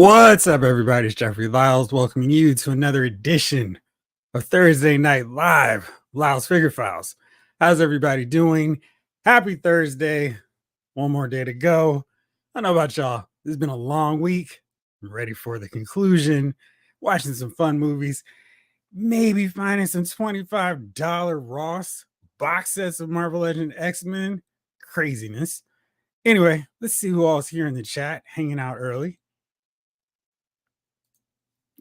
What's up, everybody? It's Jeffrey Lyles welcoming you to another edition of Thursday Night Live, Lyles Figure Files. How's everybody doing? Happy Thursday. One more day to go. I don't know about y'all. This has been a long week. I'm ready for the conclusion, watching some fun movies, maybe finding some $25 Ross box sets of Marvel Legend X-Men. Craziness. Anyway, let's see who all's here in the chat, hanging out early.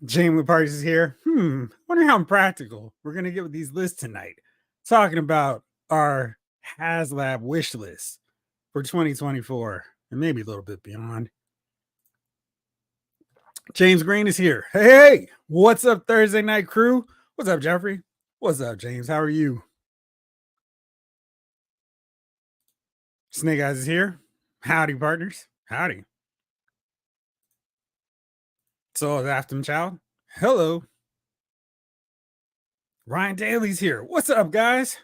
Jamie Parties is here. Wonder how impractical we're gonna get with these lists tonight. Talking about our HasLab wish list for 2024 and maybe a little bit beyond. James Green is here. Hey, what's up, Thursday night crew? What's up, Jeffrey? What's up, James? How are you? Snake Eyes is here. Howdy, partners. Howdy. So is Afton Child. Hello. Ryan Daly's here. What's up, guys?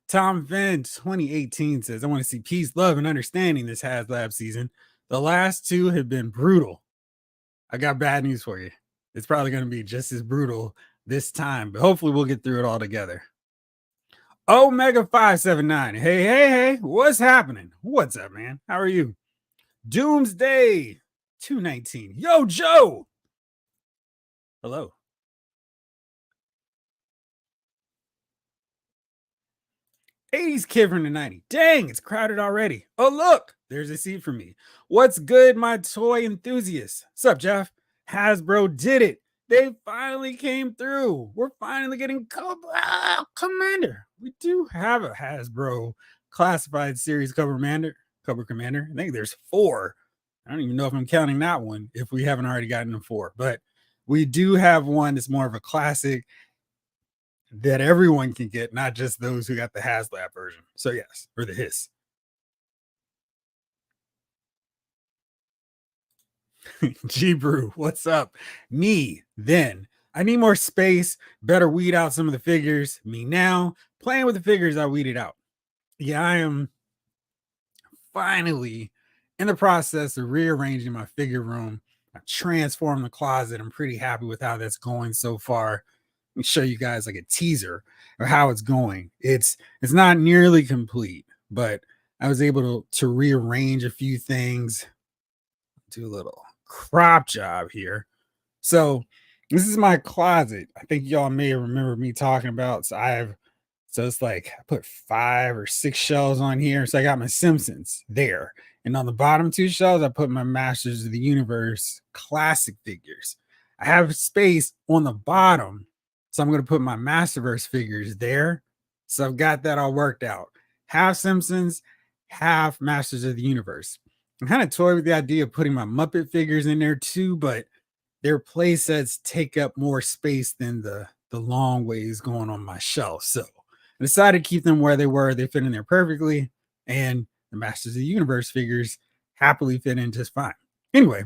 Tom Venn 2018 says, I want to see peace, love, and understanding this HasLab season. The last two have been brutal. I got bad news for you. It's probably going to be just as brutal this time, but hopefully we'll get through it all together. Omega 579. Hey. What's happening? What's up, man? How are you? Doomsday 219. Yo, Joe. Hello. '80s kid from the '90s. Dang, it's crowded already. Oh, look, there's a seat for me. What's good, my toy enthusiasts? What's up, Jeff? Hasbro did it. They finally came through. We're finally getting Commander. We do have a Hasbro classified series cover commander. I think there's 4. I don't even know if I'm counting that one if we haven't already gotten to 4, but we do have one that's more of a classic that everyone can get, not just those who got the HasLab version. So yes, or the Hiss. G Brew, what's up? Me then. I need more space, better weed out some of the figures. Me now, playing with the figures I weeded out. Yeah, I am finally in the process of rearranging my figure room. I transformed the closet. I'm pretty happy with how that's going so far. Let me show you guys like a teaser of how it's going. It's not nearly complete, but I was able to rearrange a few things, do a little crop job here. So this is my closet. I think y'all may remember me talking about. So it's like I put 5 or 6 shelves on here. So I got my Simpsons there. And on the bottom 2 shelves, I put my Masters of the Universe classic figures. I have space on the bottom, so I'm going to put my Masterverse figures there. So I've got that all worked out. Half Simpsons, half Masters of the Universe. I'm kind of toyed with the idea of putting my Muppet figures in there too, but their play sets take up more space than the long ways going on my shelf. So I decided to keep them where they were. They fit in there perfectly. And the Masters of the Universe figures happily fit in just fine. Anyway,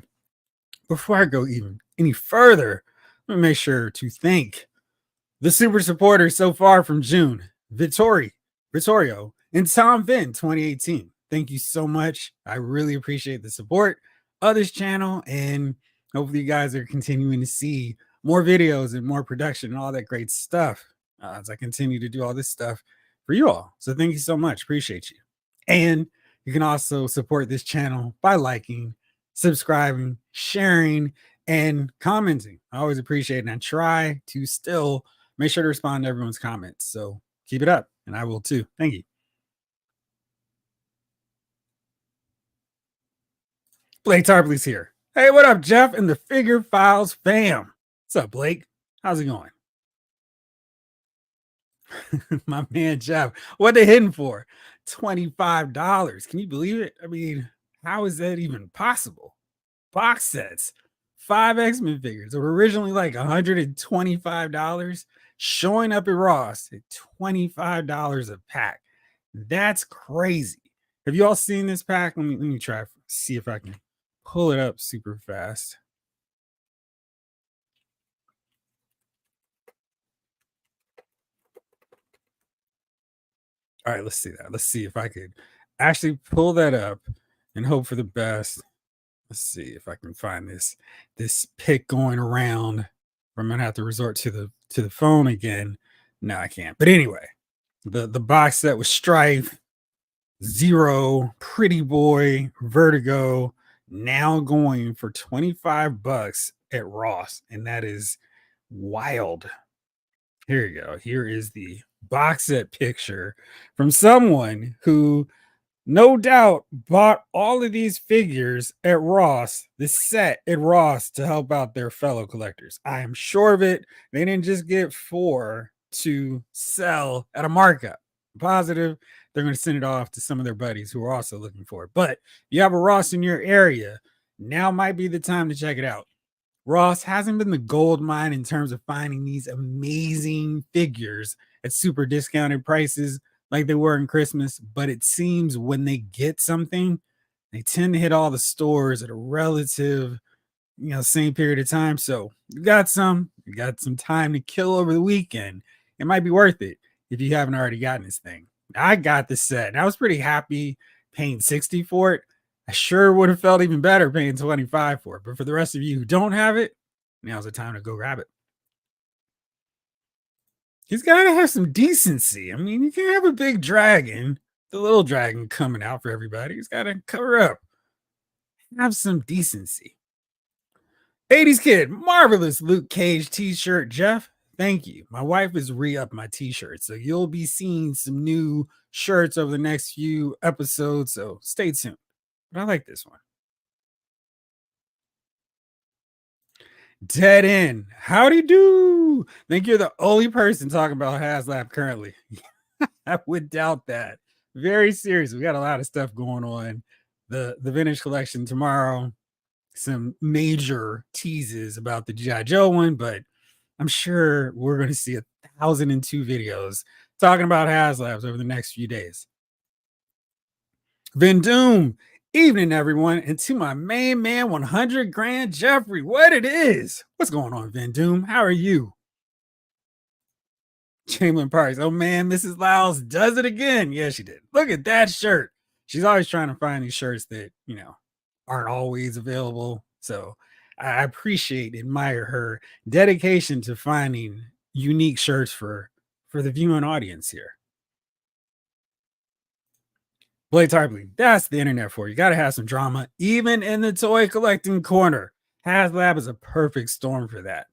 before I go even any further, let me make sure to thank the super supporters so far from June, Vittorio, and Tom Finn 2018. Thank you so much. I really appreciate the support of this channel, and hopefully you guys are continuing to see more videos and more production and all that great stuff as I continue to do all this stuff for you all. So thank you so much. Appreciate you. And you can also support this channel by liking, subscribing, sharing, and commenting. I always appreciate it. And I try to still make sure to respond to everyone's comments. So keep it up, and I will too. Thank you. Blake Tarpley's here. Hey, what up, Jeff and the Figure Files fam? What's up, Blake? How's it going? My man, Jeff. What they hitting for? $25. Can you believe it? I mean, how is that even possible? Box sets, 5 X-Men figures that were originally like $125, showing up at Ross at $25 a pack. That's crazy. Have you all seen this pack? Let me try see if I can pull it up super fast. All right, let's see that. Let's see if I could actually pull that up and hope for the best. Let's see if I can find this pic going around. I'm gonna have to resort to the phone again. No, I can't. But anyway, the box set with Strife, Zero, Pretty Boy, Vertigo, now going for 25 bucks at Ross, and that is wild. Here you go. Here is the box set picture from someone who no doubt bought all of these figures at Ross, this set at Ross to help out their fellow collectors. I am sure of it. They didn't just get four to sell at a markup. I'm positive they're going to send it off to some of their buddies who are also looking for it. But if you have a Ross in your area, now might be the time to check it out. Ross hasn't been the gold mine in terms of finding these amazing figures at super discounted prices like they were in Christmas, but it seems when they get something, they tend to hit all the stores at a relative, same period of time. So you got some time to kill over the weekend. It might be worth it if you haven't already gotten this thing. I got the set and I was pretty happy paying 60 for it. I sure would have felt even better paying 25 for it. But for the rest of you who don't have it, now's the time to go grab it. He's got to have some decency. I mean, you can't have a big dragon, the little dragon coming out for everybody. He's got to cover up. Have some decency. 80s kid, marvelous Luke Cage t-shirt, Jeff. Thank you. My wife is re-up my t-shirt, so you'll be seeing some new shirts over the next few episodes, so stay tuned. But I like this one. Dead end. Howdy do. Think you're the only person talking about HasLab currently. I would doubt that. Very serious. We got a lot of stuff going on. The vintage collection tomorrow. Some major teases about the G.I. Joe one, but I'm sure we're going to see 1,002 videos talking about HasLabs over the next few days. Vin Doom, evening everyone, and to my main man 100 grand Jeffrey, what it is. What's going on, Vin Doom? How are you? Chamberlain Parks, oh man, Mrs. Lyles does it again. Yeah, she did. Look at that shirt. She's always trying to find these shirts that aren't always available. So I appreciate, admire her dedication to finding unique shirts for the viewing audience here. Blake Tarpley, that's the internet for you. Got to have some drama, even in the toy collecting corner. HasLab is a perfect storm for that.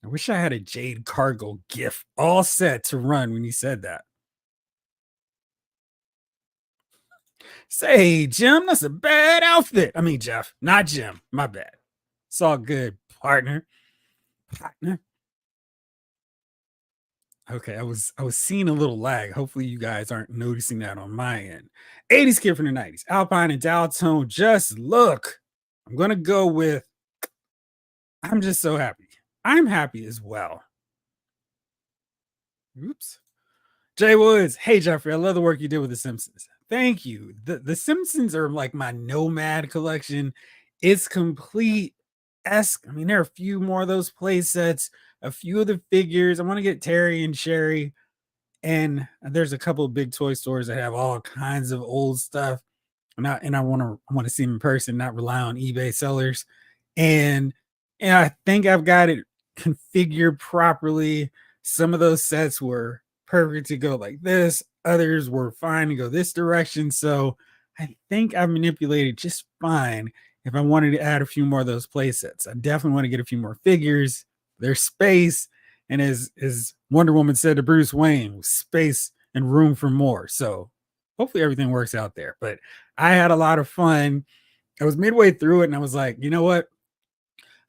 I wish I had a Jade Cargill gif all set to run when you said that. Say, Jim, that's a bad outfit. I mean, Jeff, not Jim. My bad. It's all good, partner. Partner. Okay, I was seeing a little lag. Hopefully, you guys aren't noticing that on my end. 80s kid from the 90s. Alpine and Daltone. Just look. I'm gonna go with I'm just so happy. I'm happy as well. Oops. Jay Woods. Hey Jeffrey, I love the work you did with The Simpsons. Thank you. The Simpsons are like my nomad collection. It's complete esque. I mean, there are a few more of those play sets, a few of the figures. I want to get Terry and Sherry. And there's a couple of big toy stores that have all kinds of old stuff. I want to see them in person, not rely on eBay sellers. And I think I've got it configured properly. Some of those sets were perfect to go like this. Others were fine to go this direction. So I think I've manipulated just fine if I wanted to add a few more of those play sets. I definitely want to get a few more figures. There's space. And as Wonder Woman said to Bruce Wayne, space and room for more. So hopefully everything works out there. But I had a lot of fun. I was midway through it and I was like, you know what?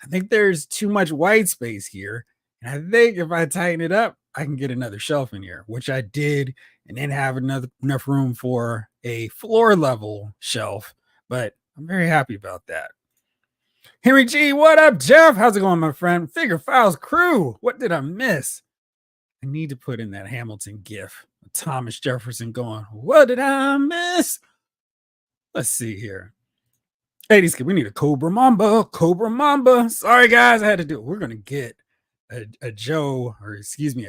I think there's too much white space here. And I think if I tighten it up, I can get another shelf in here, which I did, and then have enough room for a floor level shelf. But I'm very happy about that. Henry G, what up, Jeff? How's it going, my friend? Figure Files crew. What did I miss? I need to put in that Hamilton gif. Thomas Jefferson going, what did I miss? Let's see here. 80s kid, we need a Cobra Mamba. Cobra Mamba. Sorry, guys, I had to do it. We're going to get a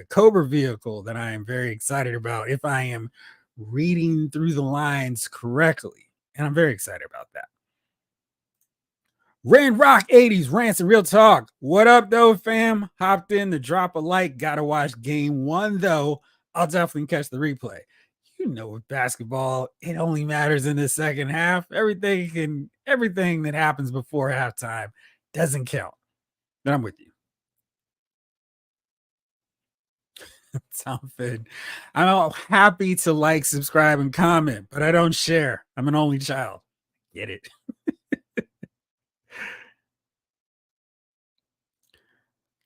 Cobra vehicle that I am very excited about if I am reading through the lines correctly. And I'm very excited about that. Rain Rock 80s rants and real talk. What up, though, fam? Hopped in to drop a like. Gotta watch game one, though. I'll definitely catch the replay. You know, with basketball, it only matters in the second half. Everything that happens before halftime doesn't count. Then I'm with you. Sound good. I'm all happy to like, subscribe, and comment, but I don't share. I'm an only child. Get it?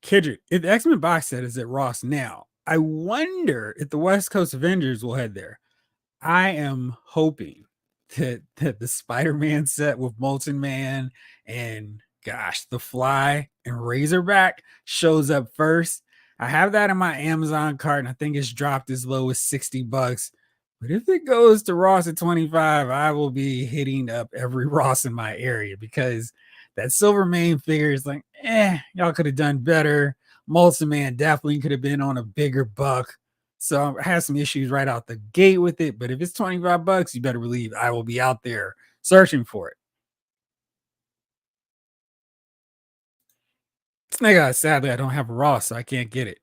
Kidrit, if the X-Men box set is at Ross now, I wonder if the West Coast Avengers will head there. I am hoping that the Spider-Man set with Molten Man and gosh, the Fly and Razorback shows up first. I have that in my Amazon cart, and I think it's dropped as low as $60. But if it goes to Ross at 25, I will be hitting up every Ross in my area because that Silver Mane figure is like, y'all could have done better. Molten Man definitely could have been on a bigger buck. So I have some issues right out the gate with it. But if it's $25, you better believe I will be out there searching for it. Snake sadly, I don't have a Ross, so I can't get it.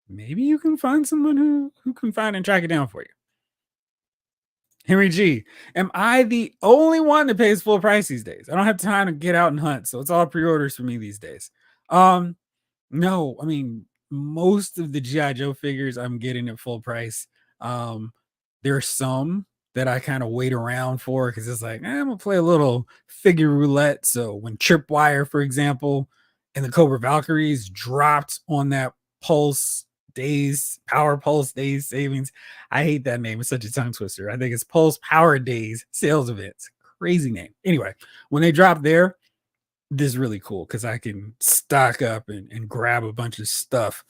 Maybe you can find someone who can find and track it down for you. Henry G, am I the only one that pays full price these days? I don't have time to get out and hunt, so it's all pre-orders for me these days. No, I mean most of the GI Joe figures I'm getting at full price. There are some that I kind of wait around for because it's like I'm gonna play a little figure roulette. So when Tripwire, for example, and the Cobra Valkyries dropped on that Pulse Days, Power Pulse Days savings. I hate that name. It's such a tongue twister. I think it's Pulse Power Days sales events. Crazy name. Anyway, when they drop there, this is really cool because I can stock up and grab a bunch of stuff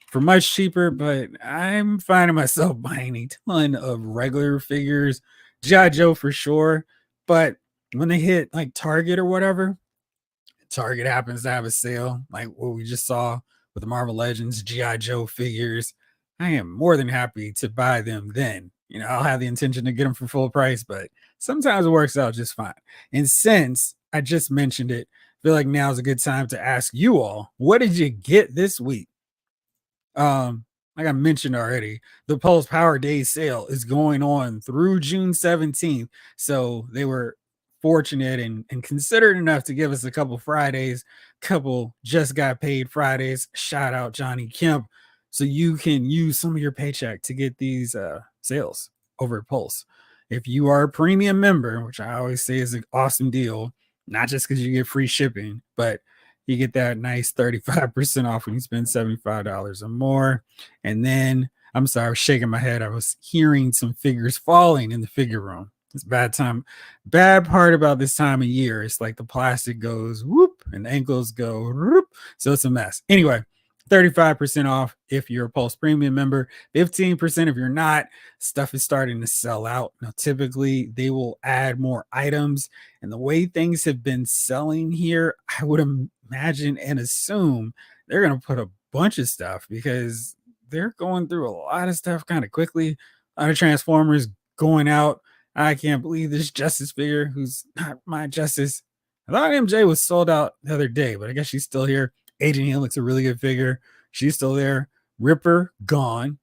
for much cheaper, but I'm finding myself buying a ton of regular figures, G.I. Joe for sure. But when they hit like Target or whatever, Target happens to have a sale, like what we just saw with the Marvel Legends G.I. Joe figures. I am more than happy to buy them then. You know, I'll have the intention to get them for full price, but sometimes it works out just fine. And since I just mentioned it, I feel like now is a good time to ask you all, what did you get this week? Like I mentioned already, the Pulse Power Days sale is going on through June 17th. So they were fortunate and considerate enough to give us a couple Fridays, couple just got paid Fridays. Shout out Johnny Kemp. So you can use some of your paycheck to get these sales over at Pulse. If you are a premium member, which I always say is an awesome deal, not just because you get free shipping, but you get that nice 35% off when you spend $75 or more. And then I'm sorry, I was shaking my head. I was hearing some figures falling in the figure room. It's bad time. Bad part about this time of year, it's like the plastic goes whoop and the ankles go whoop. So it's a mess. Anyway, 35% off if you're a Pulse Premium member, 15% if you're not. Stuff is starting to sell out. Now, typically they will add more items, and the way things have been selling here, I would imagine and assume they're going to put a bunch of stuff because they're going through a lot of stuff kind of quickly. A lot of Transformers going out. I can't believe this Justice figure who's not my Justice. I thought MJ was sold out the other day, but I guess she's still here. Agent Hill looks a really good figure. She's still there. Ripper gone.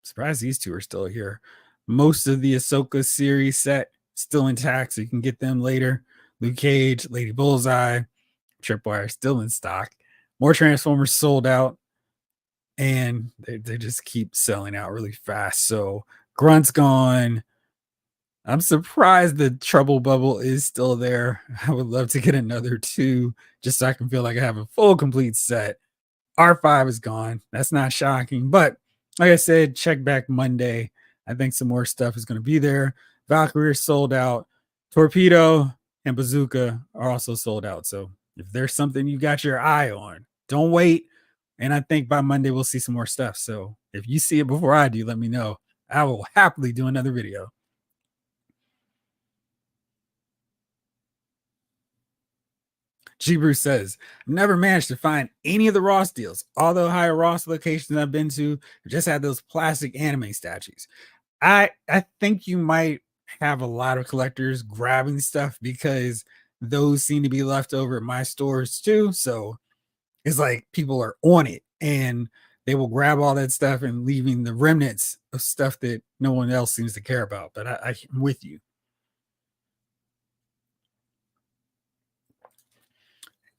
Surprised these two are still here. Most of the Ahsoka series set still intact, so you can get them later. Luke Cage, Lady Bullseye, Tripwire still in stock. More Transformers sold out, and they just keep selling out really fast. So Grunt's gone. I'm surprised the Trouble Bubble is still there. I would love to get another two just so I can feel like I have a full complete set. R5 is gone. That's not shocking. But like I said, check back Monday. I think some more stuff is going to be there. Valkyrie is sold out. Torpedo and Bazooka are also sold out. So if there's something you got your eye on, don't wait. And I think by Monday we'll see some more stuff. So if you see it before I do, let me know. I will happily do another video. G. Bruce says, never managed to find any of the Ross deals. Although higher Ross locations I've been to just had those plastic anime statues. I think you might have a lot of collectors grabbing stuff because those seem to be left over at my stores too. So it's like people are on it and they will grab all that stuff and leaving the remnants of stuff that no one else seems to care about. But I'm with you.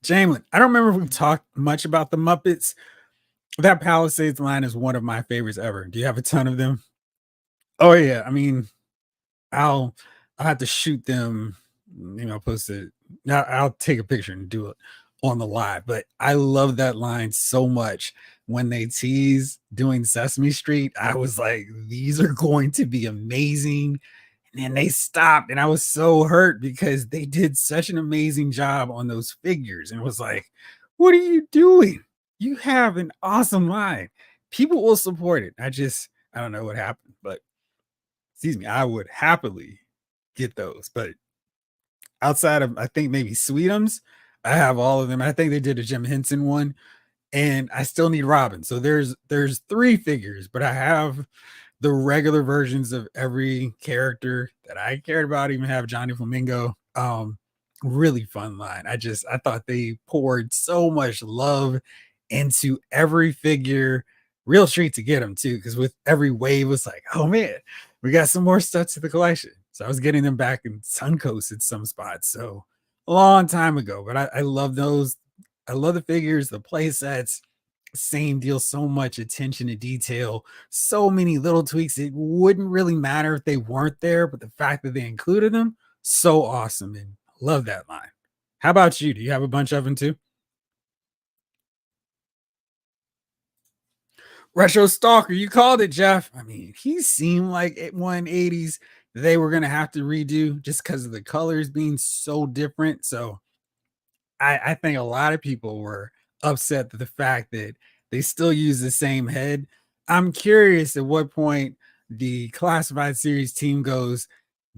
Jamlin, I don't remember if we've talked much about the Muppets. That Palisades line is one of my favorites ever. Do you have a ton of them? Oh yeah, I mean, I'll I'll have to shoot them, post it. Now I'll take a picture and do it on the live. But I love that line so much. When they tease doing Sesame Street, I was like, these are going to be amazing. And then they stopped, and I was so hurt because they did such an amazing job on those figures. And was like, what are you doing? You have an awesome line. People will support it. I don't know what happened, but excuse me, I would happily get those. But outside of I think maybe Sweetums, I have all of them. I think they did a Jim Henson one, and I still need Robin. So there's three figures, but I have the regular versions of every character that I cared about. Even have Johnny Flamingo. Really fun line. I thought they poured so much love into every figure. Real treat to get them too, because with every wave was like, oh man, we got some more stuff to the collection. So I was getting them back in Suncoast at some spots. So a long time ago, but I love those. I love the figures, the play sets. Same deal, so much attention to detail, so many little tweaks. It wouldn't really matter if they weren't there, but the fact that they included them, so awesome. And love that line. How about you? Do you have a bunch of them too? Retro Stalker, you called it, Jeff. I mean, he seemed like at 180s they were gonna have to redo just because of the colors being so different. So I think a lot of people were upset at the fact that they still use the same head. I'm curious at what point the classified series team goes,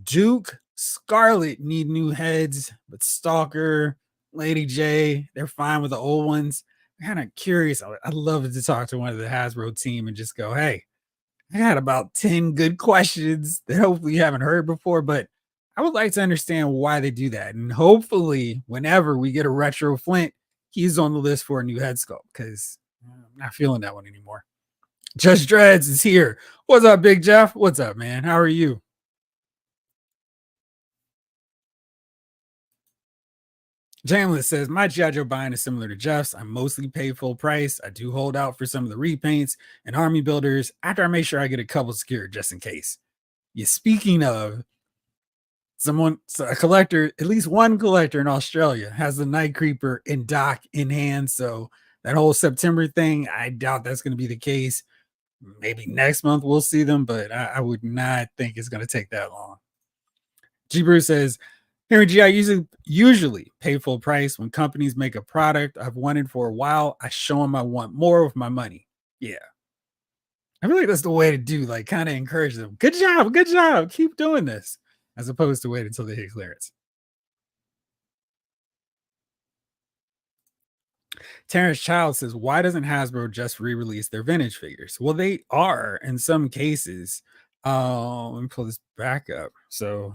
Duke, Scarlet need new heads, but Stalker, Lady J, they're fine with the old ones. I'm kind of curious. I'd love to talk to one of the Hasbro team and just go, hey, I got about 10 good questions that hopefully you haven't heard before, but I would like to understand why they do that. And hopefully, whenever we get a retro Flint, he's on the list for a new head sculpt because I'm not feeling that one anymore. Just Dreads is here. What's up, Big Jeff? What's up, man? How are you? Jamless says, my G.I. Joe buying is similar to Jeff's. I mostly pay full price. I do hold out for some of the repaints and army builders after I make sure I get a couple secured just in case. Yeah, speaking of, a collector, at least one collector in Australia has the Night Creeper and Doc in hand. So that whole September thing, I doubt that's going to be the case. Maybe next month we'll see them, but I would not think it's going to take that long. G Bruce says, Henry G, I usually pay full price when companies make a product I've wanted for a while. I show them I want more with my money. Yeah, I feel like that's the way to do, like, kind of encourage them. Good job, keep doing this, as opposed to wait until they hit clearance. Terrence Child says, why doesn't Hasbro just re-release their vintage figures? Well, they are in some cases. Let me pull this back up. So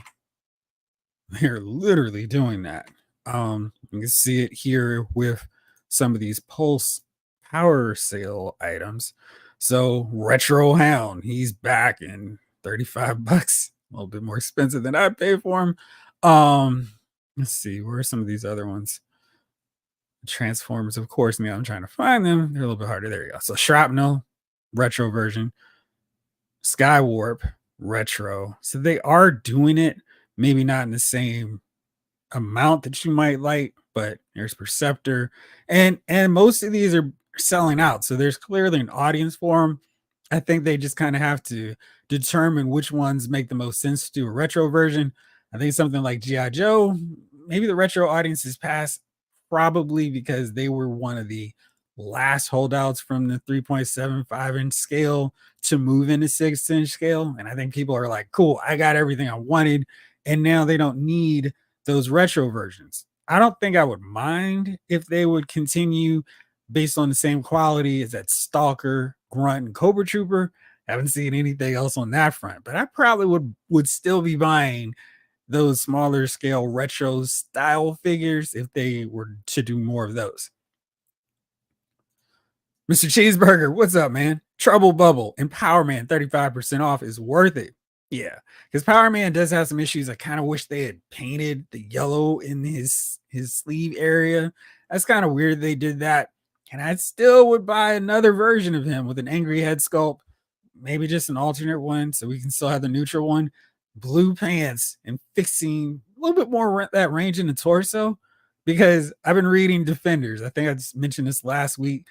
they're literally doing that. You can see it here with some of these Pulse power sale items. So Retro Hound, he's back in 35 bucks, a little bit more expensive than I paid for him. Let's see, where are some of these other ones? Transformers, of course. Now I'm trying to find them. They're a little bit harder. There you go. So Shrapnel, retro version, Skywarp, retro. So they are doing it, maybe not in the same amount that you might like, but there's Perceptor, and most of these are selling out. So there's clearly an audience for them. I think they just kind of have to determine which ones make the most sense to do a retro version. I think something like GI Joe, maybe the retro audience is past, probably because they were one of the last holdouts from the 3.75-inch scale to move into 6-inch scale. And I think people are like, cool, I got everything I wanted. And now they don't need those retro versions. I don't think I would mind if they would continue based on the same quality as that Stalker, Grunt, and Cobra Trooper. I haven't seen anything else on that front, but I probably would still be buying those smaller scale retro style figures if they were to do more of those. Mr. Cheeseburger, what's up, man? Trouble Bubble and Power Man 35% off is worth it. Yeah, because Power Man does have some issues. I kind of wish they had painted the yellow in his sleeve area. That's kind of weird they did that. And I still would buy another version of him with an angry head sculpt, maybe just an alternate one so we can still have the neutral one. Blue pants and fixing a little bit more that range in the torso because I've been reading Defenders. I think I just mentioned this last week,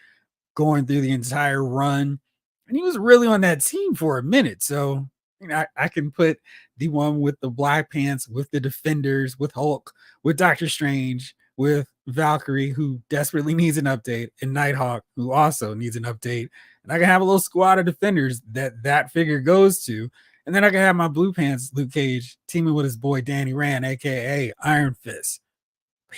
going through the entire run. And he was really on that team for a minute. So, I can put the one with the black pants, with the Defenders, with Hulk, with Doctor Strange, with Valkyrie, who desperately needs an update, and Nighthawk, who also needs an update. And I can have a little squad of Defenders that figure goes to. And then I can have my blue pants Luke Cage teaming with his boy Danny Rand, aka Iron Fist.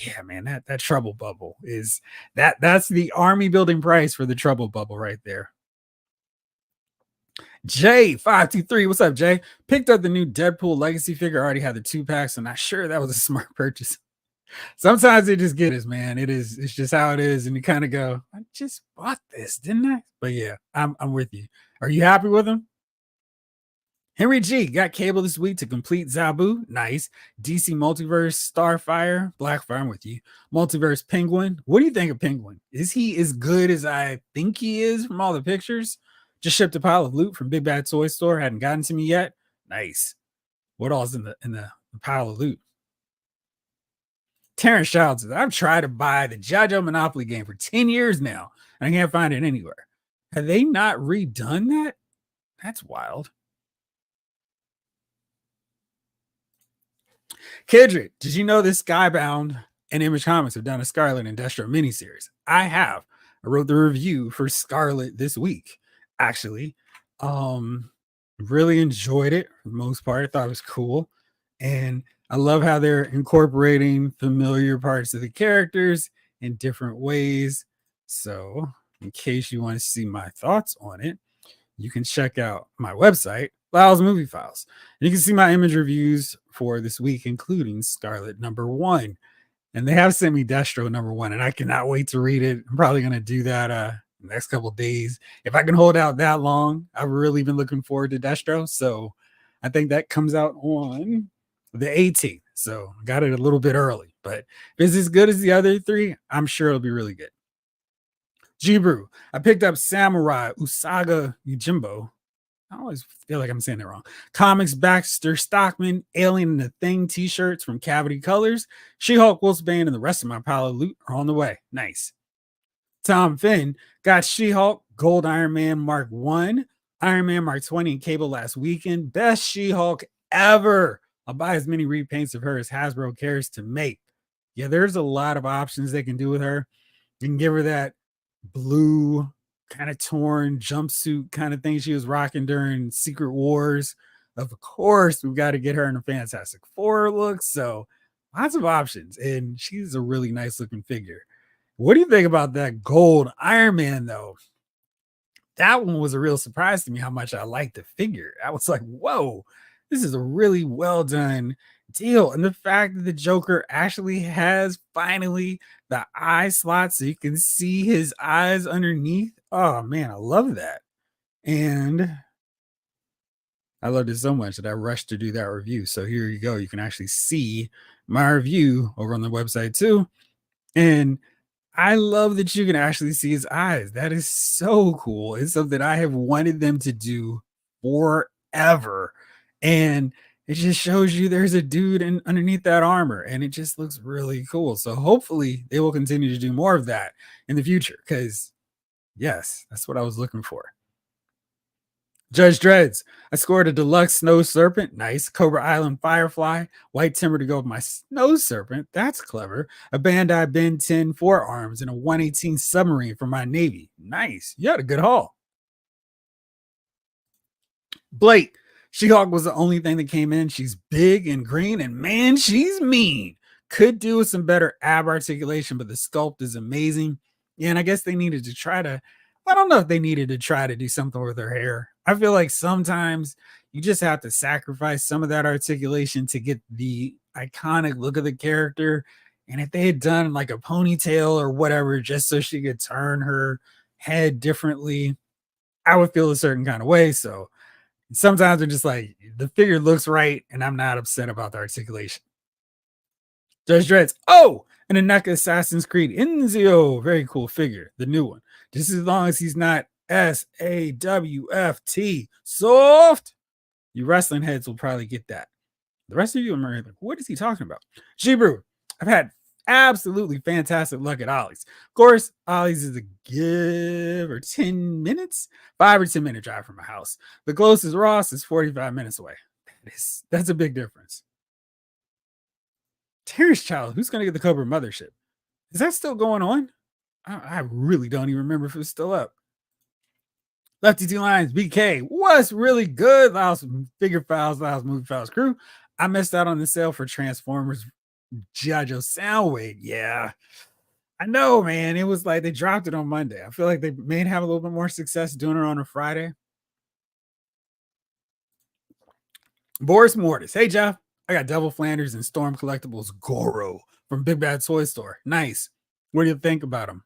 Yeah, man, that trouble bubble is that's the army building price for the trouble bubble right there. J523, what's up, Jay? Picked up the new Deadpool Legacy figure. Already had the 2-packs, and not sure that was a smart purchase. Sometimes they just get us, man. It's just how it is, and you kind of go, I just bought this, didn't I? But yeah, I'm with you. Are you happy with them? Henry G got cable this week to complete Zabu. Nice. DC Multiverse Starfire. Blackfire, I'm with you. Multiverse Penguin. What do you think of Penguin? Is he as good as I think he is from all the pictures? Just shipped a pile of loot from Big Bad Toy Store. Hadn't gotten to me yet. Nice. What all's in the pile of loot? Terrence Child says, I've tried to buy the JoJo Monopoly game for 10 years now, and I can't find it anywhere. Have they not redone that? That's wild. Kendrick, did you know this Skybound and Image Comics have done a Scarlet and Destro miniseries? I have. I wrote the review for Scarlet this week, actually. Really enjoyed it for the most part. I thought it was cool. And I love how they're incorporating familiar parts of the characters in different ways. So, in case you want to see my thoughts on it, you can check out my website, Lyle's Movie Files. And you can see my image reviews for this week, including Scarlet #1. And they have sent me Destro #1, and I cannot wait to read it. I'm probably going to do that the next couple of days. If I can hold out that long, I've really been looking forward to Destro. So I think that comes out on the 18th. So I got it a little bit early. But if it's as good as the other three, I'm sure it'll be really good. Jibru, I picked up Samurai Usaga Yojimbo. I always feel like I'm saying it wrong. Comics Baxter Stockman, Alien and the Thing t-shirts from Cavity Colors. She-Hulk, Wolfsbane, and the rest of my pile of loot are on the way. Nice. Tom Finn got She-Hulk, Gold Iron Man Mark 1, Iron Man Mark 20, and Cable last weekend. Best She-Hulk ever. I'll buy as many repaints of her as Hasbro cares to make. Yeah, there's a lot of options they can do with her. You can give her that blue kind of torn jumpsuit kind of thing she was rocking during Secret Wars. Of course, we've got to get her in a Fantastic Four look. So lots of options. And she's a really nice looking figure. What do you think about that gold Iron Man, though? That one was a real surprise to me how much I liked the figure. I was like, whoa, this is a really well done deal. And the fact that the Joker actually has finally the eye slot so you can see his eyes underneath. Oh man, I love that. And I loved it so much that I rushed to do that review. So here you go. You can actually see my review over on the website too. And I love that you can actually see his eyes. That is so cool. It's something I have wanted them to do forever. And it just shows you there's a dude underneath that armor, and it just looks really cool. So hopefully they will continue to do more of that in the future, because yes, that's what I was looking for. Judge Dreads, I scored a deluxe Snow Serpent. Nice. Cobra Island Firefly. White Timber to go with my Snow Serpent. That's clever. A Bandai Ben 10 forearms and a 118 submarine for my Navy. Nice. You had a good haul. Blake, She-Hulk was the only thing that came in. She's big and green, and man, she's mean. Could do with some better ab articulation, but the sculpt is amazing. Yeah, and I guess they needed to try to, I don't know if they needed to try to do something with her hair. I feel like sometimes, You just have to sacrifice some of that articulation to get the iconic look of the character. And if they had done like a ponytail or whatever, just so she could turn her head differently, I would feel a certain kind of way. So sometimes I'm just like, the figure looks right, and I'm not upset about the articulation. Judge Dredd's, oh, and a NECA Assassin's Creed Enzio, very cool figure, the new one. Just as long as he's not SAWFT, soft, you wrestling heads will probably get that. The rest of you are like, what is he talking about? Shebrew, I've had absolutely fantastic luck at Ollie's. Of course, Ollie's is a give or 10 minutes, 5 or 10 minute drive from my house. The closest Ross is 45 minutes away. That's a big difference. Terrence Child, who's going to get the Cobra Mothership? Is that still going on? I really don't even remember if it's still up. Lefty Two Lines, BK, what's really good? Laos Figure Files, Laos Movie Files crew. I missed out on the sale for Transformers G.I. Joe Soundwave. Yeah, I know, man. It was like they dropped it on Monday. I feel like they may have a little bit more success doing it on a Friday. Boris Mortis, hey, Jeff. I got Devil Flanders and Storm Collectibles Goro from Big Bad Toy Store. Nice. What do you think about them?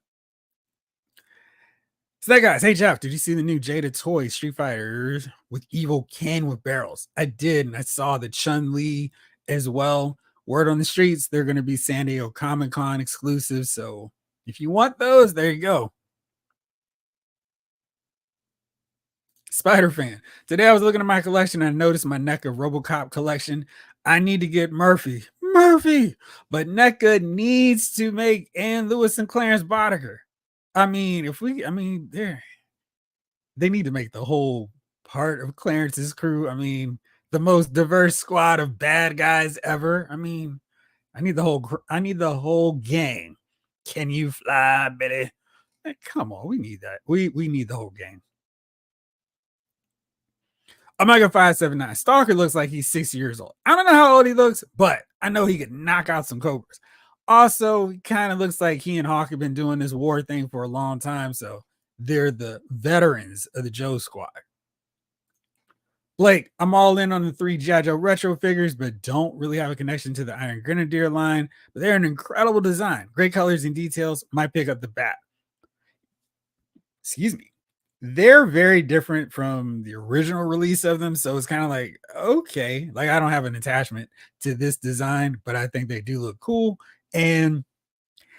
So that guys, hey Jeff, did you see the new Jada Toy Street Fighters with Evil Ken with barrels? I did, and I saw the Chun-Li as well. Word on the streets, they're going to be San Diego Comic-Con exclusive. So if you want those, there you go. Spider Fan. Today I was looking at my collection and I noticed my NECA RoboCop collection. I need to get Murphy, but NECA needs to make Ann Lewis and Clarence Boddicker. I mean, they need to make the whole part of Clarence's crew. I mean, the most diverse squad of bad guys ever. I mean, I need the whole gang. Can you fly, Betty? Hey, come on, we need that. We need the whole gang. Omega 579. Stalker looks like he's 60 years old. I don't know how old he looks, but I know he could knock out some Cobras. Also, he kind of looks like he and Hawk have been doing this war thing for a long time, so they're the veterans of the Joe Squad. Blake, I'm all in on the 3 G.I. Joe retro figures, but don't really have a connection to the Iron Grenadier line. But they're an incredible design. Great colors and details. Might pick up the bat. Excuse me. They're very different from the original release of them. So it's kind of like, okay, like I don't have an attachment to this design, but I think they do look cool. And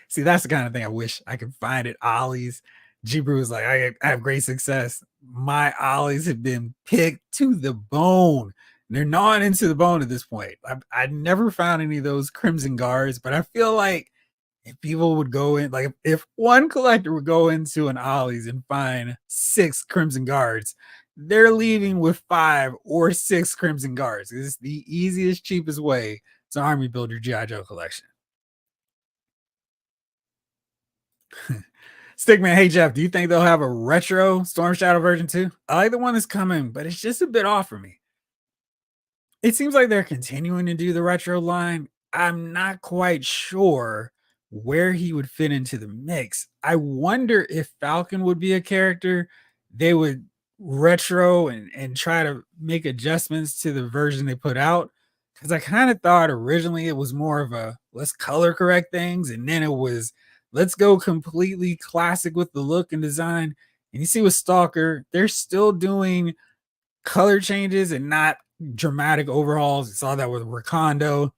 see, that's the kind of thing I wish I could find at Ollie's. G Brew is like, I have great success. My Ollies have been picked to the bone. They're gnawing into the bone at this point. I never found any of those Crimson Guards, but I feel like if people would go in, like if one collector would go into an Ollie's and find 6 Crimson Guards, they're leaving with 5 or 6 Crimson Guards. It's the easiest, cheapest way to army build your G.I. Joe collection. Stickman, hey Jeff, do you think they'll have a retro Storm Shadow version too? I like the one that's coming, but it's just a bit off for me. It seems like they're continuing to do the retro line. I'm not quite sure where he would fit into the mix. I wonder if Falcon would be a character they would retro and try to make adjustments to the version they put out. Because I kind of thought originally it was more of a let's color correct things, and then it was let's go completely classic with the look and design. And you see with Stalker, they're still doing color changes and not dramatic overhauls. You saw that with Recondo.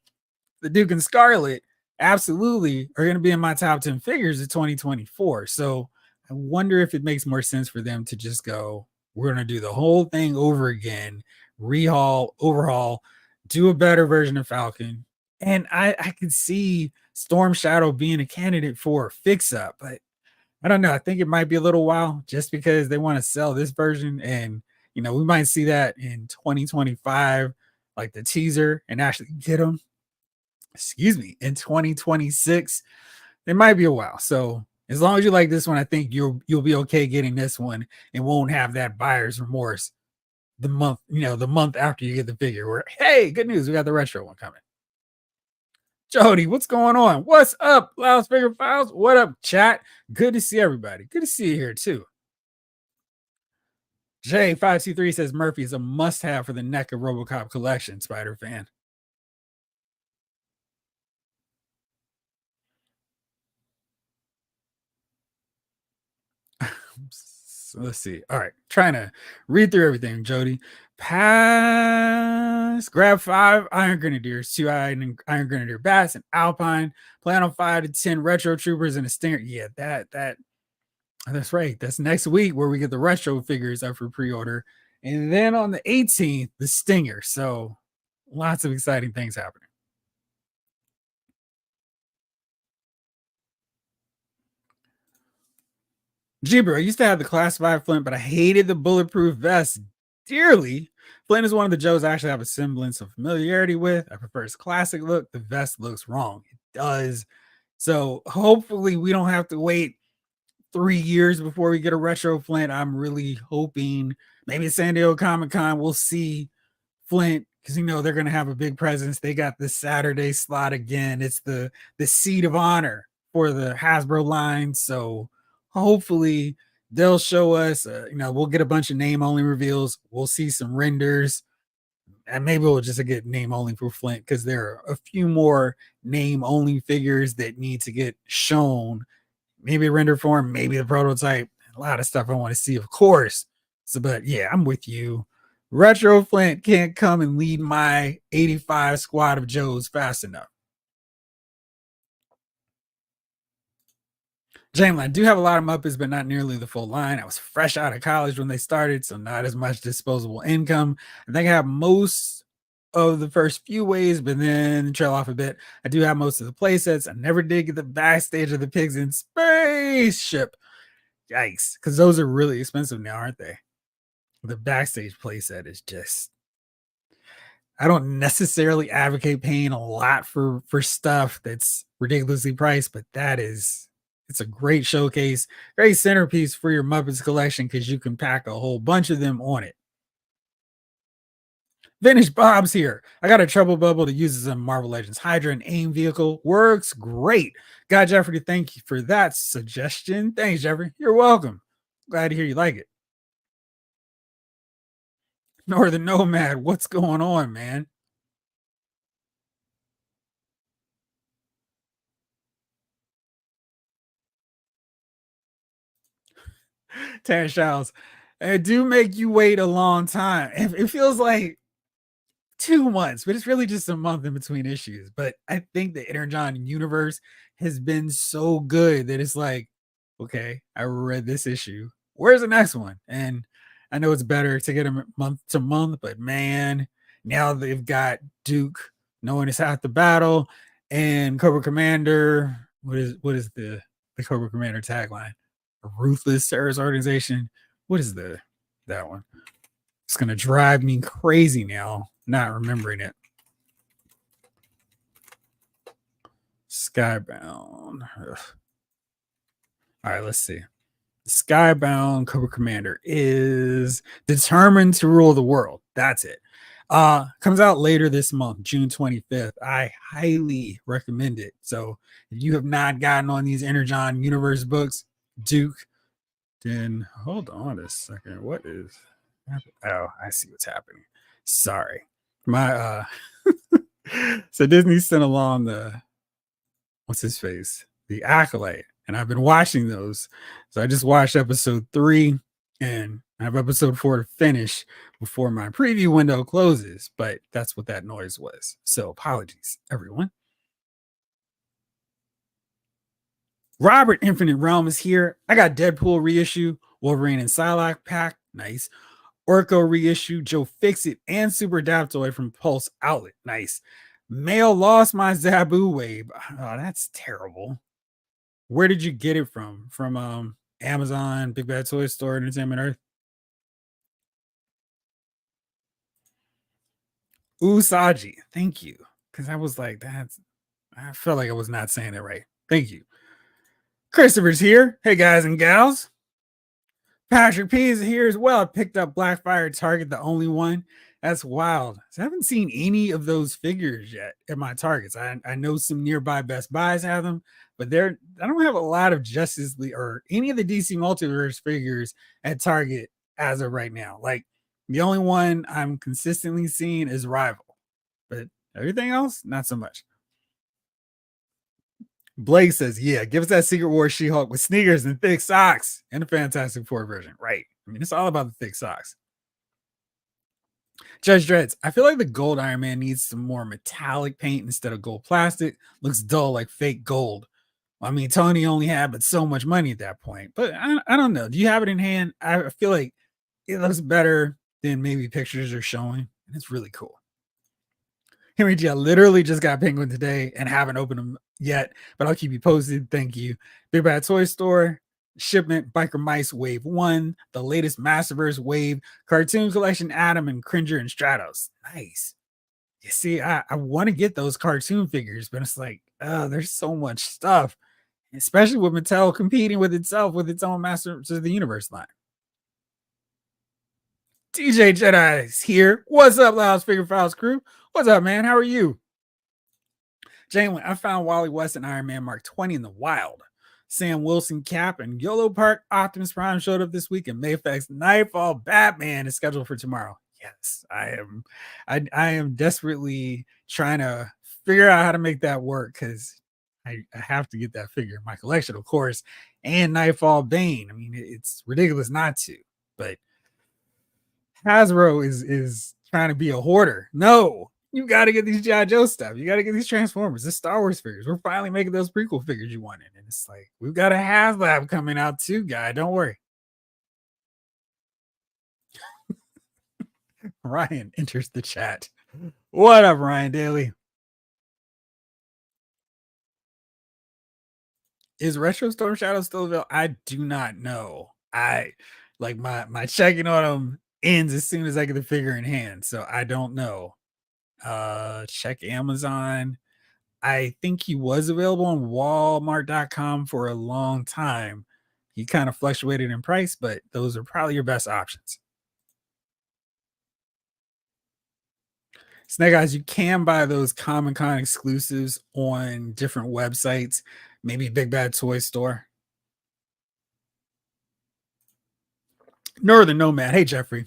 The Duke and Scarlet absolutely are going to be in my top 10 figures of 2024. So I wonder if it makes more sense for them to just go, we're going to do the whole thing over again, rehaul, overhaul, do a better version of Falcon. And I could see Storm Shadow being a candidate for a fix-up, but I don't know. I think it might be a little while just because they want to sell this version. And, you know, we might see that in 2025, like the teaser, and actually get them, in 2026. It might be a while. So as long as you like this one, I think you'll be okay getting this one and won't have that buyer's remorse the month after you get the figure where, hey, good news, we got the retro one coming. Jody, what's going on? What's up, Loud Figure Files? What up, chat? Good to see everybody. Good to see you here too. J5C3 says Murphy is a must-have for the NECA RoboCop collection, Spider fan. So let's see. All right, trying to read through everything. Jody, pass. Grab 5 Iron Grenadiers, 2 Iron Grenadier Bats, and Alpine. Plan on 5 to 10 Retro Troopers and a Stinger. Yeah, that's right. That's next week where we get the retro figures up for pre-order, and then on the 18th, the Stinger. So lots of exciting things happening. Jibber, I used to have the classified Flint, but I hated the bulletproof vest dearly. Flint is one of the Joes I actually have a semblance of familiarity with. I prefer his classic look. The vest looks wrong. It does. So hopefully we don't have to wait 3 years before we get a retro Flint. I'm really hoping maybe at San Diego Comic-Con we'll see Flint because they're going to have a big presence. They got this Saturday slot again. It's the seat of honor for the Hasbro line. So hopefully they'll show us. We'll get a bunch of name only reveals. We'll see some renders, and maybe we'll just get name only for Flint because there are a few more name only figures that need to get shown. Maybe a render form, maybe the prototype. A lot of stuff I want to see, of course. So, but yeah, I'm with you. Retro Flint can't come and lead my 85 squad of Joes fast enough. James, I do have a lot of Muppets, but not nearly the full line. I was fresh out of college when they started, so not as much disposable income. I think I have most of the first few waves, but then trail off a bit. I do have most of the play sets. I never did get the backstage of the Pigs in Spaceship. Yikes, because those are really expensive now, aren't they? The backstage playset is just, I don't necessarily advocate paying a lot for stuff that's ridiculously priced, but it's a great showcase, great centerpiece for your Muppets collection because you can pack a whole bunch of them on it. Vintage Bob's here. I got a Trouble Bubble to use as a Marvel Legends Hydra and AIM vehicle. Works great. God Jeffrey, thank you for that suggestion. Thanks, Jeffrey. You're welcome. Glad to hear you like it. Northern Nomad, what's going on, man? Tan Shouts. It do make you wait a long time. It feels like 2 months, but it's really just a month in between issues. But I think the Energon universe has been so good that it's like, okay, I read this issue. Where's the next one? And I know it's better to get them month to month, but man, now they've got Duke knowing it's half the battle and Cobra Commander. What is the Cobra Commander tagline? A ruthless terrorist organization. What is that one? It's gonna drive me crazy now, not remembering it. Skybound. Ugh. All right, let's see. Skybound Cobra Commander is determined to rule the world. That's it. Comes out later this month, June 25th. I highly recommend it. So if you have not gotten on these Energon Universe books, Duke, then hold on a second. What is, oh, I see what's happening. Sorry. My so Disney sent along the, what's his face? The Acolyte. And I've been watching those. So I just watched episode 3 and I have episode 4 to finish before my preview window closes. But that's what that noise was. So apologies, everyone. Robert Infinite Realm is here. I got Deadpool reissue, Wolverine and Psylocke pack. Nice. Orko reissue, Joe Fixit, and Super Adaptoid from Pulse Outlet. Nice. Mail lost my Zabu wave. Oh, that's terrible. Where did you get it from? From Amazon, Big Bad Toy Store, Entertainment Earth? Usaji. Thank you. Because I was like, I felt like I was not saying it right. Thank you. Christopher's here. Hey, guys and gals. Patrick P is here as well. I picked up Blackfire Target, the only one. That's wild. So I haven't seen any of those figures yet at my Targets. I know some nearby Best Buys have them, but I don't have a lot of Justice League or any of the DC Multiverse figures at Target as of right now. Like the only one I'm consistently seeing is Rival, but everything else, not so much. Blake says, yeah, give us that Secret War She Hulk with sneakers and thick socks and the Fantastic Four version. Right. I mean, it's all about the thick socks. Judge Dreads, I feel like the gold Iron Man needs some more metallic paint instead of gold plastic. Looks dull like fake gold. I mean, Tony only had but so much money at that point. But I don't know. Do you have it in hand? I feel like it looks better than maybe pictures are showing. And it's really cool. Henry G, I literally just got Penguin today and haven't opened them yet, but I'll keep you posted. Thank you. Big Bad Toy Store, shipment, Biker Mice Wave 1, the latest Masterverse Wave, Cartoon Collection Adam and Cringer and Stratos. Nice. You see, I want to get those cartoon figures, but it's like, oh, there's so much stuff, especially with Mattel competing with itself with its own Masters of the Universe line. TJ Jedi is here. What's up, Loud's Figure Files crew? What's up, man? How are you? Jane, I found Wally West and Iron Man Mark 20 in the wild. Sam Wilson Cap and YOLO Park Optimus Prime showed up this week, and Mayfac's Nightfall Batman is scheduled for tomorrow. Yes, I am. I am desperately trying to figure out how to make that work because I have to get that figure in my collection, of course. And Nightfall Bane. I mean, it's ridiculous not to, but Hasbro is trying to be a hoarder. No, you got to get these G.I. Joe stuff. You got to get these Transformers, the Star Wars figures. We're finally making those prequel figures you wanted. And it's like, we've got a HasLab coming out too, guy. Don't worry. Ryan enters the chat. What up, Ryan Daly? Is Retro Storm Shadow still available? I do not know. I like my checking on them ends as soon as I get the figure in hand. So I don't know. Check Amazon. I think he was available on Walmart.com for a long time. He kind of fluctuated in price, but those are probably your best options. Snake Eyes, you can buy those Comic Con exclusives on different websites, maybe Big Bad Toy Store. Northern Nomad, hey Jeffrey,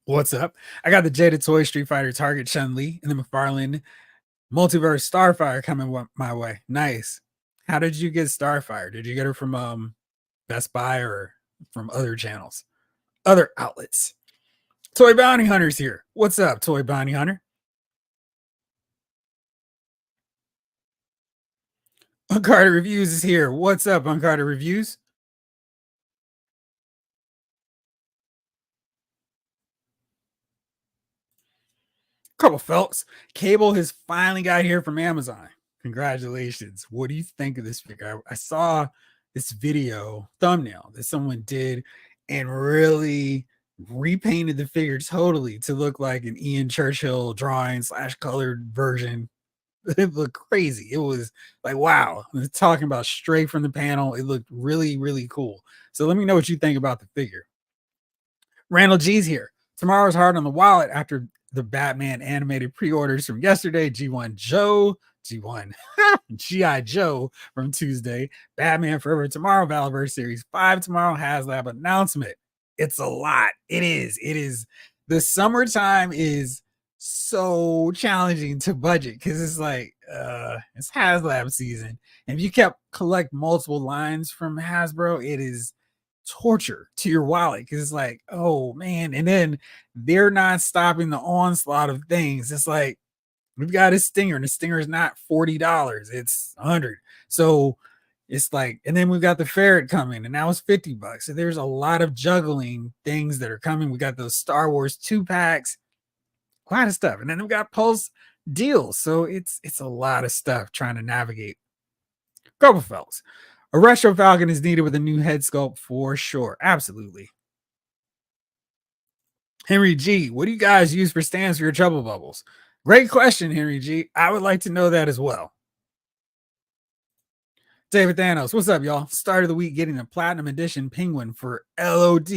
what's up? I got the Jada Toy Street Fighter Target Chun-Li and the McFarlane Multiverse Starfire coming my way. Nice. How did you get Starfire? Did you get her from Best Buy or from other channels, other outlets? Toy Bounty Hunter's here. What's up, Toy Bounty Hunter? Uncarded Reviews is here. What's up, Uncarded Reviews? Couple Phelps. Cable has finally got here from Amazon. Congratulations. What do you think of this figure? I saw this video thumbnail that someone did and really repainted the figure totally to look like an Ian Churchill drawing / colored version. It looked crazy. It was like, wow. Talking about straight from the panel. It looked really, really cool. So let me know what you think about the figure. Randall G's here. Tomorrow's hard on the wallet after the Batman animated pre-orders from yesterday. G1 Joe, G1 GI Joe from Tuesday. Batman Forever tomorrow. Valorverse Series 5 tomorrow. HasLab announcement. It's a lot. It is. The summertime is so challenging to budget because it's like it's HasLab season. And if you kept collect multiple lines from Hasbro, it is torture to your wallet because it's like, oh man, and then they're not stopping the onslaught of things. It's like we've got a stinger, and the stinger is not $40, it's 100. So it's like, and then we've got the ferret coming, and now it's $50. So there's a lot of juggling things that are coming. We got those Star Wars 2-packs, a lot of stuff, and then we've got Pulse deals. So it's a lot of stuff trying to navigate. Couple fellas. A retro Falcon is needed with a new head sculpt for sure. Absolutely. Henry G, what do you guys use for stands for your trouble bubbles? Great question, Henry G. I would like to know that as well. David Thanos, what's up, y'all? Start of the week getting a platinum edition penguin for LOD.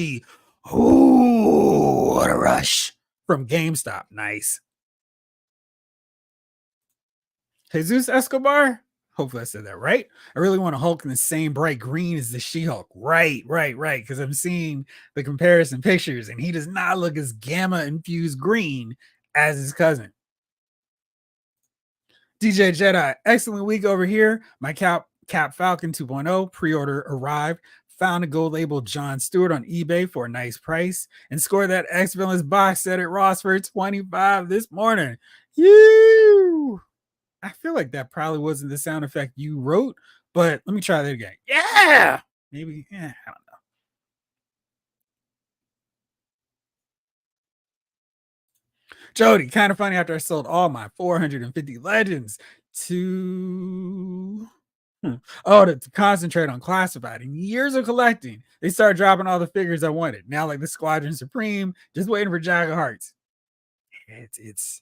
Ooh, what a rush. From GameStop. Nice. Jesus Escobar? Hopefully I said that right. I really want a Hulk in the same bright green as the She-Hulk. Right, right, right. Because I'm seeing the comparison pictures, and he does not look as gamma infused green as his cousin. DJ Jedi, excellent week over here. My Cap Falcon 2.0 pre-order arrived. Found a gold label John Stewart on eBay for a nice price and scored that X Villains box set at Ross for 25 this morning. You. I feel like that probably wasn't the sound effect you wrote, but let me try that again. Yeah. Maybe. Yeah. I don't know. Jody, kind of funny after I sold all my 450 legends to to concentrate on classified. In years of collecting, they started dropping all the figures I wanted. Now, like the Squadron Supreme, just waiting for Jack of Hearts. It's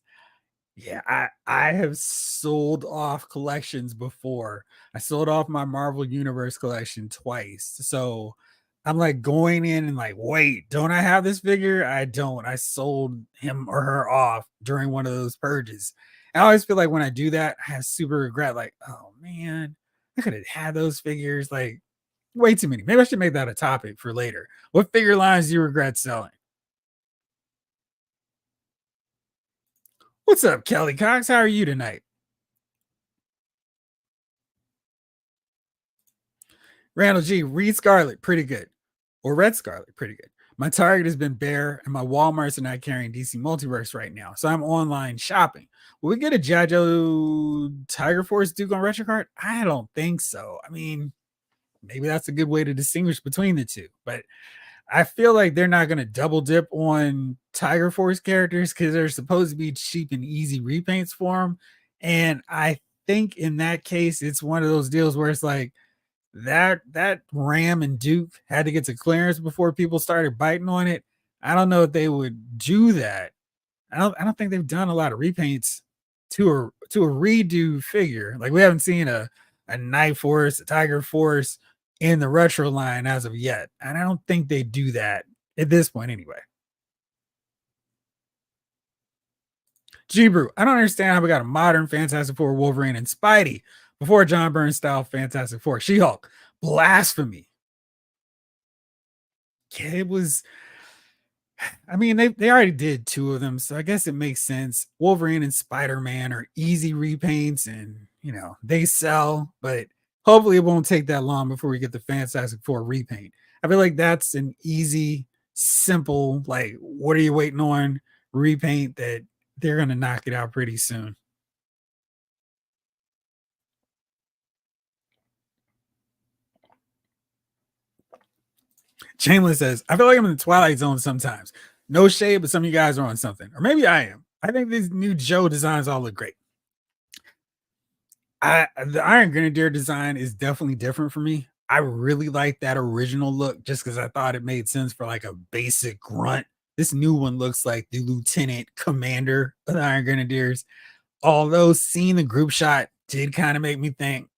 yeah, I have sold off collections before. I sold off my Marvel Universe collection twice. So I'm like going in and like, wait, don't I have this figure? I don't. I sold him or her off during one of those purges. I always feel like when I do that, I have super regret, like, oh man, I could have had those figures. Like, way too many. Maybe I should make that a topic for later. What figure lines do you regret selling? What's up, Kelly Cox? How are you tonight? Randall G, Reed Scarlet, pretty good. Or Red Scarlet, pretty good. My Target has been bare, and my Walmarts are not carrying DC Multiverse right now. So I'm online shopping. Will we get a Jajo Tiger Force Duke on Retro Card? I don't think so. I mean, maybe that's a good way to distinguish between the two. But I feel like they're not going to double dip on Tiger Force characters because they're supposed to be cheap and easy repaints for them. And I think in that case, it's one of those deals where it's like, that Ram and Duke had to get to clearance before people started biting on it. I don't know if they would do that. I don't think they've done a lot of repaints to a redo figure. Like we haven't seen a Night Force, a Tiger Force in the retro line as of yet. And I don't think they do that at this point anyway. G-Brew, I don't understand how we got a modern Fantastic Four Wolverine and Spidey before John Byrne style Fantastic Four. She-Hulk, blasphemy. Yeah, it was. I mean, they already did two of them, so I guess it makes sense. Wolverine and Spider-Man are easy repaints, and they sell, but hopefully it won't take that long before we get the Fantastic Four repaint. I feel like that's an easy, simple, like, what are you waiting on? Repaint that they're gonna knock it out pretty soon. Chamberlain says, I feel like I'm in the Twilight Zone sometimes. No shade, but some of you guys are on something. Or maybe I am. I think these new Joe designs all look great. The Iron Grenadier design is definitely different for me. I really like that original look just because I thought it made sense for like a basic grunt. This new one looks like the lieutenant commander of the Iron Grenadiers. Although seeing the group shot did kind of make me think,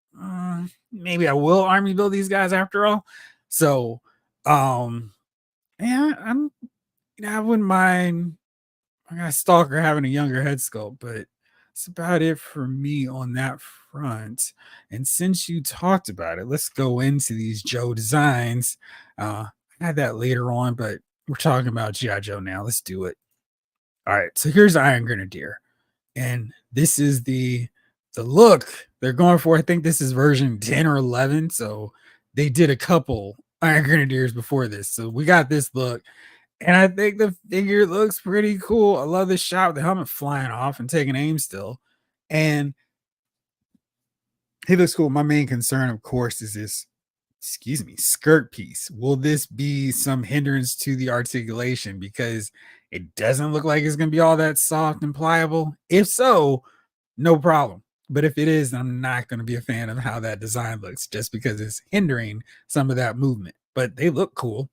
maybe I will army build these guys after all. So, um, yeah, I wouldn't mind. I got Stalker having a younger head sculpt, but that's about it for me on that front. And since you talked about it, let's go into these Joe designs. I had that later on, but we're talking about G.I. Joe now. Let's do it. All right, so here's Iron Grenadier, and this is the look they're going for. I think this is version 10 or 11. So they did a couple Iron Grenadiers before this. So we got this look. And I think the figure looks pretty cool. I love this shot with the helmet flying off and taking aim still. And he looks cool. My main concern, of course, is this, excuse me, skirt piece. Will this be some hindrance to the articulation? Because it doesn't look like it's going to be all that soft and pliable. If so, no problem. But if it is, I'm not going to be a fan of how that design looks just because it's hindering some of that movement. But they look cool.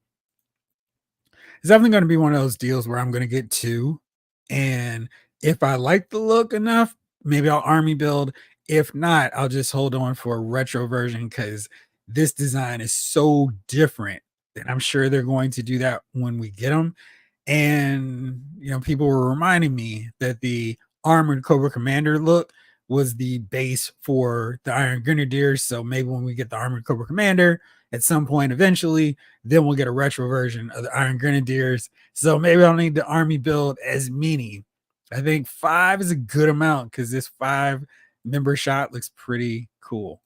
It's definitely going to be one of those deals where I'm going to get two. And if I like the look enough, maybe I'll army build. If not, I'll just hold on for a retro version because this design is so different that I'm sure they're going to do that when we get them. And, people were reminding me that the Armored Cobra Commander look was the base for the Iron Grenadiers. So maybe when we get the Armored Cobra Commander at some point eventually, then we'll get a retro version of the Iron Grenadiers. So maybe I'll need the army build as many. I think 5 is a good amount because this 5 member shot looks pretty cool.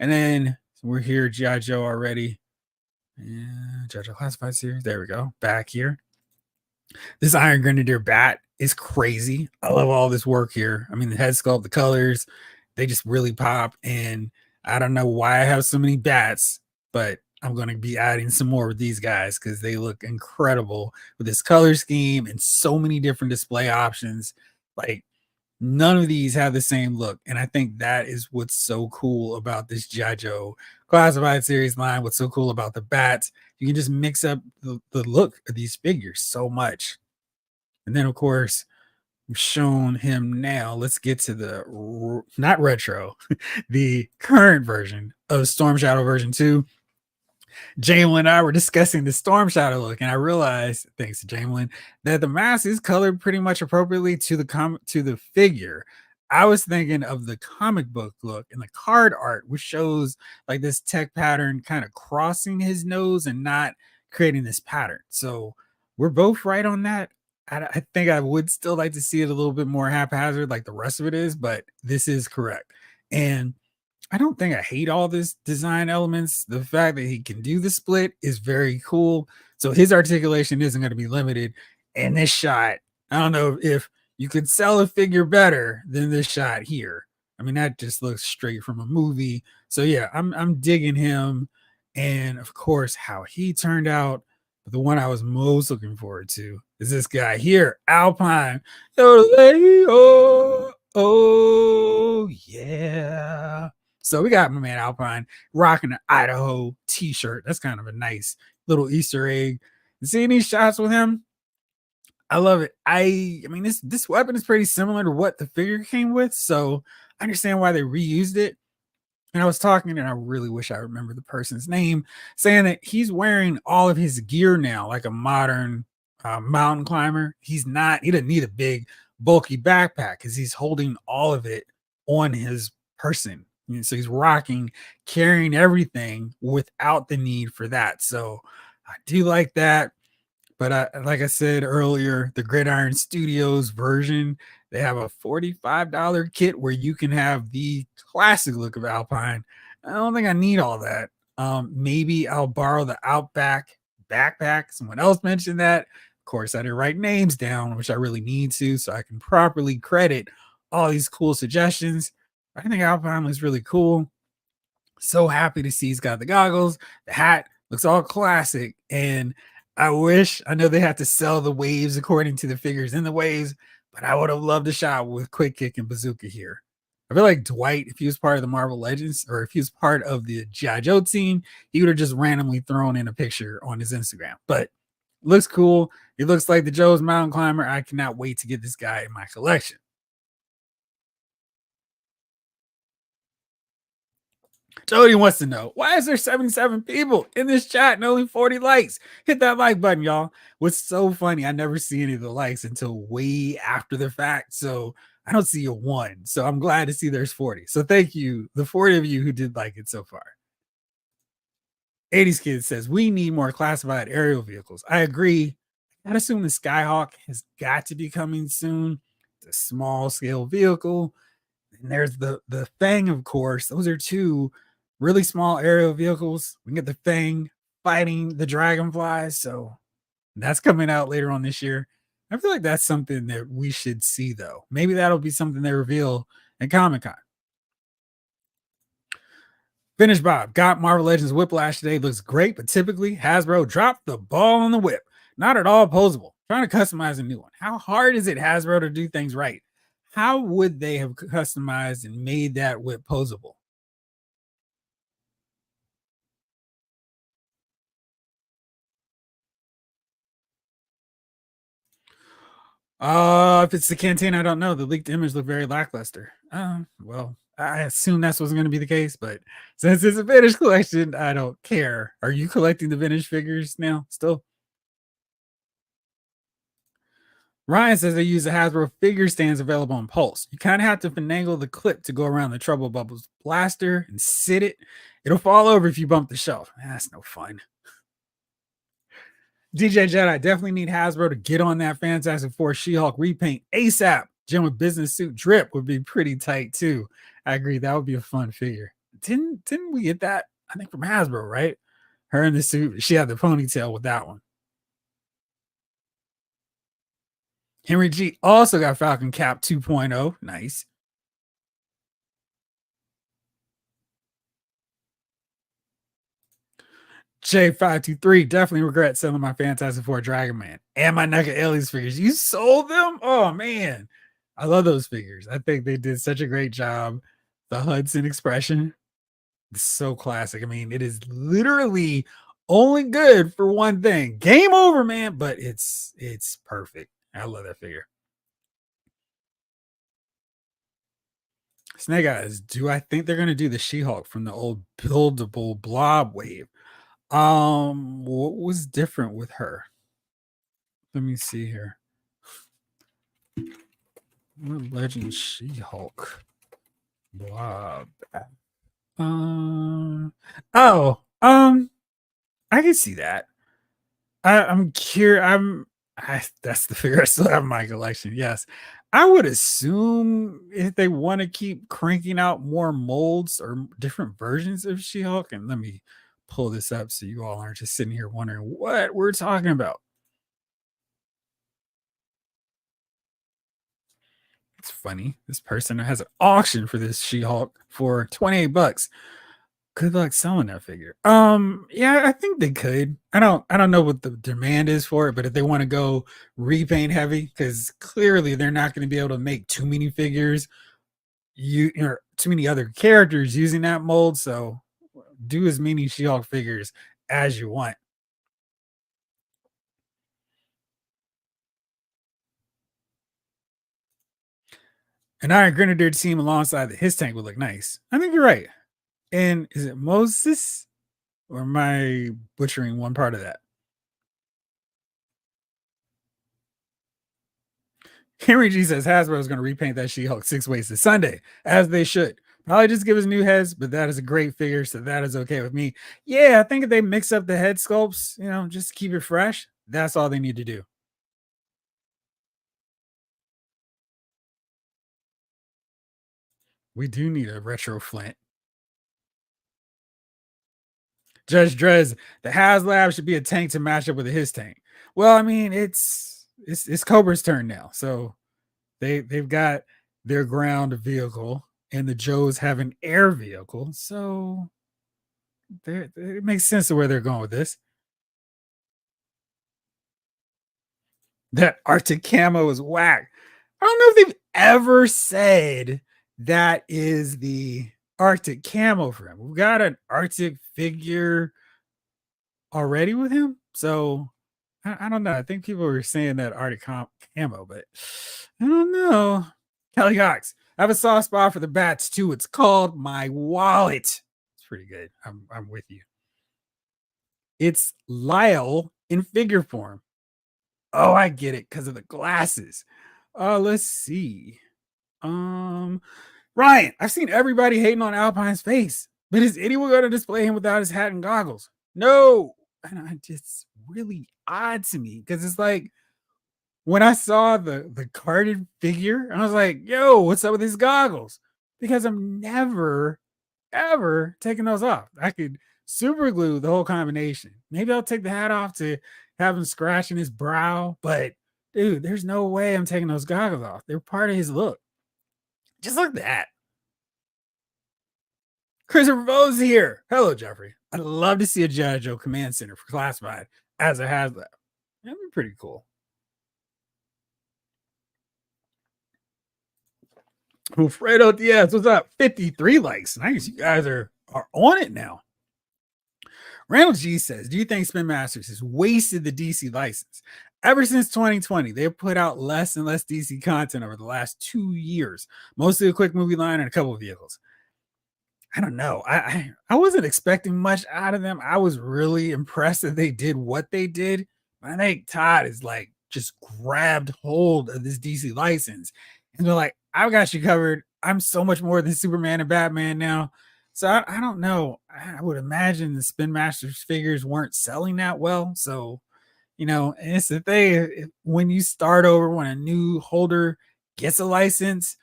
And then we're here, G.I. Joe already. Yeah, G.I. Joe Classified series. There we go. Back here. This Iron Grenadier bat is crazy. I love all this work here. I mean, the head sculpt, the colors, they just really pop. And I don't know why I have so many bats, but I'm going to be adding some more with these guys because they look incredible with this color scheme and so many different display options. Like, none of these have the same look. And I think that is what's so cool about this G.I. Joe Classified series line. What's so cool about the bats. You can just mix up the look of these figures so much. And then, of course, we've shown him now. Let's get to the not retro, the current version of Storm Shadow version 2. Jamelin and I were discussing the Storm Shadow look, and I realized, thanks to Jamelin, that the mask is colored pretty much appropriately to the figure. I was thinking of the comic book look and the card art, which shows like this tech pattern kind of crossing his nose and not creating this pattern. So we're both right on that. I think I would still like to see it a little bit more haphazard, like the rest of it is, but this is correct. And I don't think I hate all this design elements. The fact that he can do the split is very cool. So his articulation isn't going to be limited. And this shot, I don't know if you could sell a figure better than this shot here. I mean, that just looks straight from a movie. So yeah, I'm digging him. And of course, how he turned out. But the one I was most looking forward to is this guy here, Alpine. Oh, oh yeah. So we got my man Alpine rocking an Idaho t-shirt. That's kind of a nice little Easter egg. Seeing these shots with him, I love it. I mean, this weapon is pretty similar to what the figure came with, so I understand why they reused it. And I was talking, and I really wish I remember the person's name, saying that he's wearing all of his gear now, like a modern mountain climber. He doesn't need a big, bulky backpack because he's holding all of it on his person. So he's rocking, carrying everything without the need for that. So I do like that. But like I said earlier, the Gridiron Studios version, they have a $45 kit where you can have the classic look of Alpine. I don't think I need all that. Maybe I'll borrow the Outback backpack. Someone else mentioned that. Of course, I didn't write names down, which I really need to, so I can properly credit all these cool suggestions. I think Alpine looks really cool. So happy to see he's got the goggles. The hat looks all classic. And I know they have to sell the waves according to the figures in the waves, but I would have loved a shot with Quick Kick and Bazooka here. I feel like Dwight, if he was part of the Marvel Legends or if he was part of the G.I. Joe team, he would have just randomly thrown in a picture on his Instagram. But looks cool. He looks like the Joe's mountain climber. I cannot wait to get this guy in my collection. Jody wants to know, why is there 77 people in this chat and only 40 likes? Hit that like button, y'all. What's so funny, I never see any of the likes until way after the fact. So I don't see a 1. So I'm glad to see there's 40. So thank you, the 40 of you who did like it so far. 80s Kid says, we need more classified aerial vehicles. I agree. I'd assume the Skyhawk has got to be coming soon. It's a small scale vehicle. And there's the Fang, of course. Those are 2 really small aerial vehicles. We can get the Fang fighting the dragonflies. So that's coming out later on this year. I feel like that's something that we should see, though. Maybe that'll be something they reveal at Comic-Con. Finish Bob got Marvel Legends Whiplash today. Looks great, but typically Hasbro dropped the ball on the whip. Not at all posable. Trying to customize a new one. How hard is it, Hasbro, to do things right? How would they have customized and made that whip posable? If it's the canteen, I don't know. The leaked image looked very lackluster. Well, I assume that's what's going to be the case, but since it's a vintage collection, I don't care. Are you collecting the vintage figures now still? Ryan says they use the Hasbro figure stands available on Pulse. You kind of have to finagle the clip to go around the Trouble Bubbles blaster and sit it. It'll fall over if you bump the shelf. That's no fun. DJ Jedi, definitely need Hasbro to get on that Fantastic Four She-Hulk repaint ASAP. Jim with business suit drip would be pretty tight too. I agree. That would be a fun figure. Didn't we get that? I think from Hasbro, right? Her in the suit. She had the ponytail with that one. Henry G also got Falcon Cap 2.0. Nice. J523 definitely regret selling my Fantastic Four Dragon Man and my NECA Aliens figures. You sold them? Oh man. I love those figures. I think they did such a great job. The Hudson expression is so classic. I mean, it is literally only good for one thing. Game over, man, but it's perfect. I love that figure. Snake Eyes, do I think they're gonna do the She-Hulk from the old buildable blob wave? What was different with her? Let me see here. What Legend She-Hulk blob? Oh, I can see that. I'm curious. That's the figure I still have in my collection. Yes, I would assume if they want to keep cranking out more molds or different versions of She-Hulk, and let me pull this up so you all aren't just sitting here wondering what we're talking about. It's funny. This person has an auction for this She-Hulk for 28 bucks. Good luck selling that figure. Yeah, I think they could. I don't know what the demand is for it, but if they want to go repaint heavy, because clearly they're not going to be able to make too many figures, or too many other characters using that mold. So do as many She-Hulk figures as you want. An Iron Grenadier team alongside his tank would look nice. I think you're right. And is it Moses? Or am I butchering one part of that? Henry G says Hasbro is going to repaint that She-Hulk 6 ways this Sunday, as they should. Probably just give us new heads, but that is a great figure, so that is okay with me. Yeah, I think if they mix up the head sculpts, just keep it fresh, that's all they need to do. We do need a retro Flint. Judge Drez, the HasLab should be a tank to match up with his tank. Well, I mean, it's Cobra's turn now, so they've got their ground vehicle, and the Joes have an air vehicle, so it makes sense to where they're going with this. That Arctic camo is whack. I don't know if they've ever said that is the Arctic camo for him. We've got an Arctic figure already with him, so I don't know. I think people were saying that Arctic camo, but I don't know. Kelly Cox, I have a soft spot for the bats too. It's called my wallet. It's pretty good. I'm with you. It's Lyle in figure form. Oh, I get it because of the glasses. Let's see. Um, Ryan, I've seen everybody hating on Alpine's face, but is anyone going to display him without his hat and goggles? No. And it's really odd to me because it's like when I saw the carded figure, I was like, yo, what's up with these goggles? Because I'm never, ever taking those off. I could super glue the whole combination. Maybe I'll take the hat off to have him scratching his brow, but dude, there's no way I'm taking those goggles off. They're part of his look. Just like that. Christopher Bose here. Hello, Jeffrey. I'd love to see a G.I. Joe command center for classified as a HasLab. That'd be pretty cool. Alfredo Diaz, what's up? 53 likes. Nice. You guys are on it now. Randall G says, do you think Spin Masters has wasted the DC license? Ever since 2020, they've put out less and less DC content over the last 2 years, mostly a quick movie line and a couple of vehicles. I don't know. I wasn't expecting much out of them. I was really impressed that they did what they did. I think Todd is like just grabbed hold of this DC license. And they're like, I've got you covered. I'm so much more than Superman and Batman now. So I don't know. I would imagine the Spin Masters figures weren't selling that well. So, and it's the thing, when you start over, when a new holder gets a license,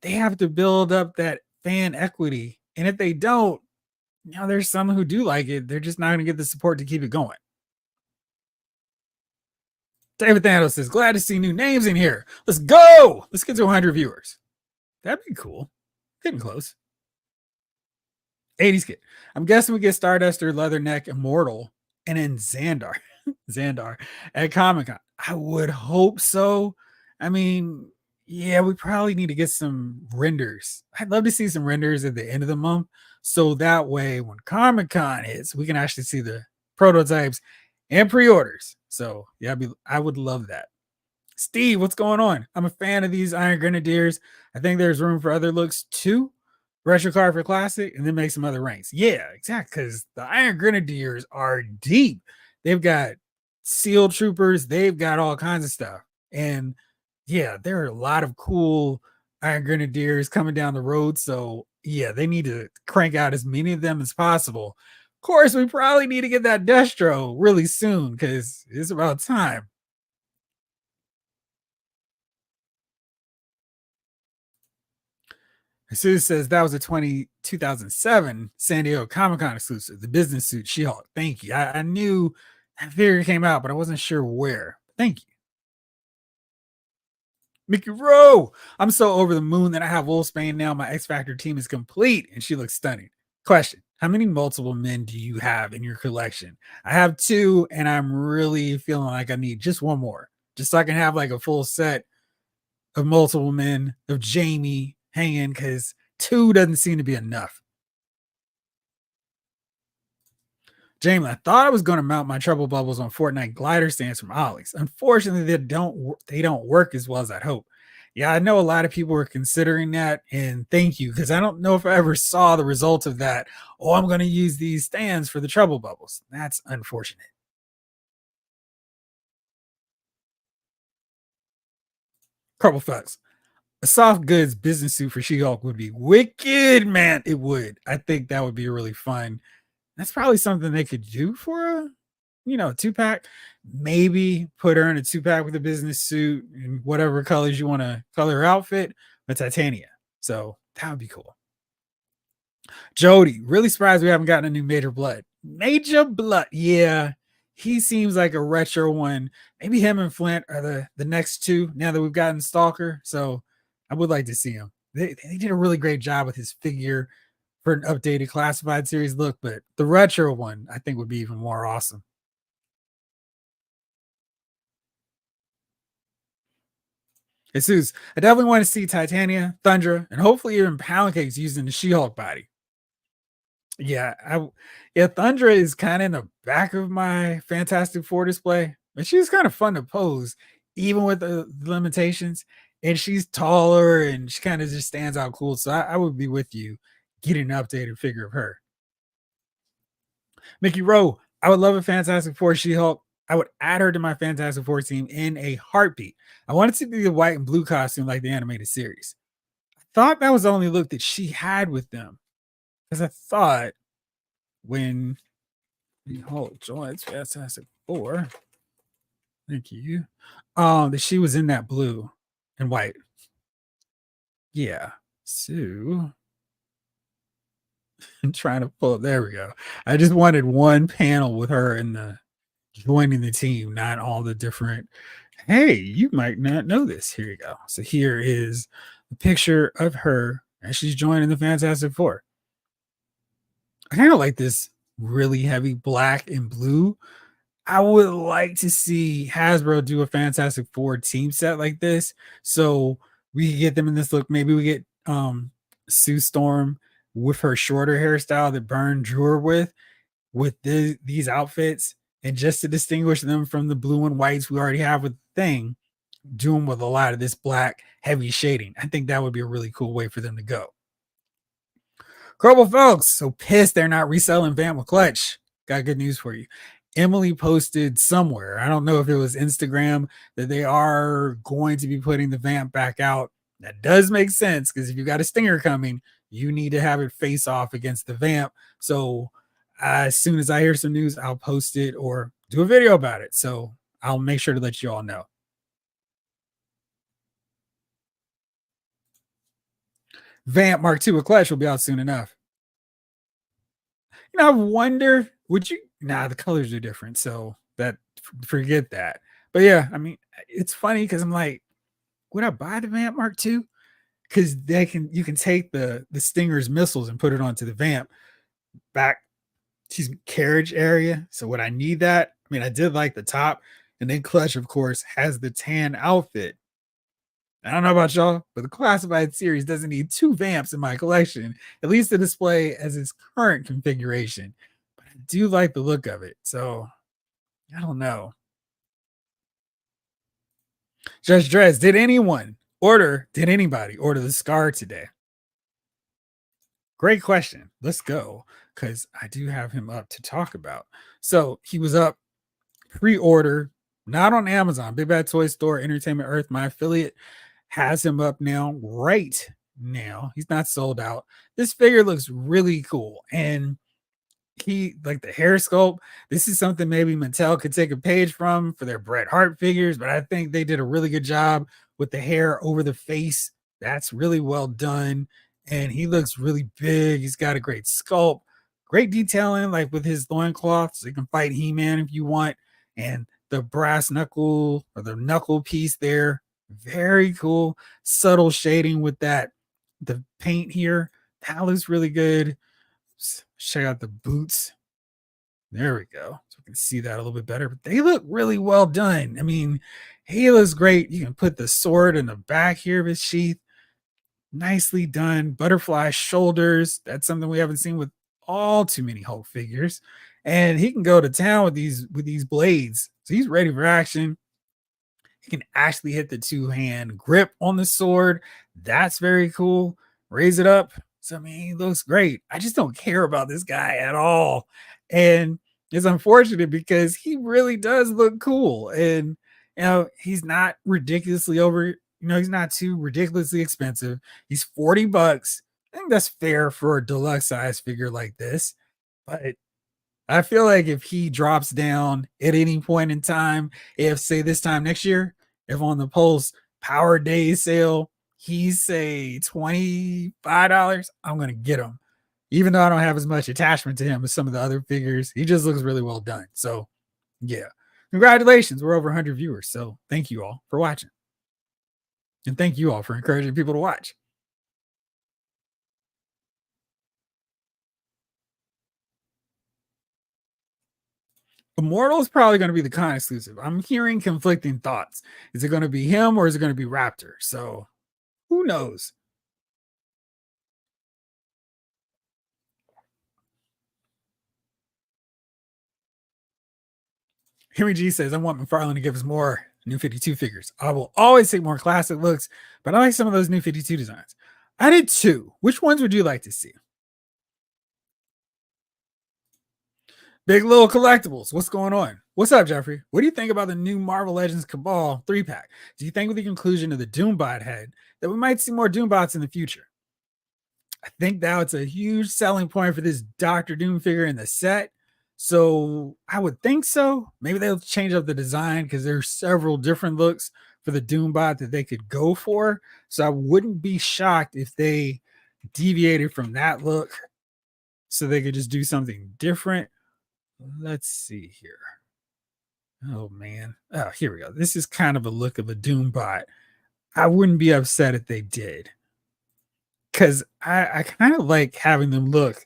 they have to build up that fan equity. And if they don't, there's some who do like it. They're just not going to get the support to keep it going. David Thanos says, glad to see new names in here. Let's go. Let's get to 100 viewers. That'd be cool. Getting close. 80s kid. I'm guessing we get Starduster, Leatherneck, Immortal, and then Xandar. Xandar at Comic Con. I would hope so. I mean, yeah, we probably need to get some renders. I'd love to see some renders at the end of the month. So that way, when Comic Con hits, we can actually see the prototypes and pre-orders. So yeah, I would love that. Steve, what's going on? I'm a fan of these Iron Grenadiers. I think there's room for other looks too. Retro card for classic, and then make some other ranks. Yeah, exactly. Because the Iron Grenadiers are deep. They've got SEAL troopers. They've got all kinds of stuff. And yeah, there are a lot of cool Iron Grenadiers coming down the road. So yeah, they need to crank out as many of them as possible. Of course, we probably need to get that Destro really soon because it's about time. Sue says that was a 2007 San Diego Comic-Con exclusive, the business suit She-Hulk. Thank you. I knew that figure came out, but I wasn't sure where. Thank you. Mickey Rowe. I'm so over the moon that I have Wolfsbane now. My X Factor team is complete, and she looks stunning. Question: how many multiple men do you have in your collection? I have 2, and I'm really feeling like I need just one more, just so I can have like a full set of multiple men of Jamie hanging, because 2 doesn't seem to be enough. Jamie, I thought I was going to mount my trouble bubbles on Fortnite glider stands from Ollie's. Unfortunately, they don't work as well as I'd hope. Yeah, I know a lot of people were considering that, and thank you, because I don't know if I ever saw the result of that. Oh, I'm going to use these stands for the trouble bubbles. That's unfortunate. Couple facts. A soft goods business suit for She-Hulk would be wicked, man. It would. I think that would be really fun. That's probably something they could do for a 2-pack. Maybe put her in a 2-pack with a business suit and whatever colors you want to color her outfit with Titania. So that would be cool. Jody, really surprised we haven't gotten a new Major Blood. Major Blood, yeah. He seems like a retro one. Maybe him and Flint are the next 2 now that we've gotten Stalker. So I would like to see him. They did a really great job with his figure for an updated classified series look, but the retro one I think would be even more awesome. Jesus, I definitely want to see Titania, Thundra, and hopefully even Pound Cakes using the She-Hulk body. Yeah, Thundra is kind of in the back of my Fantastic Four display, but she's kind of fun to pose, even with the limitations. And she's taller and she kind of just stands out cool. So I would be with you getting an updated figure of her. Mickey Rowe, I would love a Fantastic Four She-Hulk. I would add her to my Fantastic Four team in a heartbeat. I wanted to be the white and blue costume like the animated series. I thought that was the only look that she had with them. Because I thought when the Hulk joins Fantastic Four, thank you, that she was in that blue and white. Yeah. So I'm trying to pull up. There we go. I just wanted one panel with her in the joining the team, not all the different. Hey, you might not know this. Here you go. So here is a picture of her as she's joining the Fantastic Four. I kind of like this really heavy black and blue. I would like to see Hasbro do a Fantastic Four team set like this, so we can get them in this look. Maybe we get Sue Storm with her shorter hairstyle that Byrne drew her with these outfits, and just to distinguish them from the blue and whites we already have with the Thing, do them with a lot of this black heavy shading. I think that would be a really cool way for them to go. Crowbar folks, so pissed they're not reselling Vamp with Clutch. Got good news for you. Emily posted somewhere, I don't know if it was Instagram, that they are going to be putting the vamp back out. That does make sense because if you got a stinger coming, you need to have it face off against the vamp. So as soon as I hear some news, I'll post it or do a video about it. So I'll make sure to let you all know. Vamp Mark II with Clash will be out soon enough. I wonder, would you? Nah, the colors are different, so that forget that. But yeah, I mean, it's funny because I'm like, would I buy the Vamp Mark II? Because you can take the Stinger's missiles and put it onto the Vamp back, excuse me, carriage area. So would I need that? I mean, I did like the top, and then Clutch, of course, has the tan outfit. I don't know about y'all, but the classified series doesn't need two vamps in my collection, at least to display as its current configuration. But I do like the look of it. So I don't know. Judge Dress, did anybody order the Scar today? Great question. Let's go because I do have him up to talk about. So he was up pre-order, not on Amazon. Big Bad Toy Store, Entertainment Earth, my affiliate, has him up now, right now. He's not sold out. This figure looks really cool. And he like the hair sculpt. This is something maybe Mattel could take a page from for their Bret Hart figures, but I think they did a really good job with the hair over the face. That's really well done. And he looks really big. He's got a great sculpt, great detailing, like with his loincloth, so you can fight He-Man if you want. And the brass knuckle or the knuckle piece there, very cool. Subtle shading with that, the paint here. That looks really good. Check out the boots. There we go. So we can see that a little bit better. But they look really well done. I mean, he looks great. You can put the sword in the back here of his sheath. Nicely done. Butterfly shoulders. That's something we haven't seen with all too many Hulk figures. And he can go to town with these blades. So he's ready for action. He can actually hit the two-hand grip on the sword. That's very cool. Raise it up. So I mean, he looks great. I just don't care about this guy at all. And it's unfortunate because he really does look cool. And he's not ridiculously he's not too ridiculously expensive. He's $40. I think that's fair for a deluxe size figure like this. But I feel like if he drops down at any point in time, if say this time next year, if on the Pulse Power Day sale, he's say $25, I'm gonna get him. Even though I don't have as much attachment to him as some of the other figures, he just looks really well done. So yeah. Congratulations. We're over 100 viewers. So thank you all for watching. And thank you all for encouraging people to watch. Immortal is probably going to be the con exclusive. I'm hearing conflicting thoughts. Is it going to be him or is it going to be Raptor? So who knows? Henry G says, I want McFarlane to give us more new 52 figures. I will always take more classic looks, but I like some of those new 52 designs. I did too. Which ones would you like to see? Big Little Collectibles. What's going on? What's up, Jeffrey? What do you think about the new Marvel Legends Cabal 3-pack? Do you think with the conclusion of the Doombot head that we might see more Doombots in the future? I think now it's a huge selling point for this Doctor Doom figure in the set. So I would think so. Maybe they'll change up the design because there's several different looks for the Doombot that they could go for. So I wouldn't be shocked if they deviated from that look so they could just do something different. Let's see here. Oh man. Oh, here we go. This is kind of a look of a Doombot. I wouldn't be upset if they did. Because I kind of like having them look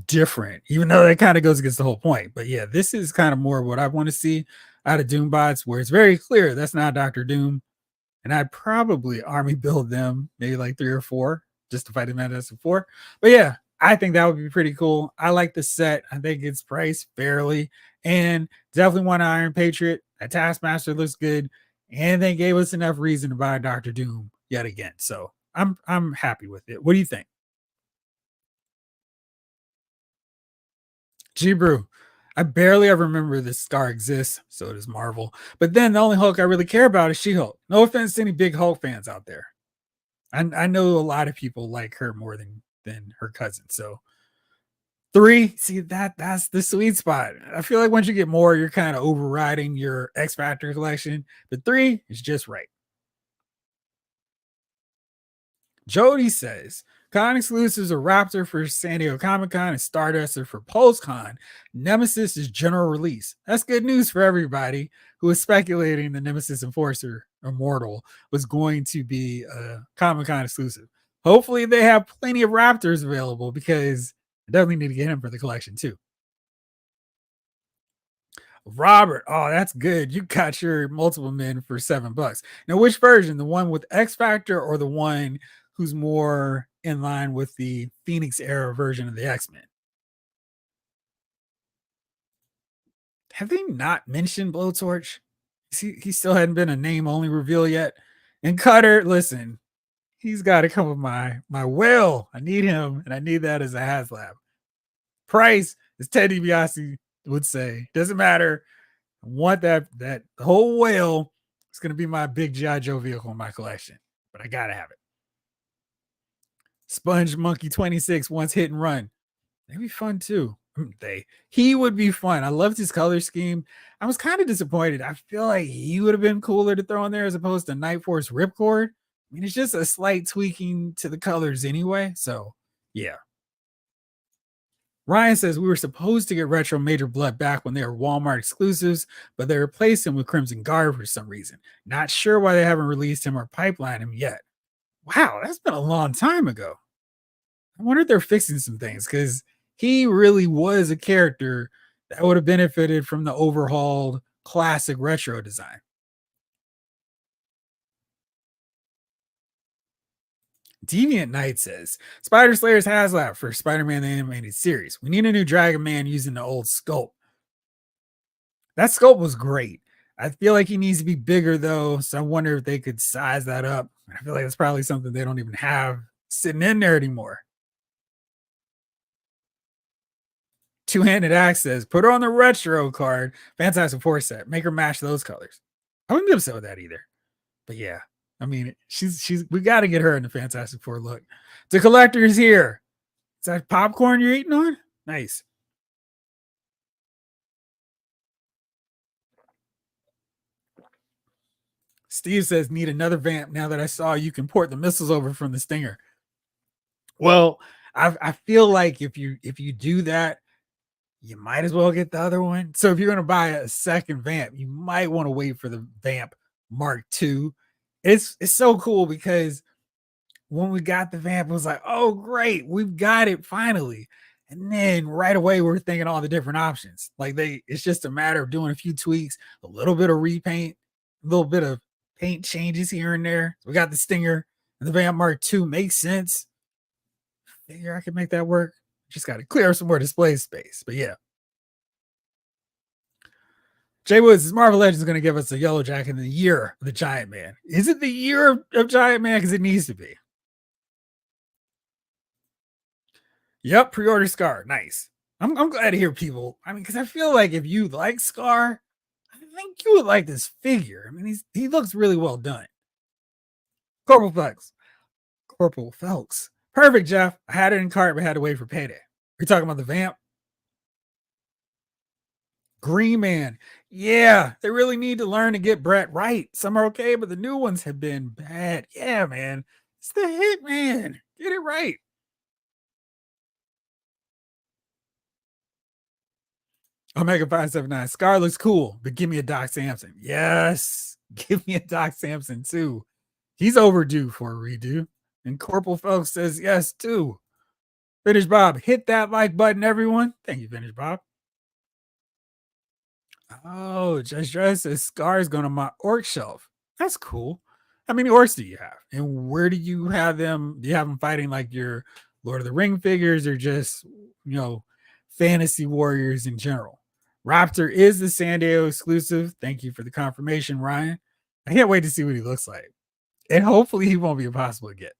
different, even though that kind of goes against the whole point. But yeah, this is kind of more what I want to see out of Doombots, where it's very clear that's not Doctor Doom. And I'd probably army build them, maybe like 3 or 4, just to fight the Fantastic Four. But yeah, I think that would be pretty cool. I like the set. I think it's priced fairly, and definitely want an Iron Patriot. That Taskmaster looks good, and they gave us enough reason to buy Doctor Doom yet again. So I'm happy with it. What do you think? G Brew. I barely ever remember this star exists, so does Marvel. But then the only Hulk I really care about is She-Hulk. No offense to any big Hulk fans out there. I know a lot of people like her more than her cousin. So three, see that's the sweet spot. I feel like once you get more, you're kind of overriding your X Factor collection. But three is just right. Jody says con exclusives are Raptor for San Diego Comic Con and Stardust are for PulseCon. Nemesis is general release. That's good news for everybody who was speculating the Nemesis Enforcer Immortal was going to be a Comic Con exclusive. Hopefully, they have plenty of Raptors available because I definitely need to get him for the collection too. Robert, oh, that's good. You got your multiple men for $7. Now, which version? The one with X Factor or the one who's more in line with the Phoenix era version of the X-Men? Have they not mentioned Blowtorch? He still hadn't been a name only reveal yet. And Cutter, listen, he's got to come with my will. I need him, and I need that as a HasLab. Price, as Ted DiBiase would say, doesn't matter. I want that whole whale. It's gonna be my big G.I. Joe vehicle in my collection, but I gotta have it. Sponge Monkey 26 once hit and run. That'd be fun too. He would be fun. I loved his color scheme. I was kind of disappointed. I feel like he would have been cooler to throw in there as opposed to Night Force Ripcord. I mean, it's just a slight tweaking to the colors anyway. So yeah. Ryan says we were supposed to get Retro Major Blood back when they were Walmart exclusives, but they replaced him with Crimson Guard for some reason. Not sure why they haven't released him or pipelined him yet. Wow, that's been a long time ago. I wonder if they're fixing some things because he really was a character that would have benefited from the overhauled classic retro design. Deviant Knight says Spider Slayer's HasLab for Spider-Man the Animated Series. We need a new Dragon Man using the old sculpt. That sculpt was great. I feel like he needs to be bigger though, so I wonder if they could size that up. I feel like it's probably something they don't even have sitting in there anymore. Two-handed axe says, put her on the retro card. Fantastic Four set. Make her match those colors. I wouldn't be upset with that either. But yeah, I mean, she's we got to get her in the Fantastic Four look. The collector is here. Is that popcorn you're eating on? Nice. Steve says, need another vamp now that I saw you can port the missiles over from the Stinger. Well, I feel like if you do that, you might as well get the other one. So if you're going to buy a second vamp, you might want to wait for the vamp Mark II. It's so cool because when we got the vamp, it was like, oh great, we've got it finally. And then right away we're thinking all the different options. Like it's just a matter of doing a few tweaks, a little bit of repaint, a little bit of paint changes here and there. So we got the Stinger and the Vamp Mark II makes sense. Figure I can make that work. Just got to clear some more display space. But yeah. Jay Woods, Marvel Legends is going to give us a Yellow Jacket in the year of the Giant Man. Is it the year of Giant Man? Because it needs to be. Yep, pre-order Scar. Nice. I'm glad to hear people. I mean, because I feel like if you like Scar, I think you would like this figure. I mean, he looks really well done. Corporal Felix. Corporal Felix. Perfect, Jeff. I had it in cart, but had to wait for payday. You're talking about the vamp? Green Man. Yeah, they really need to learn to get Brett right. Some are okay, but the new ones have been bad. Yeah, man. It's the Hitman. Get it right. Omega 579. Scar looks cool, but give me a Doc Samson. Yes. Give me a Doc Samson too. He's overdue for a redo. And Corporal Felix says yes too. Finish Bob. Hit that like button, everyone. Thank you, Finish Bob. Oh, Just Dress says Scar is going to my orc shelf. That's cool. How many orcs do you have? And where do you have them? Do you have them fighting like your Lord of the Ring figures or just, fantasy warriors in general? Raptor is the San Diego exclusive. Thank you for the confirmation, Ryan. I can't wait to see what he looks like. And hopefully he won't be impossible to get.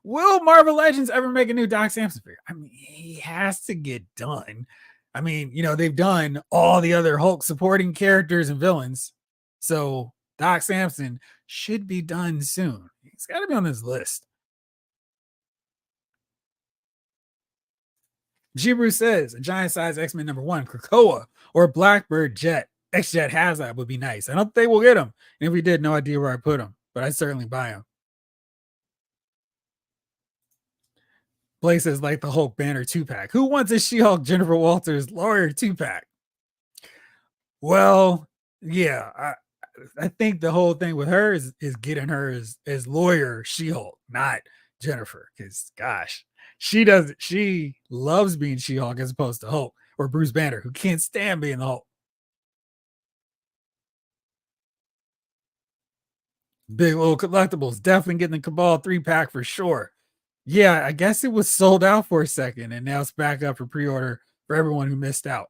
Will Marvel Legends ever make a new Doc Samson figure? I mean, he has to get done. I mean, they've done all the other Hulk supporting characters and villains. So Doc Samson should be done soon. He's got to be on this list. Jibru says a giant size X-Men #1, Krakoa, or Blackbird Jet. X-Jet HasLab would be nice. I don't think we'll get them. And if we did, no idea where I put them, but I'd certainly buy them. Blake says like the Hulk banner 2-pack. Who wants a She-Hulk Jennifer Walters lawyer 2-pack? Well, yeah, I think the whole thing with her is getting her as lawyer She-Hulk, not Jennifer. Because gosh, she loves being She-Hulk as opposed to Hulk or Bruce Banner, who can't stand being the Hulk. Big little collectibles, definitely getting the Cabal 3-pack for sure. Yeah, I guess it was sold out for a second, and now it's back up for pre-order for everyone who missed out.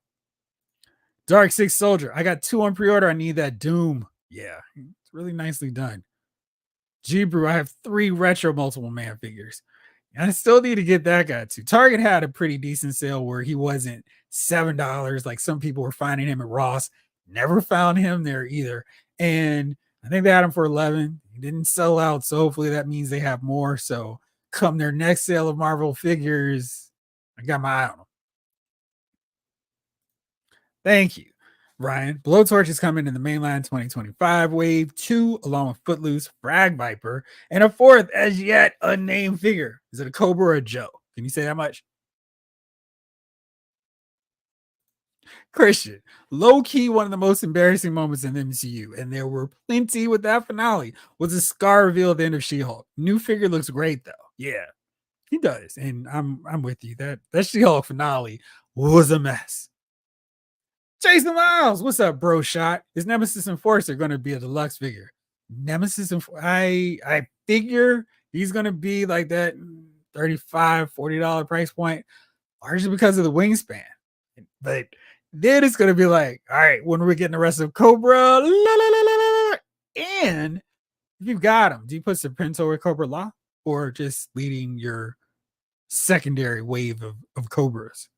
Dark Six Soldier, I got 2 on pre-order. I need that Doom. Yeah, it's really nicely done. G-Brew, I have 3 retro multiple man figures. I still need to get that guy too. Target had a pretty decent sale where he wasn't $7 like some people were finding him at Ross. Never found him there either. And I think they had him for 11. He didn't sell out, so hopefully that means they have more. So come their next sale of Marvel figures, I got my eye on them. Thank you, Ryan. Blowtorch is coming in the mainline 2025 wave 2, along with Footloose, Frag Viper, and a 4th as yet unnamed figure. Is it a Cobra or a Joe? Can you say that much? Christian, low key, one of the most embarrassing moments in the MCU, and there were plenty with that finale, was a scar reveal at the end of She-Hulk. New figure looks great though. Yeah, he does. And I'm with you. That She-Hulk finale was a mess. Jason Miles, what's up, bro? Shot is Nemesis Enforcer going to be a deluxe figure? Nemesis, I figure he's going to be like that $35-$40 price point, largely because of the wingspan. But then it's going to be like, all right, when are we getting the rest of Cobra? La, la, la, la, la. And if you've got him, do you put Serpento or Cobra Law, or just leading your secondary wave of Cobras?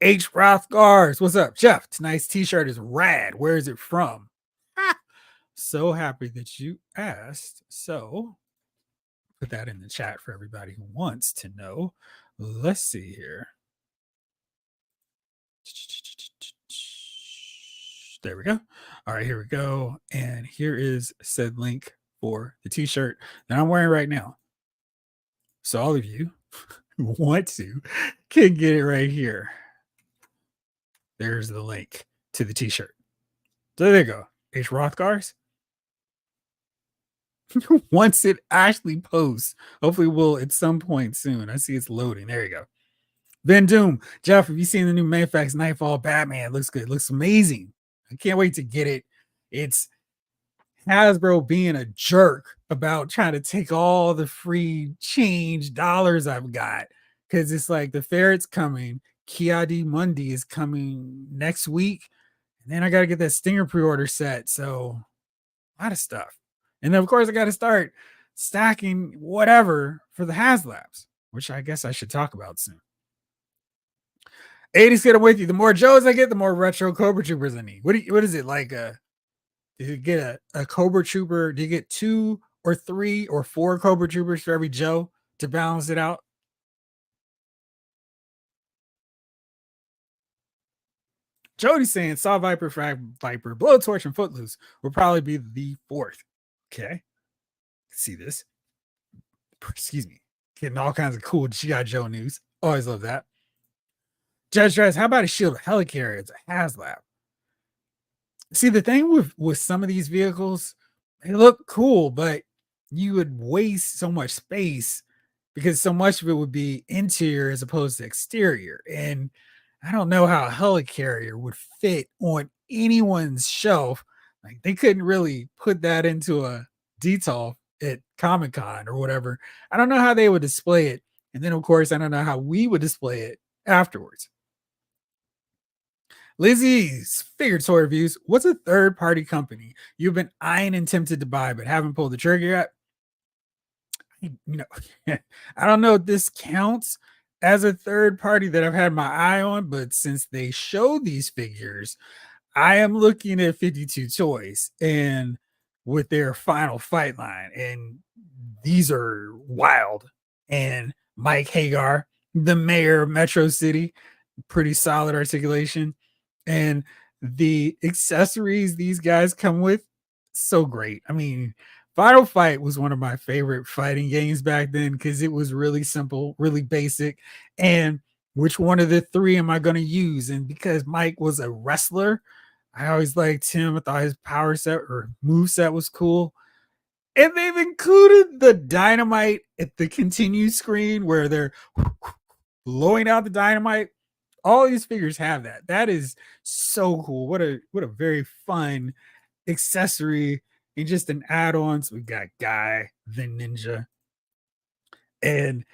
H. Rothgars, what's up, Jeff? Tonight's t-shirt is rad. Where is it from? So happy that you asked. So put that in the chat for everybody who wants to know. Let's see here. There we go. All right, here we go. And here is said link for the t-shirt that I'm wearing right now. So all of you who want to can get it right here. There's the link to the t-shirt. So there you go. H. Rothgars. Once it actually posts, hopefully we'll at some point soon. I see it's loading. There you go. Ben Doom. Jeff, have you seen the new Mayfax Nightfall Batman? It looks good. It looks amazing. I can't wait to get it. It's Hasbro being a jerk about trying to take all the free change dollars I've got. Because it's like the ferret's coming. Kiadi Mundi is coming next week. And then I got to get that Stinger pre-order set. So a lot of stuff. And then, of course, I got to start stacking whatever for the HasLabs, which I guess I should talk about soon. 80's getting with you. The more Joes I get, the more retro Cobra Troopers I need. What is it like? Do you get a Cobra Trooper? Do you get 2 or 3 or 4 Cobra Troopers for every Joe to balance it out? Jody's saying Saw Viper, Frag Viper, Blowtorch, and Footloose will probably be the 4th. Okay. See this. Excuse me. Getting all kinds of cool G.I. Joe news. Always love that. Judge Dress, how about a Shield of Helicarrier? It's a HasLab. See, the thing with some of these vehicles, they look cool, but you would waste so much space because so much of it would be interior as opposed to exterior. And I don't know how a helicarrier would fit on anyone's shelf. Like they couldn't really put that into a detail at Comic-Con or whatever. I don't know how they would display it. And then, of course, I don't know how we would display it afterwards. Lizzie's Figure Toy Reviews. What's a third-party company you've been eyeing and tempted to buy but haven't pulled the trigger yet? I don't know if this counts, as a third party that I've had my eye on, but since they show these figures, I am looking at 52 Toys and with their final fight line, and these are wild. And Mike Hagar, the mayor of Metro City, pretty solid articulation. And the accessories these guys come with, so great. I mean, Final Fight was one of my favorite fighting games back then because it was really simple, really basic. And which one of the three am I going to use? And because Mike was a wrestler, I always liked him. I thought his power set or move set was cool. And they've included the dynamite at the continue screen where they're blowing out the dynamite. All these figures have that. That is so cool. What a very fun accessory and just an add-on. So we got Guy the Ninja, and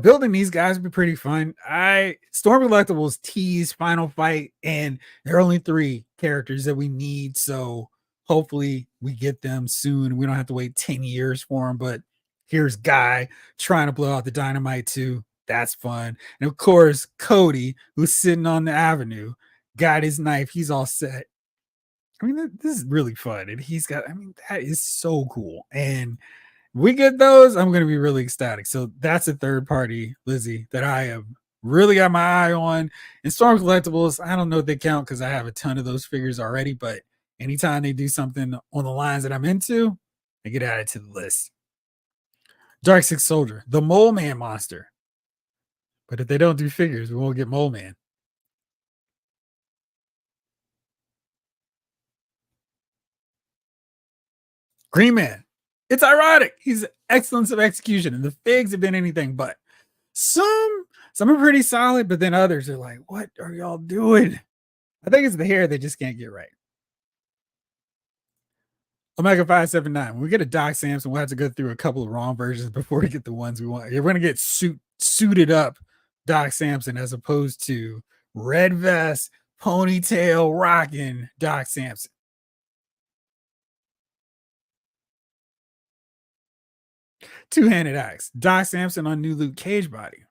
building these guys would be pretty fun. I Storm Collectibles tease Final Fight, and there are only 3 characters that we need, so hopefully we get them soon. We don't have to wait 10 years for them, but here's Guy trying to blow out the dynamite too. That's fun. And of course, Cody, who's sitting on the avenue, got his knife. He's all set. I mean, this is really fun. And that is so cool. And we get those, I'm going to be really ecstatic. So that's a third party, Lizzie, that I have really got my eye on. And Storm Collectibles, I don't know if they count because I have a ton of those figures already, but anytime they do something on the lines that I'm into, they get added to the list. Dark Six Soldier, the Mole Man monster. But if they don't do figures, we won't get Mole Man. Green Man. It's ironic. He's excellence of execution, and the figs have been anything but. Some are pretty solid, but then others are like, what are y'all doing? I think it's the hair they just can't get right. Omega 579. When we get a Doc Samson, we'll have to go through a couple of wrong versions before we get the ones we want. You're going to get suited up Doc Samson as opposed to red vest, ponytail, rocking Doc Samson. Two-handed axe. Doc Samson on new Luke Cage body.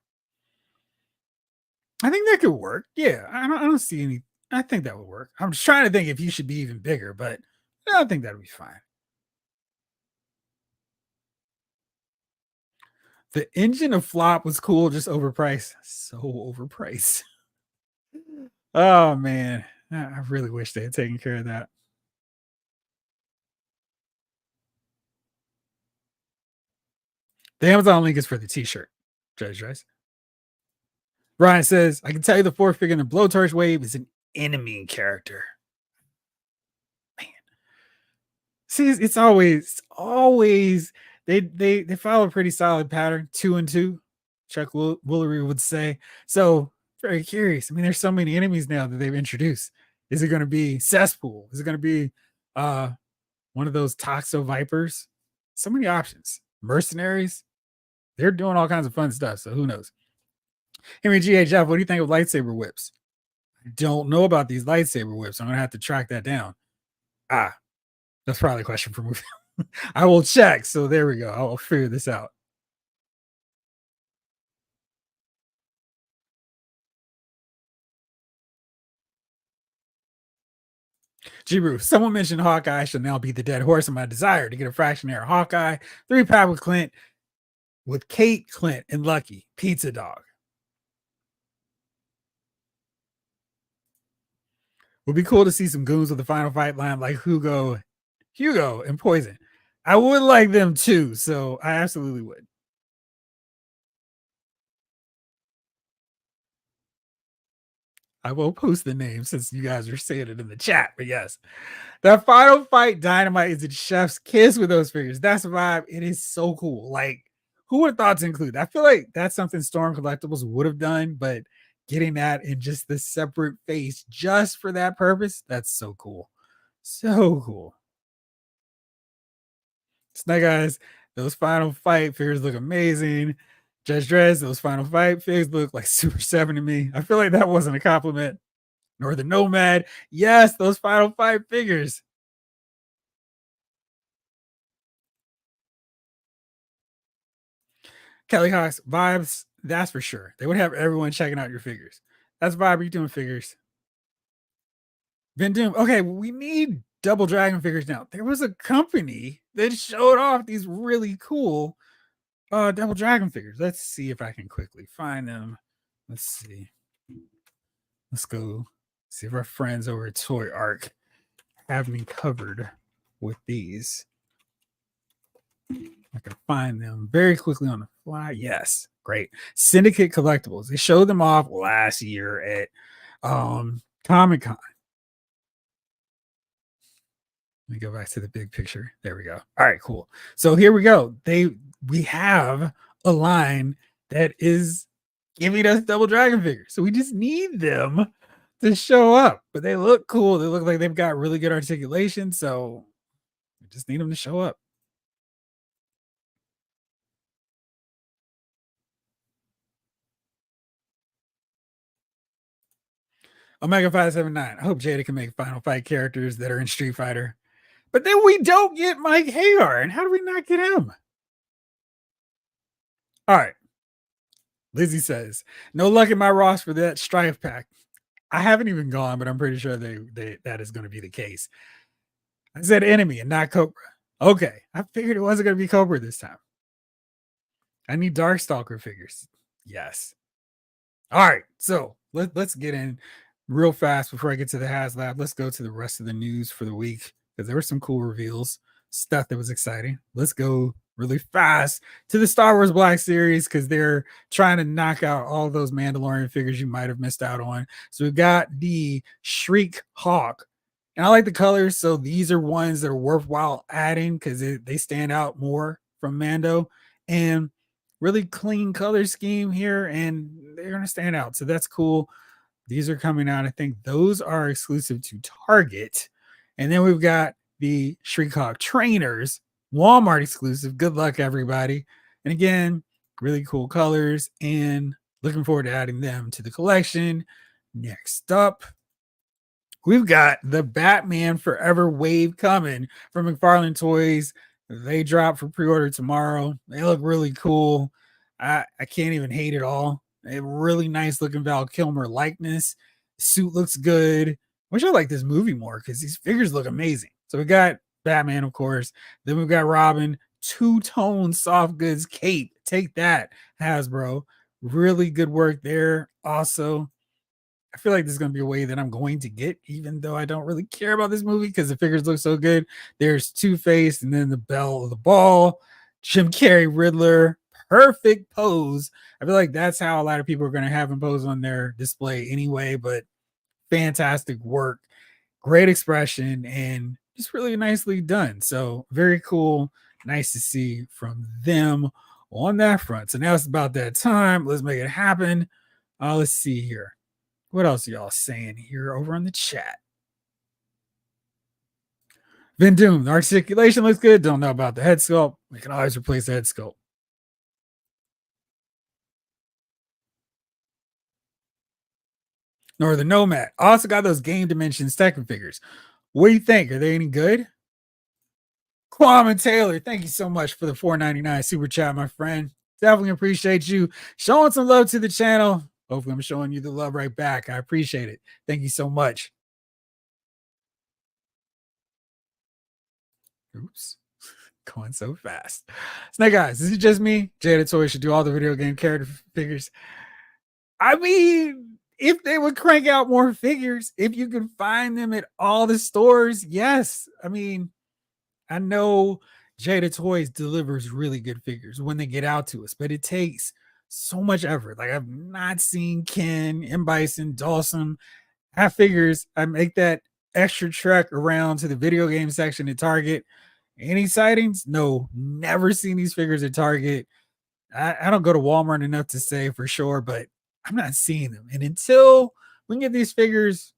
I think that could work. Yeah, I don't see any. I think that would work. I'm just trying to think if he should be even bigger, but I think that would be fine. The engine of Flop was cool, just overpriced. So overpriced. Oh man, I really wish they had taken care of that. The Amazon link is for the T-shirt. Judge Rice. Ryan says, "I can tell you the 4 figure in the Blowtorch wave is an enemy character." Man, see, it's always they follow a pretty solid pattern, 2 and 2. Chuck Woolery would say. So very curious. I mean, there's so many enemies now that they've introduced. Is it going to be Cesspool? Is it going to be one of those Toxo Vipers? So many options. Mercenaries. They're doing all kinds of fun stuff. So who knows? Henry GHF, what do you think of lightsaber whips? I don't know about these lightsaber whips. I'm going to have to track that down. That's probably a question for me. I will check. So there we go. I'll figure this out. Jiru, someone mentioned Hawkeye should now be the dead horse of my desire to get a fractionaire Hawkeye, 3-pack with Clint, with Kate, Clint, and Lucky, Pizza Dog. Would be cool to see some goons with the final fight line like Hugo, and Poison. I would like them too, so I absolutely would. I will post the name since you guys are saying it in the chat. But yes, that final fight dynamite is a chef's kiss with those figures. That's a vibe. It is so cool. Like, who would have thought to include? I feel like that's something Storm Collectibles would have done, but getting that in just the separate face just for that purpose, that's so cool. So cool. Snake Eyes, those final fight figures look amazing. Judge Dredd, those final fight figures look like Super 7 to me. I feel like that wasn't a compliment. Nor the Nomad. Yes, those final fight figures. Kelly Hawks vibes. That's for sure. They would have everyone checking out your figures. That's Bob. You doing figures? Vin Doom. Okay, we need Double Dragon figures now. There was a company that showed off these really cool Double Dragon figures. Let's see if I can quickly find them. Let's see. Let's go see if our friends over at Toy Arc have me covered with these. I can find them very quickly on the fly. Yes, great. Syndicate Collectibles. They showed them off last year at Comic Con. Let me go back to the big picture. There we go. All right, cool. So here we go. We have a line that is giving us Double Dragon figures. So we just need them to show up. But they look cool. They look like they've got really good articulation. So we just need them to show up. Omega 579. I hope Jada can make Final Fight characters that are in Street Fighter. But then we don't get Mike Hagar. And how do we not get him? All right. Lizzie says, no luck in my Ross for that Strife pack. I haven't even gone, but I'm pretty sure that is going to be the case. I said enemy and not Cobra. Okay. I figured it wasn't going to be Cobra this time. I need Darkstalker figures. Yes. All right. So let's get in real fast before I get to the HasLab. Let's go to the rest of the news for the week because there were some cool reveals, stuff that was exciting. Let's go really fast to the Star Wars Black Series because they're trying to knock out all those Mandalorian figures you might have missed out on. So we've got the Shriek Hawk. And I like the colors. So these are ones that are worthwhile adding because they stand out more from Mando. And really clean color scheme here, and they're going to stand out. So that's cool. These are coming out. I think those are exclusive to Target. And then we've got the Shriek trainers, Walmart exclusive. Good luck, everybody. And again, really cool colors and looking forward to adding them to the collection. Next up, we've got the Batman Forever wave coming from McFarlane Toys. They drop for pre-order tomorrow. They look really cool. I can't even hate it all. A really nice looking Val Kilmer likeness. Suit looks good. Wish I like this movie more because these figures look amazing. So we got Batman, of course. Then we've got Robin, two-tone soft goods cape. Take that, Hasbro. Really good work there. Also, I feel like this is going to be a way that I'm going to get, even though I don't really care about this movie because the figures look so good. There's Two-Face and then the Belle of the Ball, Jim Carrey Riddler, perfect pose. I feel like that's how a lot of people are going to have him pose on their display anyway, but fantastic work, great expression, and just really nicely done. So very cool. Nice to see from them on that front. So now it's about that time. Let's make it happen. Let's see here. What else are y'all saying here over on the chat? Vin Doom, the articulation looks good. Don't know about the head sculpt. We can always replace the head sculpt. Northern Nomad. Also got those Game Dimensions Tekken figures. What do you think? Are they any good? Kwame Taylor, thank you so much for the $4.99 super chat, my friend. Definitely appreciate you showing some love to the channel. Hopefully, I'm showing you the love right back. I appreciate it. Thank you so much. Oops. Going so fast. So now, guys, this is just me. Jada Toy should do all the video game character figures. I mean, if they would crank out more figures, if you could find them at all the stores, yes. I mean, I know Jada Toys delivers really good figures when they get out to us, but it takes so much effort. Like I've not seen Ken, M. Bison, Dawson have figures. I make that extra trek around to the video game section at Target. Any sightings? No, never seen these figures at Target. I don't go to Walmart enough to say for sure, but I'm not seeing them. And until we can get these figures,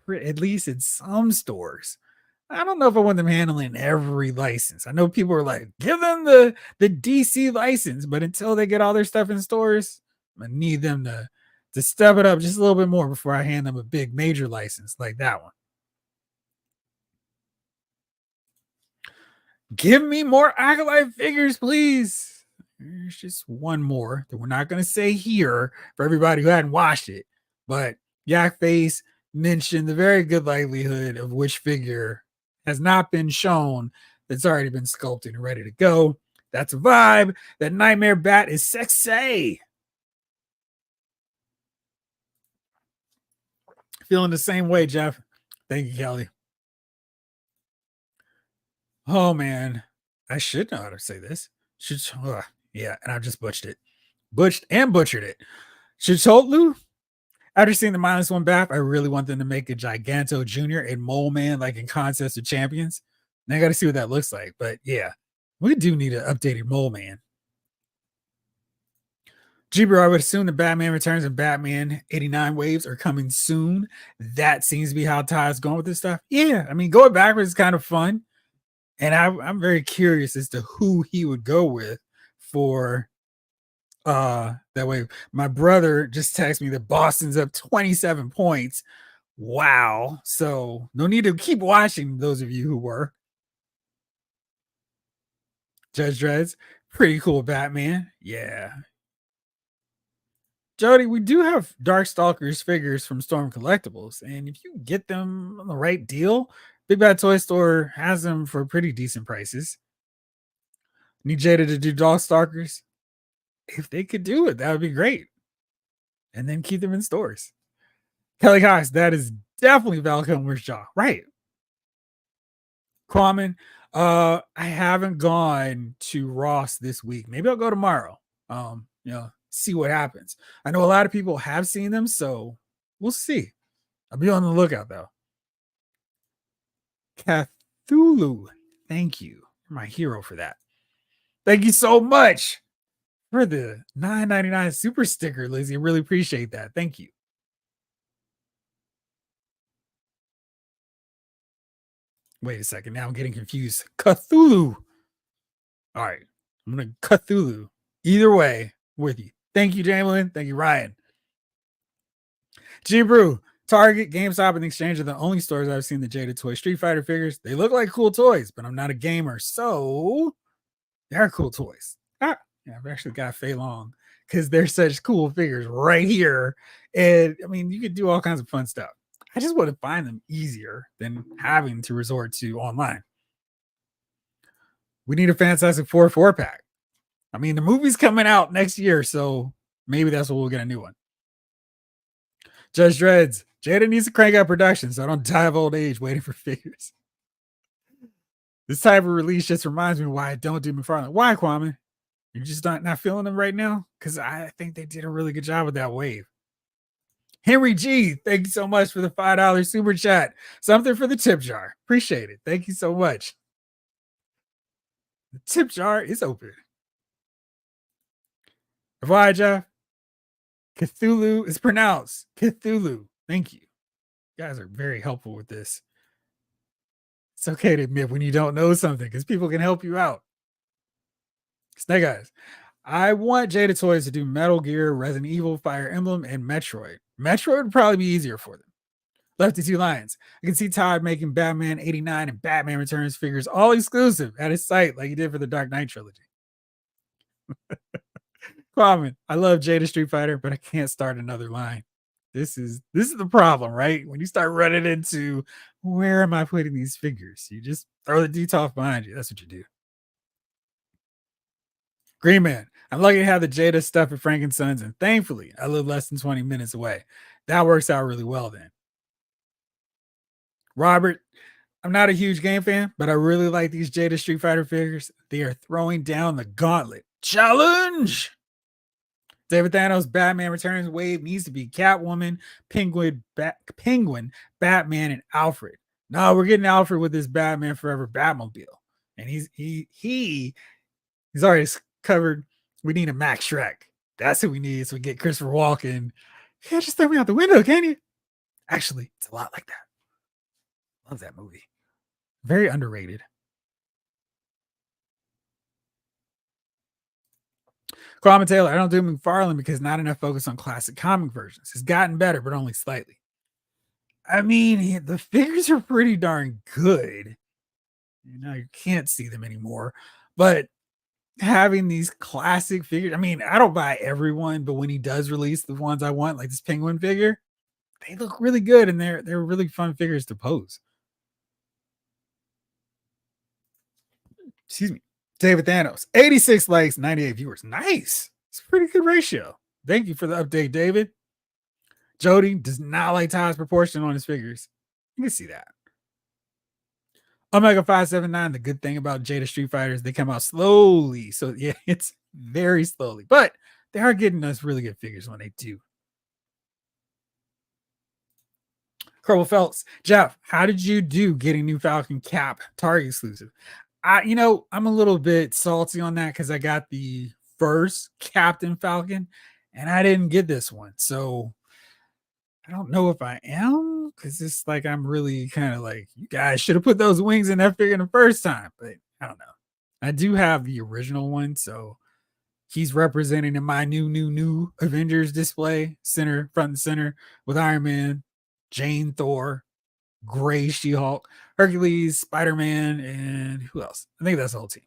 at least in some stores, I don't know if I want them handling every license. I know people are like, give them the DC license, but until they get all their stuff in stores, I need them to step it up just a little bit more before I hand them a big major license like that one. Give me more Acolyte figures, please. There's just one more that we're not going to say here for everybody who hadn't watched it. But Yak Face mentioned the very good likelihood of which figure has not been shown that's already been sculpted and ready to go. That's a vibe. That Nightmare Bat is sexy. Feeling the same way, Jeff. Thank you, Kelly. Oh man, I should know how to say this. Should yeah, and I just butchered it. Chitotlu. After seeing the -1 BAF, I really want them to make a Giganto Junior and Mole Man like in Contest of Champions. And I got to see what that looks like. But yeah, we do need an updated Mole Man. Bro, I would assume the Batman Returns and Batman 89 waves are coming soon. That seems to be how Ty's going with this stuff. Yeah, I mean, going backwards is kind of fun. And I'm very curious as to who he would go with for that way. My brother just texted me that Boston's up 27 points. Wow. So no need to keep watching, those of you who were. Judge Dredd's pretty cool Batman. Yeah. Jody, we do have Darkstalkers figures from Storm Collectibles, and if you get them on the right deal, Big Bad Toy Store has them for pretty decent prices. Need Jada to do Darkstalkers? If they could do it, that would be great. And then keep them in stores. Kelly Cox, that is definitely Val Kilmer's jaw. Right. Kwame, I haven't gone to Ross this week. Maybe I'll go tomorrow. See what happens. I know a lot of people have seen them, so we'll see. I'll be on the lookout though. Cthulhu, thank you. You're my hero for that. Thank you so much for the $9.99 super sticker, Lizzie. I really appreciate that. Thank you. Wait a second. Now I'm getting confused. Cthulhu. All right. I'm going to Cthulhu. Either way, with you. Thank you, Jamelin. Thank you, Ryan. G-Brew, Target, GameStop, and Exchange are the only stores I've seen the Jada Toy Street Fighter figures. They look like cool toys, but I'm not a gamer, so they're cool toys. Yeah, I've actually got Fei Long because they're such cool figures right here. And I mean, you could do all kinds of fun stuff. I just want to find them easier than having to resort to online. We need a Fantastic Four 4-pack. I mean, the movie's coming out next year, so maybe that's what we'll get a new one. Judge Dreads, Jada needs to crank out production so I don't die of old age waiting for figures. This type of release just reminds me why I don't do McFarlane. Why, Kwame? You're just not feeling them right now? Because I think they did a really good job with that wave. Henry G, thank you so much for the $5 super chat. Something for the tip jar. Appreciate it. Thank you so much. The tip jar is open. Why, Jeff? Cthulhu is pronounced Cthulhu. Thank you. You guys are very helpful with this. It's okay to admit when you don't know something because people can help you out. Snake Eyes. I want Jada Toys to do Metal Gear, Resident Evil, Fire Emblem, and Metroid. Metroid would probably be easier for them. Lefty Two Lions. I can see Todd making Batman 89 and Batman Returns figures all exclusive at his site like he did for the Dark Knight trilogy. Kwame, I love Jada Street Fighter, but I can't start another line. This is the problem, right? When you start running into where am I putting these figures? You just throw the DTOF behind you. That's what you do. Green Man, I'm lucky to have the Jada stuff at Frankensons, and thankfully, I live less than 20 minutes away. That works out really well then. Robert, I'm not a huge game fan, but I really like these Jada Street Fighter figures. They are throwing down the gauntlet. Challenge! David Thanos Batman Returns wave needs to be Catwoman, Penguin, Batman, and Alfred. No, we're getting Alfred with this Batman Forever Batmobile. And he's already covered. We need a Max Shrek. That's what we need. So we get Christopher Walken. You can't just throw me out the window, can you? Actually, it's a lot like that. Love that movie. Very underrated. Kwame Taylor, I don't do McFarlane because not enough focus on classic comic versions. It's gotten better, but only slightly. I mean, the figures are pretty darn good. You can't see them anymore. But having these classic figures. I mean, I don't buy everyone, but when he does release the ones I want, like this penguin figure, they look really good and they're really fun figures to pose. Excuse me. David Thanos, 86 likes, 98 viewers. Nice. It's a pretty good ratio. Thank you for the update, David. Jody does not like Todd's proportion on his figures. You can see that. Omega 579, the good thing about Jada Street Fighters, they come out slowly. So yeah, it's very slowly, but they are getting us really good figures when they do. Kerbal Phelps, Jeff, how did you do getting new Falcon Cap Target exclusive? I'm a little bit salty on that because I got the first Captain Falcon and I didn't get this one. So I don't know if I am because it's like I'm really kind of like, you guys should have put those wings in that figure the first time, but I don't know. I do have the original one, so he's representing in my new Avengers display, center, front and center, with Iron Man, Jane, Thor, Gray, She-Hulk, Hercules, Spider-Man, and who else? I think that's the whole team.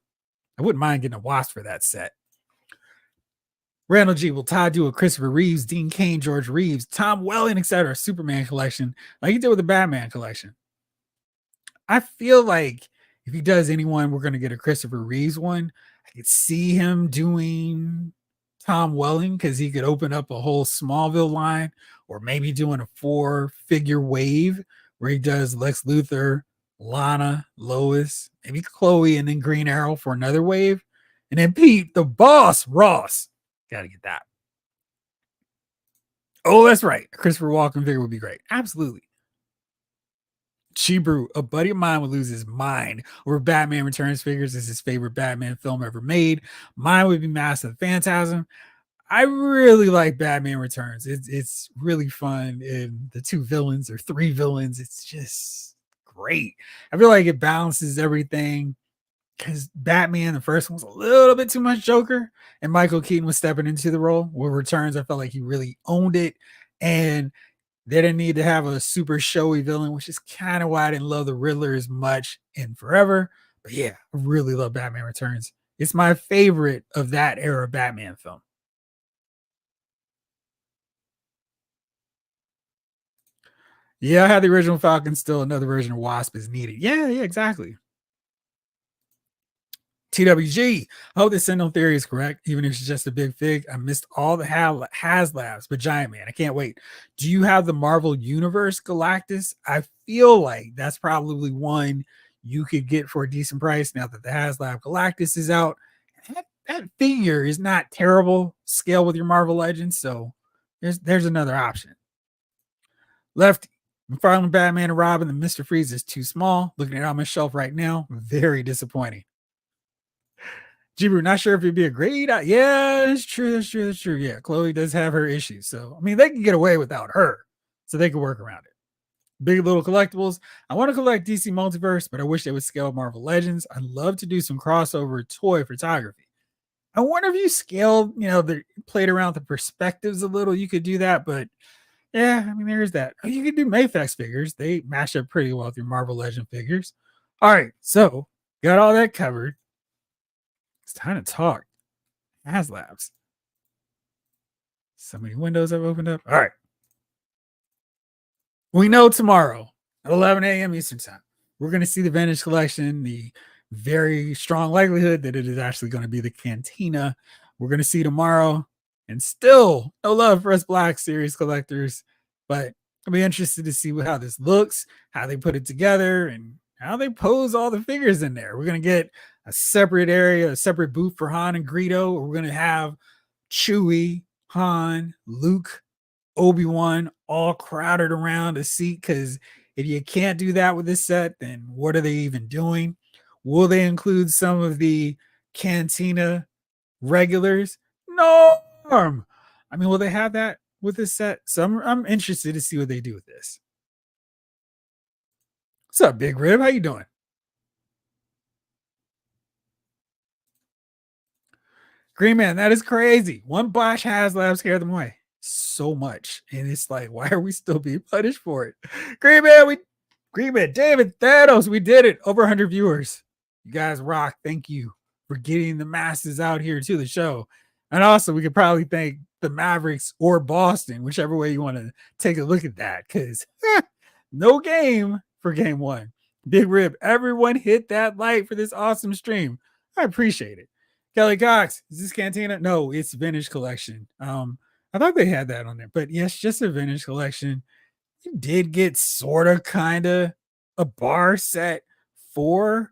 I wouldn't mind getting a Wasp for that set. Randall G, will Todd do a Christopher Reeves, Dean Cain, George Reeves, Tom Welling, etc. Superman collection like he did with the Batman collection? I feel like if he does anyone, we're going to get a Christopher Reeves one. I could see him doing Tom Welling because he could open up a whole Smallville line, or maybe doing a 4-figure wave where he does Lex Luthor, Lana, Lois, maybe Chloe, and then Green Arrow for another wave. And then Pete, the boss, Ross. Got to get that. Oh, that's right. A Christopher Walken figure would be great. Absolutely. Chibru, a buddy of mine would lose his mind over Batman Returns figures as his favorite Batman film ever made. Mine would be Mask of the Phantasm. I really like Batman Returns. It's really fun. And the 2 villains or 3 villains, it's just great. I feel like it balances everything because Batman, the first one, was a little bit too much Joker, and Michael Keaton was stepping into the role. With Returns, I felt like he really owned it. And they didn't need to have a super showy villain, which is kind of why I didn't love the Riddler as much in Forever. But yeah, I really love Batman Returns. It's my favorite of that era Batman film. Yeah, I had the original Falcon. Still, another version of Wasp is needed. Yeah, exactly. TWG. I hope this Sentinel theory is correct, even if it's just a big fig. I missed all the HasLabs, but Giant Man, I can't wait. Do you have the Marvel Universe Galactus? I feel like that's probably one you could get for a decent price now that the HasLab Galactus is out. That figure is not terrible scale with your Marvel Legends, so there's another option. Lefty. McFarlane Batman and Robin, the Mr. Freeze is too small. Looking at it on my shelf right now, very disappointing. Jibru, not sure if it'd be a great. Yeah, that's true. Yeah, Chloe does have her issues. So, I mean, they can get away without her. So they can work around it. Big Little Collectibles. I want to collect DC Multiverse, but I wish they would scale Marvel Legends. I'd love to do some crossover toy photography. I wonder if you scaled, played around with the perspectives a little, you could do that. But yeah, I mean, there's that. You could do Mayfex figures. They match up pretty well with your Marvel Legend figures. All right, so got all that covered. It's time to talk. HasLabs. So many windows have opened up. All right. We know tomorrow at 11 a.m. Eastern Time, we're going to see the Vintage Collection, the very strong likelihood that it is actually going to be the Cantina. We're going to see tomorrow, and still no love for us Black Series collectors, but I'll be interested to see how this looks, how they put it together, and how they pose all the figures in there. We're going to get a separate area, a separate booth for Han and Greedo. We're going to have Chewie, Han, Luke, Obi-Wan all crowded around a seat, because if you can't do that with this set, then what are they even doing? Will they include some of the Cantina regulars? No. I mean, will they have that with this set? So I'm interested to see what they do with this. What's up, Big Rib? How you doing? Green Man, that is crazy. One Bosch HasLab scared them away so much. And it's like, why are we still being punished for it? Green Man, David Thanos, we did it. Over 100 viewers. You guys rock. Thank you for getting the masses out here to the show. And also, we could probably thank the Mavericks or Boston, whichever way you want to take a look at that, because no game for game one. Big Rib, everyone hit that like for this awesome stream. I appreciate it. Kelly Cox, is this Cantina? No, it's Vintage Collection. I thought they had that on there, but yes, just a Vintage Collection. You did get sort of kind of a bar set for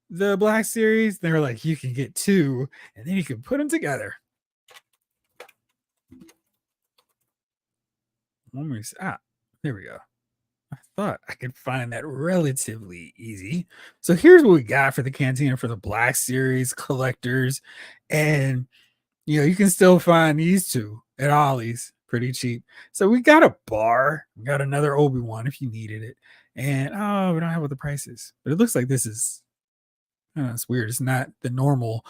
the Black Series. They were like, you can get two, and then you can put them together. There we go. I thought I could find that relatively easy. So here's what we got for the Cantina for the Black Series collectors. And, you can still find these two at Ollie's pretty cheap. So we got a bar. We got another Obi-Wan if you needed it. And, we don't have what the price is. But it looks like this is, it's weird. It's not the normal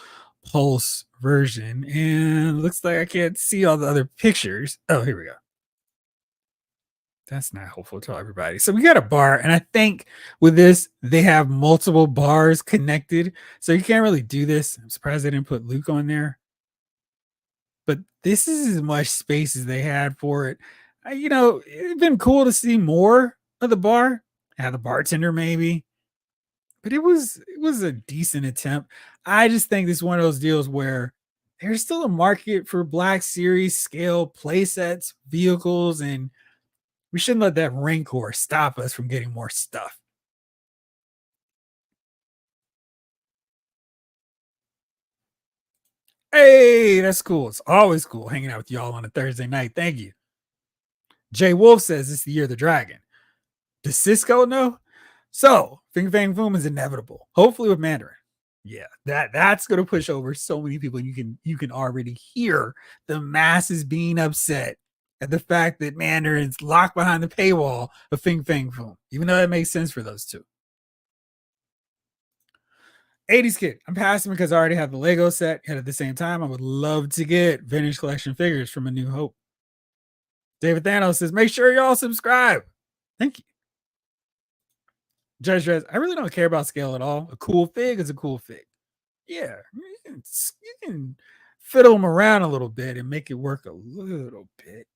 Pulse version. And it looks like I can't see all the other pictures. Oh, here we go. That's not helpful to everybody. So we got a bar, and I think with this, they have multiple bars connected. So you can't really do this. I'm surprised they didn't put Luke on there. But this is as much space as they had for it. It'd been cool to see more of the bar. Have the bartender maybe. But it was a decent attempt. I just think this is one of those deals where there's still a market for Black Series scale play sets, vehicles, and we shouldn't let that rancor stop us from getting more stuff. Hey, that's cool. It's always cool hanging out with y'all on a Thursday night. Thank you. Jay Wolf says it's the year of the dragon. Does Cisco know? So, Fing Fang Foom is inevitable. Hopefully with Mandarin. Yeah, that's going to push over so many people. You can already hear the masses being upset at the fact that Mandarin's locked behind the paywall of Fing Fang Foom, even though that makes sense for those two. 80s Kid, I'm passing because I already have the Lego set, and at the same time, I would love to get Vintage Collection figures from A New Hope. David Thanos says, make sure y'all subscribe. Thank you. Judge Dress, I really don't care about scale at all. A cool fig is a cool fig. Yeah, you can fiddle them around a little bit and make it work a little bit.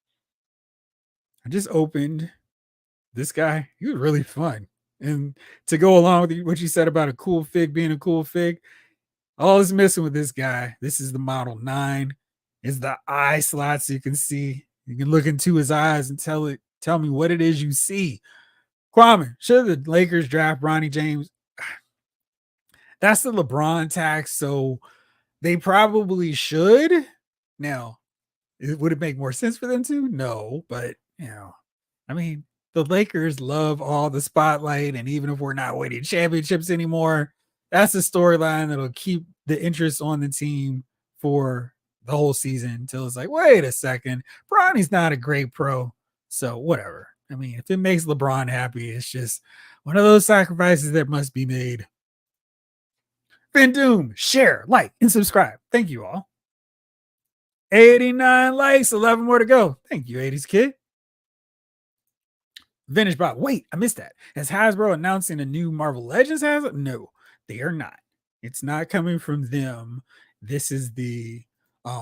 I just opened this guy. He was really fun. And to go along with what you said about a cool fig being a cool fig, all is missing with this guy. This is the Model 9. It's the eye slot so you can see. You can look into his eyes and tell me what it is you see. Kwame, should the Lakers draft Bronny James? That's the LeBron tax, so they probably should. Now, would it make more sense for them to? No, but the Lakers love all the spotlight, and even if we're not winning championships anymore, that's a storyline that'll keep the interest on the team for the whole season until it's like, wait a second, Bronny's not a great pro, so whatever. If it makes LeBron happy, it's just one of those sacrifices that must be made. Van Doom, share, like, and subscribe. Thank you all. 89 likes, 11 more to go. Thank you, 80s Kid. Vintage Bob. Wait, I missed that. Is Hasbro announcing a new Marvel Legends HasLab? No, they are not. It's not coming from them. This is the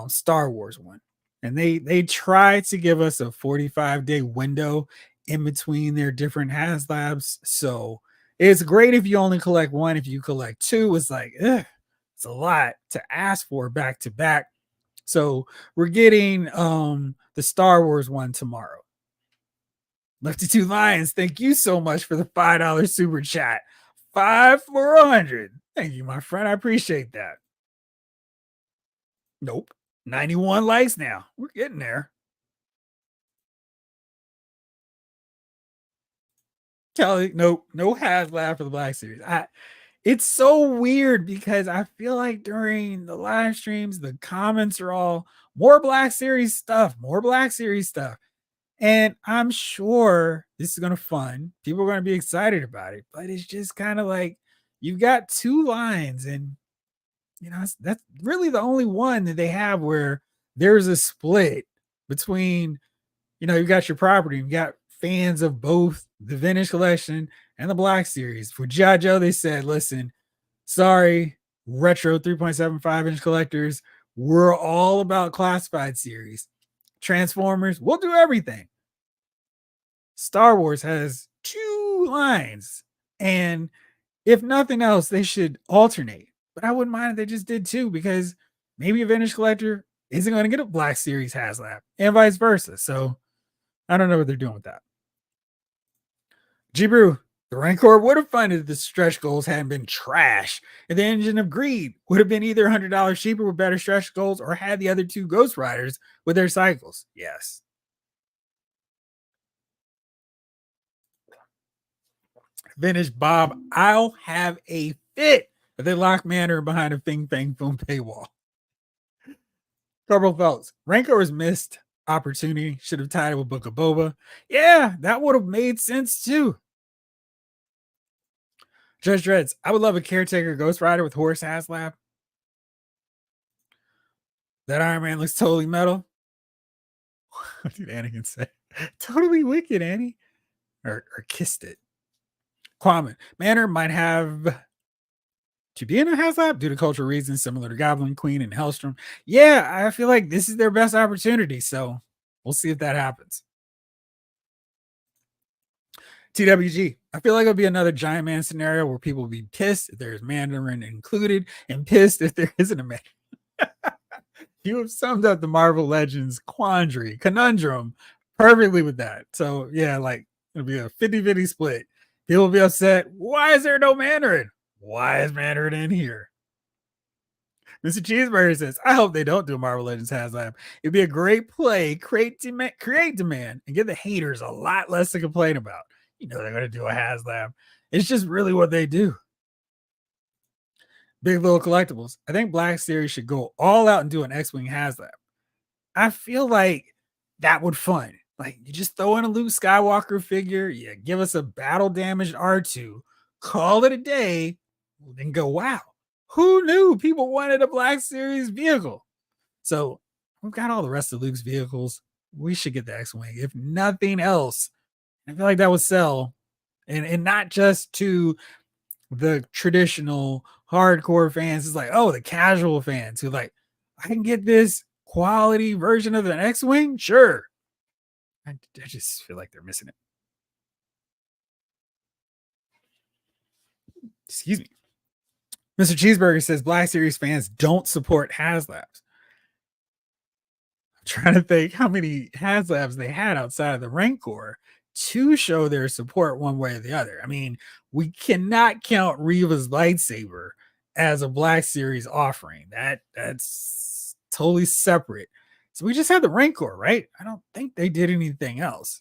Star Wars one. And they try to give us a 45-day window in between their different HasLabs. So it's great if you only collect one. If you collect two, it's like, it's a lot to ask for back to back. So we're getting the Star Wars one tomorrow. Lefty Two Lions, thank you so much for the $5 super chat. 5 for 100. Thank you, my friend. I appreciate that. Nope. 91 likes now. We're getting there. Kelly, nope. No HasLab for the Black Series. It's so weird because I feel like during the live streams, the comments are all more Black Series stuff, more Black Series stuff. And I'm sure this is going to fun. People are going to be excited about it, but it's just kind of like you've got two lines, and that's really the only one that they have where there's a split between, you've got your property, you've got fans of both the Vintage Collection and the Black Series. For G.I. Joe, they said, listen, sorry, Retro 3.75 inch collectors, we're all about classified series. Transformers, we'll do everything. Star Wars has two lines, and if nothing else, they should alternate. But I wouldn't mind if they just did two, because maybe a vintage collector isn't going to get a Black Series HasLab, and vice versa. So I don't know what they're doing with that. G Brew, the Rancor would have funded if the stretch goals hadn't been trash, and the Engine of Greed would have been either $100 cheaper with better stretch goals or had the other two Ghost Riders with their cycles. Yes. Vintage Bob, I'll have a fit if they lock Manor behind a Fing Fang Boom paywall. Corporal Phelps, Rancor's missed opportunity. Should have tied it with Book of Boba. Yeah, that would have made sense too. Judge Dreads, I would love a caretaker Ghost Rider with Horse HasLab. That Iron Man looks totally metal. What did Anakin say? Totally wicked, Annie. Or kissed it. Kwame, Manor might have to be in a HasLab due to cultural reasons, similar to Goblin Queen and Hellstrom. Yeah, I feel like this is their best opportunity, so we'll see if that happens. TWG, I feel like it'll be another Giant Man scenario where people will be pissed if there's Mandarin included and pissed if there isn't a man. You have summed up the Marvel Legends conundrum perfectly with that. So, yeah, like it'll be a 50-50 split. People will be upset. Why is there no Mandarin? Why is Mandarin in here? Mr. Cheeseburger says, I hope they don't do Marvel Legends HasLab. It'd be a great play, create demand, and give the haters a lot less to complain about. You know they're going to do a HasLab. It's just really what they do. Big Little Collectibles. I think Black Series should go all out and do an X-Wing HasLab. I feel like that would fun. Like, you just throw in a Luke Skywalker figure, you give us a battle-damaged R2, call it a day, then go, wow, who knew people wanted a Black Series vehicle? So we've got all the rest of Luke's vehicles. We should get the X-Wing, if nothing else. I feel like that would sell. And not just to the traditional hardcore fans. It's like, oh, the casual fans who like, I can get this quality version of an X-Wing? Sure. I just feel like they're missing it. Excuse me. Mr. Cheeseburger says Black Series fans don't support HasLabs. I'm trying to think how many HasLabs they had outside of the Rancor to show their support one way or the other. I mean, we cannot count Reva's lightsaber as a Black Series offering. That's totally separate. So we just had the Rancor, right? I don't think they did anything else.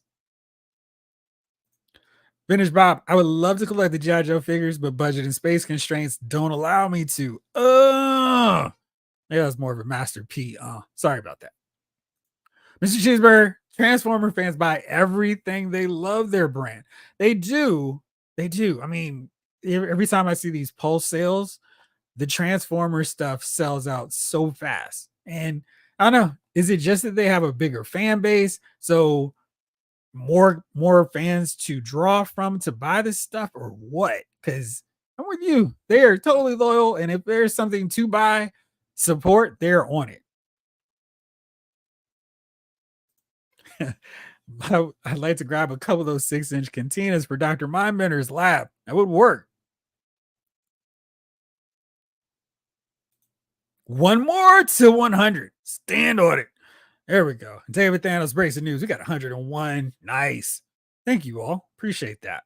Vintage Bob, I would love to collect the G.I. Joe figures, but budget and space constraints don't allow me to. Yeah, that's more of a Master P. Sorry about that. Mr. Cheeseburger, Transformer fans buy everything. They love their brand. They do. They do. I mean, every time I see these Pulse sales, the Transformer stuff sells out so fast. And I don't know, is it just that they have a bigger fan base? So more fans to draw from to buy this stuff, or what? Because I'm with you. They are totally loyal. And if there's something to buy, support, they're on it. I'd like to grab a couple of those 6-inch cantinas for Dr. Mindbender's lab. That would work. One more to 100. Stand on it. There we go. David Thanos breaks the news. We got 101. Nice. Thank you all. Appreciate that.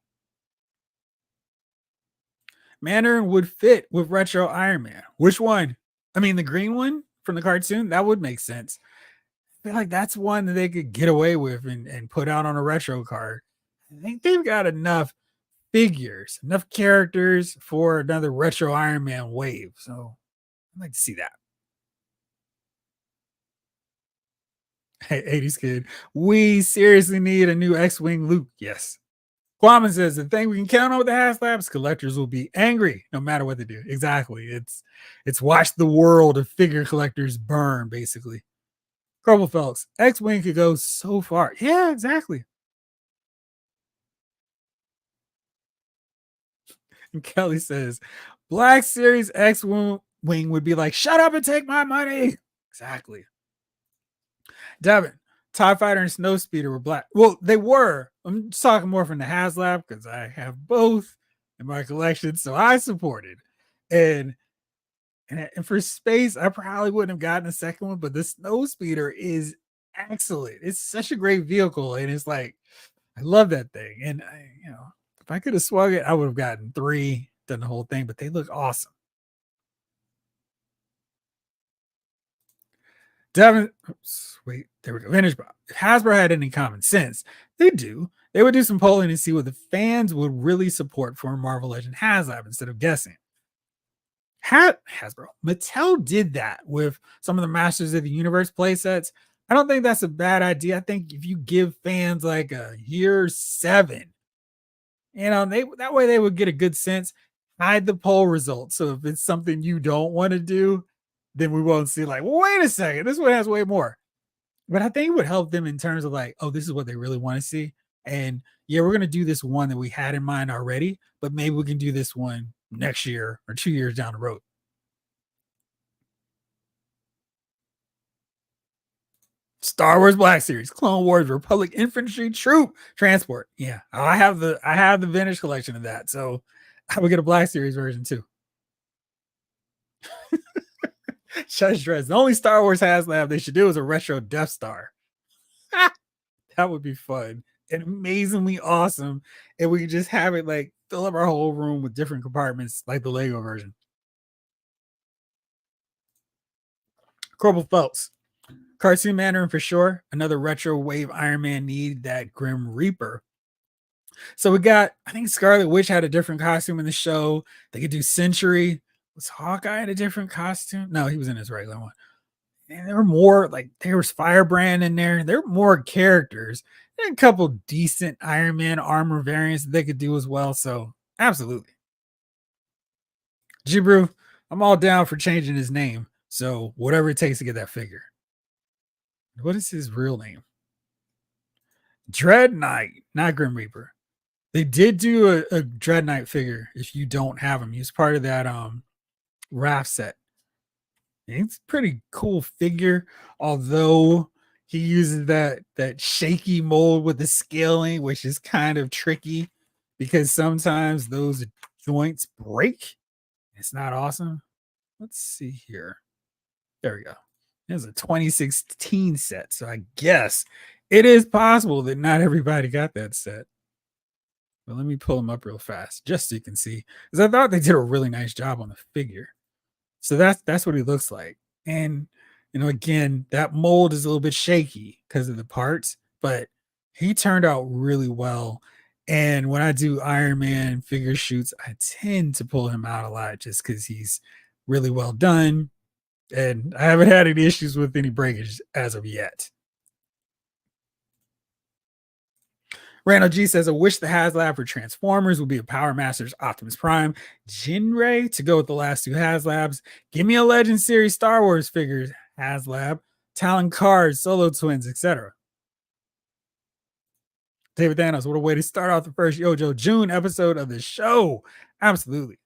Mandarin would fit with retro Iron Man. Which one? I mean, the green one from the cartoon? That would make sense. I feel like that's one that they could get away with and put out on a retro card. I think they've got enough figures, enough characters for another retro Iron Man wave. So I'd like to see that. Hey, 80s kid, we seriously need a new X-Wing Luke. Yes. Kwame says the thing we can count on with the HasLabs, collectors will be angry no matter what they do. Exactly. It's watch the world of figure collectors burn, basically. Corporal Phelps, X-Wing could go so far. Yeah, exactly. And Kelly says, Black Series X-Wing Wing would be like, "Shut up and take my money." Exactly. Devin, TIE Fighter and Snowspeeder were black. Well, they were. I'm just talking more from the HasLab because I have both in my collection, so I supported. And and for space, I probably wouldn't have gotten a second one, but the Snowspeeder is excellent. It's such a great vehicle, and it's like I love that thing. And if I could have swung it, I would have gotten three, done the whole thing. But they look awesome. Devin, oops, wait, there we go. Vintage Bob. If Hasbro had any common sense, they do. They would do some polling and see what the fans would really support for Marvel Legend HasLab instead of guessing. Hasbro, Mattel did that with some of the Masters of the Universe playsets. I don't think that's a bad idea. I think if you give fans like a year 7, they that way they would get a good sense. Hide the poll results. So if it's something you don't want to do, then we won't see like, well, wait a second, this one has way more. But I think it would help them in terms of like, oh, this is what they really want to see. And yeah, we're gonna do this one that we had in mind already, but maybe we can do this one next year or 2 years down the road. Star Wars Black Series, Clone Wars, Republic Infantry Troop Transport. Yeah, I have the vintage collection of that, so I would get a Black Series version too. Judge Dredd. The only Star Wars HasLab they should do is a retro Death Star. That would be fun and amazingly awesome. And we could just have it like fill up our whole room with different compartments, like the Lego version. Corbel Phelps, Cartoon Mandarin for sure. Another retro wave Iron Man need that Grim Reaper. So we got, I think Scarlet Witch had a different costume in the show. They could do Century. Was Hawkeye in a different costume? No, he was in his regular one. And there were more, like there was Firebrand in there. There were more characters. And a couple decent Iron Man armor variants that they could do as well. So absolutely. Jibru, I'm all down for changing his name. So whatever it takes to get that figure. What is his real name? Dread Knight, not Grim Reaper. They did do a Dread Knight figure if you don't have him. He's part of that raft set. It's a pretty cool figure, although he uses that shaky mold with the scaling, which is kind of tricky because sometimes those joints break. It's not awesome. Let's see here. There we go. It's a 2016 set, so I guess it is possible that not everybody got that set. But let me pull them up real fast just so you can see, because I thought they did a really nice job on the figure. So that's what he looks like. And again, that mold is a little bit shaky because of the parts, but he turned out really well. And when I do Iron Man figure shoots, I tend to pull him out a lot just because he's really well done. And I haven't had any issues with any breakage as of yet. Randall G says, I wish the HasLab for Transformers would be a Power Masters Optimus Prime Jinray to go with the last two HasLabs. Give me a Legend Series Star Wars figures, HasLab, Talon Cards, Solo Twins, etc. David Thanos, what a way to start off the first Yojo June episode of the show. Absolutely.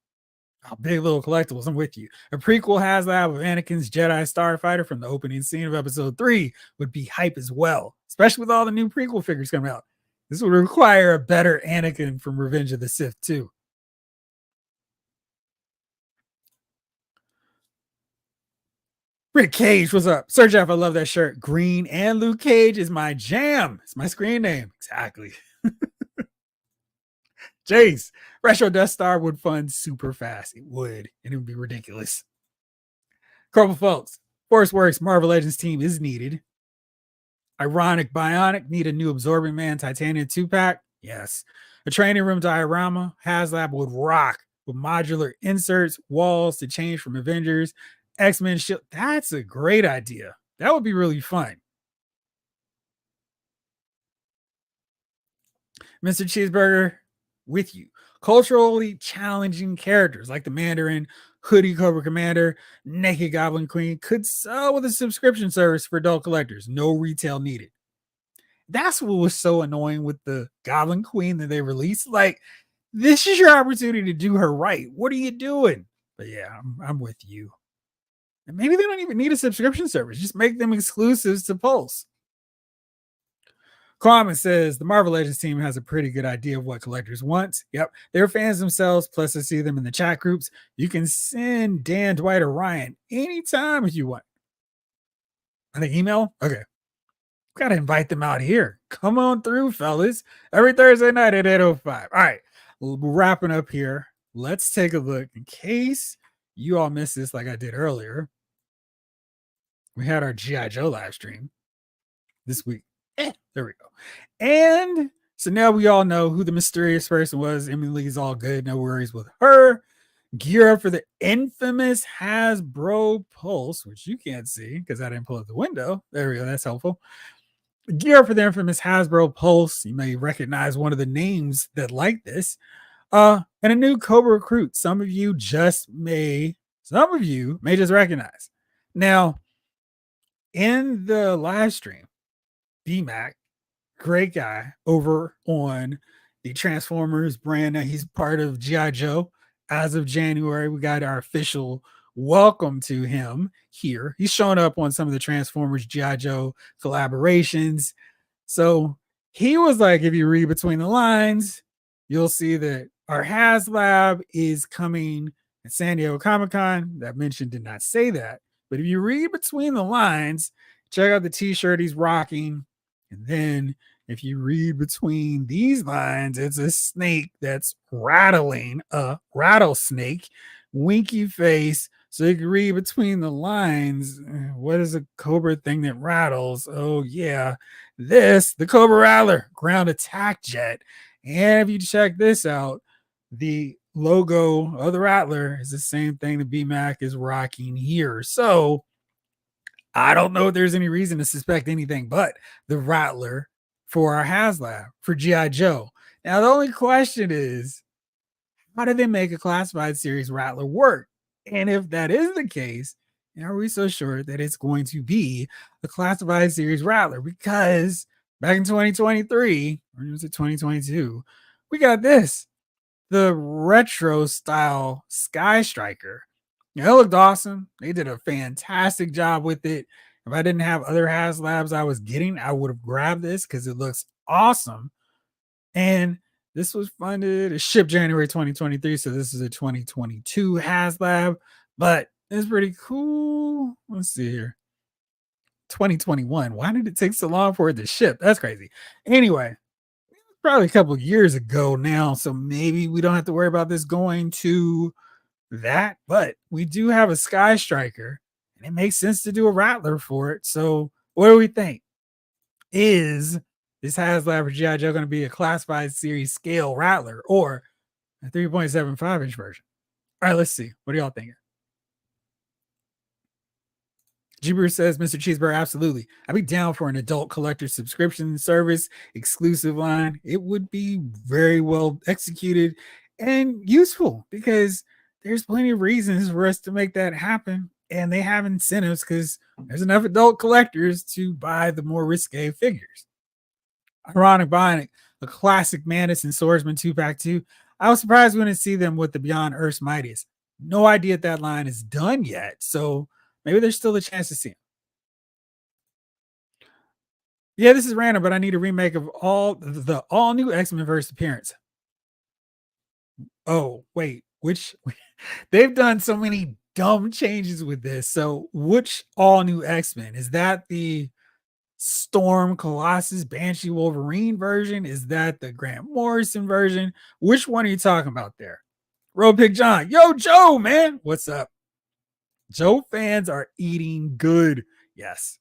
Oh, big little collectibles. I'm with you. A prequel HasLab of Anakin's Jedi Starfighter from the opening scene of episode 3 would be hype as well, especially with all the new prequel figures coming out. This would require a better Anakin from Revenge of the Sith, too. Rick Cage, what's up? Sir Jeff, I love that shirt. Green and Luke Cage is my jam. It's my screen name. Exactly. Jace, Retro Death Star would fund super fast. It would, and it would be ridiculous. Corbel Phelps, Force Works Marvel Legends team is needed. Ironic Bionic need a new Absorbing Man Titanium 2-pack. Yes. A training room diorama. HasLab would rock with modular inserts, walls to change from Avengers, X-Men Shield. That's a great idea. That would be really fun. Mr. Cheeseburger, with you. Culturally challenging characters like the Mandarin, Hoodie Cobra Commander, Naked Goblin Queen could sell with a subscription service for adult collectors. No retail needed. That's what was so annoying with the Goblin Queen that they released. Like, this is your opportunity to do her right. What are you doing? But yeah, I'm with you. And maybe they don't even need a subscription service. Just make them exclusives to Pulse. Kwame says the Marvel Legends team has a pretty good idea of what collectors want. Yep, they're fans themselves. Plus, I see them in the chat groups. You can send Dan, Dwight, or Ryan anytime if you want. I think email. Okay, gotta invite them out here. Come on through, fellas. Every Thursday night at 8:05. All right, we're wrapping up here. Let's take a look in case you all missed this, like I did earlier. We had our GI Joe live stream this week. There we go. And so now we all know who the mysterious person was. Emily's all good. No worries with her. Gear up for the infamous Hasbro Pulse, which you can't see because I didn't pull up the window. There we go. That's helpful. Gear up for the infamous Hasbro Pulse. You may recognize one of the names that like this. And a new Cobra recruit. Some of you may just recognize. Now, in the live stream, BMAC, great guy over on the Transformers brand. Now he's part of GI Joe. As of January, we got our official welcome to him here. He's shown up on some of the Transformers GI Joe collaborations. So he was like, if you read between the lines, you'll see that our HasLab is coming at San Diego Comic-Con. That mention did not say that. But if you read between the lines, check out the t-shirt he's rocking. And then if you read between these lines, it's a snake that's rattling, a rattlesnake, winky face. So you can read between the lines. What is a Cobra thing that rattles? Oh, yeah. The Cobra Rattler, ground attack jet. And if you check this out, the logo of the Rattler is the same thing that BMAC is rocking here. So I don't know if there's any reason to suspect anything but the Rattler for our HasLab for G.I. Joe. Now, the only question is, how do they make a classified series Rattler work? And if that is the case, are we so sure that it's going to be a classified series Rattler? Because back in 2023, or was it 2022, we got this, the retro style Sky Striker. It looked awesome. They did a fantastic job with it. If I didn't have other HasLabs I was getting, I would have grabbed this because it looks awesome. And this was funded, it shipped January 2023. So this is a 2022 HasLab, but it's pretty cool. Let's see here. 2021. Why did it take so long for it to ship? That's crazy. Anyway, probably a couple of years ago now. So maybe we don't have to worry about this going to that, but we do have a Sky Striker and it makes sense to do a Rattler for it. So what do we think? Is this HasLab for G.I. Joe going to be a classified series scale Rattler or a 3.75 inch version? All right, let's see. What do y'all think? Jibber says, Mr. Cheeseburger, absolutely. I'd be down for an adult collector subscription service, exclusive line. It would be very well executed and useful because there's plenty of reasons for us to make that happen. And they have incentives because there's enough adult collectors to buy the more risque figures. Ironic buying a classic Mantis and Swordsman 2-pack 2. I was surprised we didn't see them with the Beyond Earth's Mightiest. No idea if that line is done yet. So maybe there's still a chance to see him. Yeah, this is random, but I need a remake of all new X-Men verse appearance. Oh, wait, which they've done so many dumb changes with this. So which all new X-Men? Is that the Storm, Colossus, Banshee, Wolverine version? Is that the Grant Morrison version? Which one are you talking about there? Road Pig John. Yo, Joe, man. What's up? Joe fans are eating good. Yes.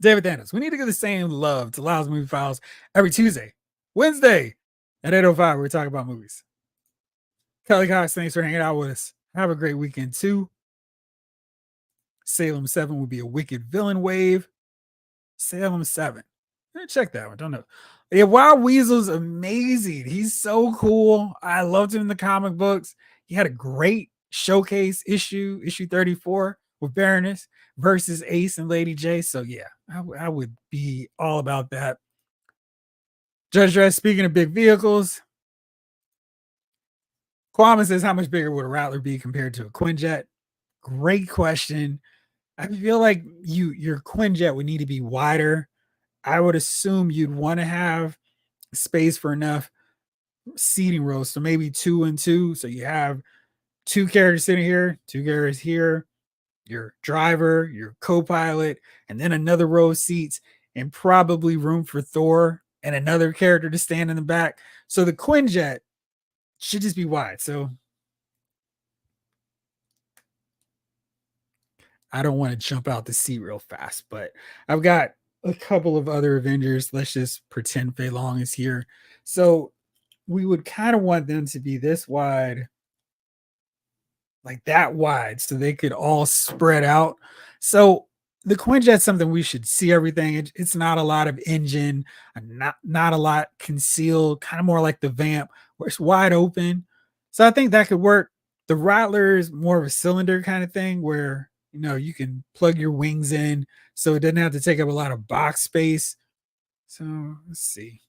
David Thanos. We need to give the same love to Lyle's Movie Files every Tuesday. Wednesday at 8:05. We're talking about movies. Kelly Cox, thanks for hanging out with us. Have a great weekend too. Salem 7 will be a wicked villain wave. Salem 7. Check that one. Don't know. Yeah, Wild Weasel's amazing. He's so cool. I loved him in the comic books. He had a great showcase issue 34 with Baroness versus Ace and Lady J. So yeah, I would be all about that. Judge Dress, speaking of big vehicles, Kwame says, how much bigger would a Rattler be compared to a Quinjet? Great question. I feel like your Quinjet would need to be wider. I would assume you'd want to have space for enough seating rows, so maybe 2 and 2. So you have two characters sitting here, two characters here, your driver, your co-pilot, and then another row of seats, and probably room for Thor and another character to stand in the back. So the Quinjet should just be wide. So I don't want to jump out the seat real fast, but I've got a couple of other Avengers. Let's just pretend Fei Long is here. So we would kind of want them to be this wide, like that wide, so they could all spread out. So the Quinjet's something we should see everything. It's not a lot of engine, not a lot concealed, kind of more like the Vamp, where it's wide open. So I think that could work. The Rattler is more of a cylinder kind of thing where you can plug your wings in, so it doesn't have to take up a lot of box space. So let's see.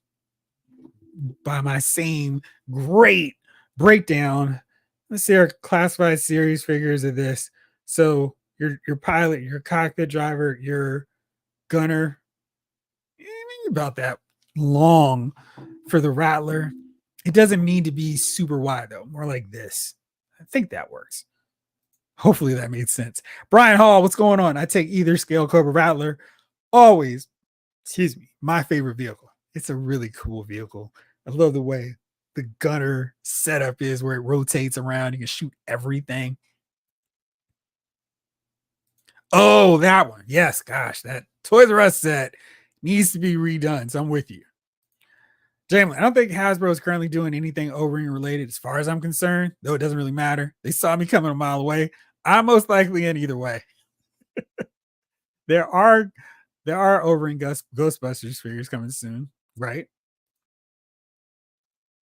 By my same great breakdown, let's see our classified series figures of this. So your pilot, your cockpit driver, your gunner, about that long for the Rattler. It doesn't need to be super wide though, more like this. I think that works. Hopefully that made sense. Brian Hall, what's going on? I take either scale Cobra Rattler. Always, excuse me, my favorite vehicle. It's a really cool vehicle. I love the way the gunner setup is where it rotates around. You can shoot everything. Oh, that one. Yes, gosh, that Toys R Us set needs to be redone. So I'm with you. Jamie, I don't think Hasbro is currently doing anything O-ring related as far as I'm concerned, though it doesn't really matter. They saw me coming a mile away. I'm most likely in either way. There are O-ring Ghostbusters figures coming soon, right?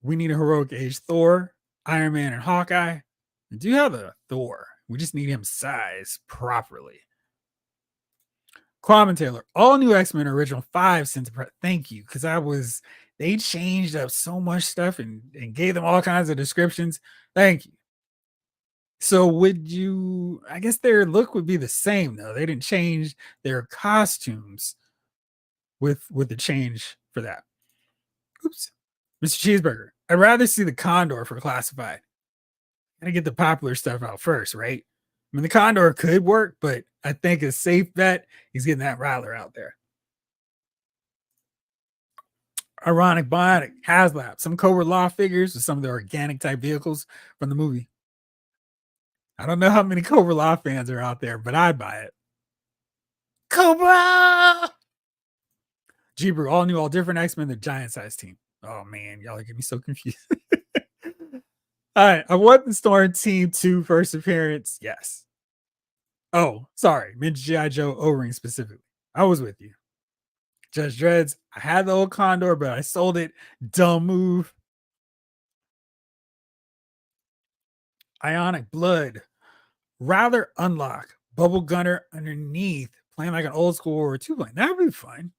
We need a heroic age Thor, Iron Man, and Hawkeye. We do have a Thor. We just need him sized properly. Kwame Taylor, all new X-Men original 5 since thank you, because they changed up so much stuff and gave them all kinds of descriptions. Thank you. So I guess their look would be the same though. They didn't change their costumes with the change for that. Oops. Mr. Cheeseburger, I'd rather see the Condor for classified. Gotta get the popular stuff out first, right? I mean, the Condor could work, but I think a safe bet is getting that Rattler out there. Ironic Bionic, HasLab, some Cobra Law figures with some of the organic type vehicles from the movie. I don't know how many Cobra Law fans are out there, but I'd buy it. Cobra! G-Brew, all new, all different X-Men, the giant size team. Oh man, y'all are getting me so confused. All right, I want the Storm Team 2 first appearance. Yes. Oh, sorry, meant G.I. Joe O-Ring specifically. I was with you. Judge Dreads, I had the old Condor, but I sold it. Dumb move. Ionic Blood. Rather unlock Bubble Gunner underneath, playing like an old school or 2 plane. That would be fun.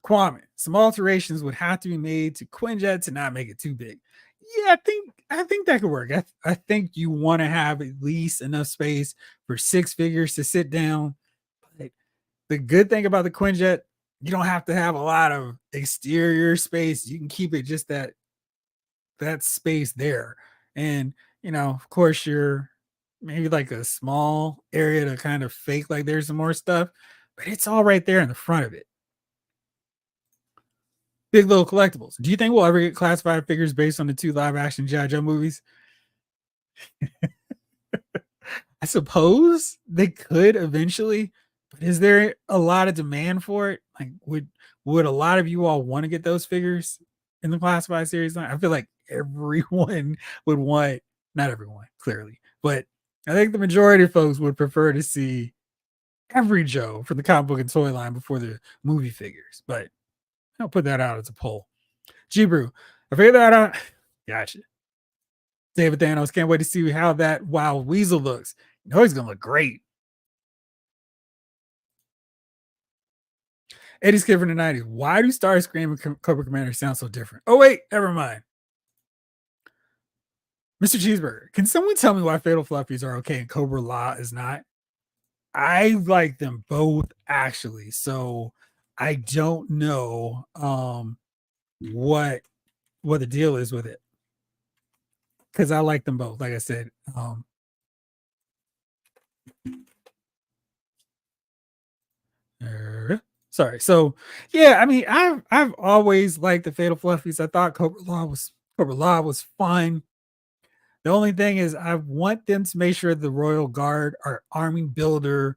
Kwame, some alterations would have to be made to Quinjet to not make it too big. Yeah, I think that could work. I think you want to have at least enough space for 6 figures to sit down. But the good thing about the Quinjet, you don't have to have a lot of exterior space. You can keep it just that space there. And of course, you're maybe like a small area to kind of fake like there's some more stuff, but it's all right there in the front of it. Big Little Collectibles. Do you think we'll ever get classified figures based on the 2 live action G.I. Joe movies? I suppose they could eventually, but is there a lot of demand for it? Like, would a lot of you all want to get those figures in the classified series line? I feel like everyone would want, not everyone, clearly, but I think the majority of folks would prefer to see every Joe from the comic book and toy line before the movie figures. But I'll put that out as a poll. G-Brew, I figured that out. Gotcha. David Thanos, can't wait to see how that Wild Weasel looks. He's going to look great. Eddie's kid from the 90s. Why do Starscream and Cobra Commander sound so different? Oh, wait, never mind. Mr. Cheeseburger, can someone tell me why Fatal Fluffies are okay and Cobra La is not? I like them both actually. So I don't know what the deal is with it because I like them both. Like I said, sorry. So yeah, I mean, I've always liked the Fatal Fluffies. I thought Cobra Law was fun. The only thing is, I want them to make sure the Royal Guard are army builder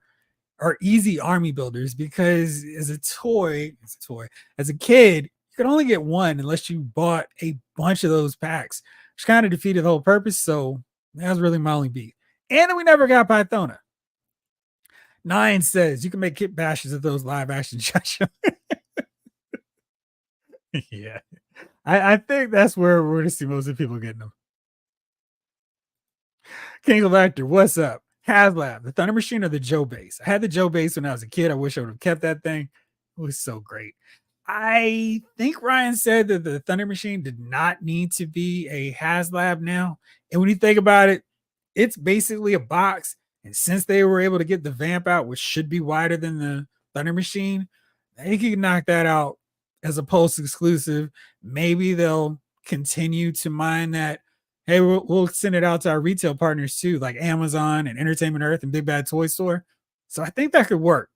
are easy army builders because as a toy, as a kid, you could only get one unless you bought a bunch of those packs, which kind of defeated the whole purpose. So that was really my only beat. And then we never got Pythona. Nine says you can make kit bashes of those live action Chacha. Yeah. I think that's where we're gonna see most of the people getting them. King of Actor, what's up? HasLab, the Thunder Machine or the Joe Base? I had the Joe Base when I was a kid. I wish I would have kept that thing. It was so great. I think Ryan said that the Thunder Machine did not need to be a HasLab now. And when you think about it, it's basically a box. And since they were able to get the vamp out, which should be wider than the Thunder Machine, they can knock that out as a Pulse exclusive. Maybe they'll continue to mine that. Hey, we'll send it out to our retail partners too, like Amazon and Entertainment Earth and Big Bad Toy Store. So I think that could work.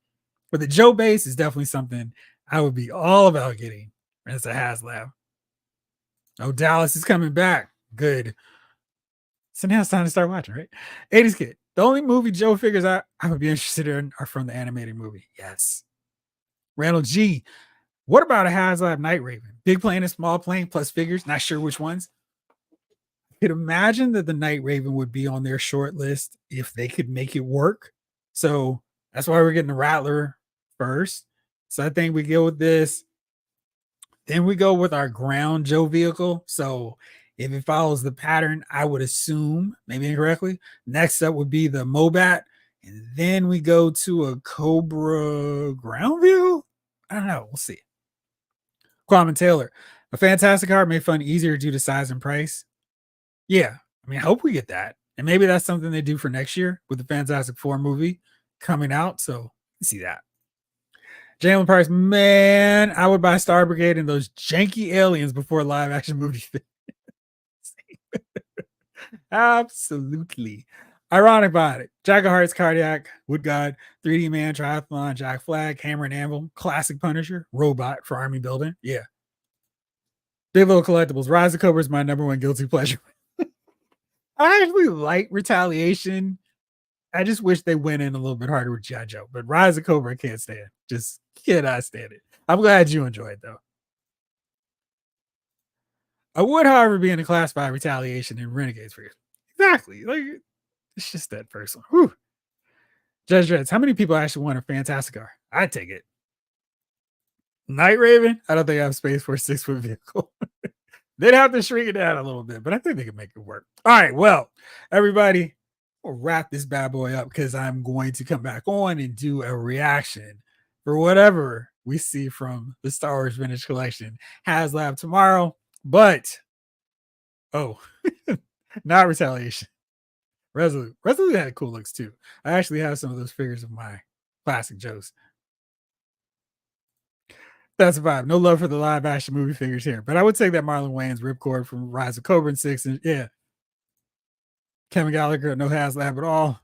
But the Joe Base is definitely something I would be all about getting as a HasLab. Oh, Dallas is coming back. Good. So now it's time to start watching, right? 80s Kid. The only movie Joe figures I would be interested in are from the animated movie. Yes. Randall G. What about a HasLab Night Raven? Big plane and small plane plus figures. Not sure which ones. I could imagine that the Night Raven would be on their short list if they could make it work. So that's why we're getting the Rattler first. So I think we go with this. Then we go with our ground Joe vehicle. So if it follows the pattern, I would assume, maybe incorrectly, next up would be the Mobat. And then we go to a Cobra ground view. I don't know. We'll see. Kwame Taylor. A fantastic car made fun easier due to size and price. Yeah. I mean, I hope we get that. And maybe that's something they do for next year with the Fantastic Four movie coming out. So see that. Jalen Price, man, I would buy Star Brigade and those janky aliens before live action movie. Absolutely. Ironic about it. Jack of Hearts, Cardiac, Wood God, 3D Man, Triathlon, Jack Flag, Hammer and Anvil, Classic Punisher, Robot for Army Building. Yeah. Big Little Collectibles. Rise of Cobra is my number one guilty pleasure. I actually like Retaliation. I just wish they went in a little bit harder with G.I. Joe. But Rise of Cobra I can't stand. Just cannot stand it. I'm glad you enjoyed it, though. I would, however, be in a class by Retaliation and Renegades for you. Exactly. Like, it's just that personal. Whew. Judge Reds, how many people actually want a Fantastic car? I'd take it. Night Raven, I don't think I have space for a 6-foot vehicle. They'd have to shrink it down a little bit, but I think they can make it work. All right, well, everybody, we'll wrap this bad boy up because I'm going to come back on and do a reaction for whatever we see from the Star Wars Vintage Collection HasLab tomorrow. But, oh, not Retaliation. Resolute. Resolute had cool looks too. I actually have some of those figures of my classic Joes. That's a vibe. No love for the live action movie figures here, but I would take that Marlon Wayans ripcord from Rise of Cobra and 6. And yeah, Kevin Gallagher, no HasLab at all.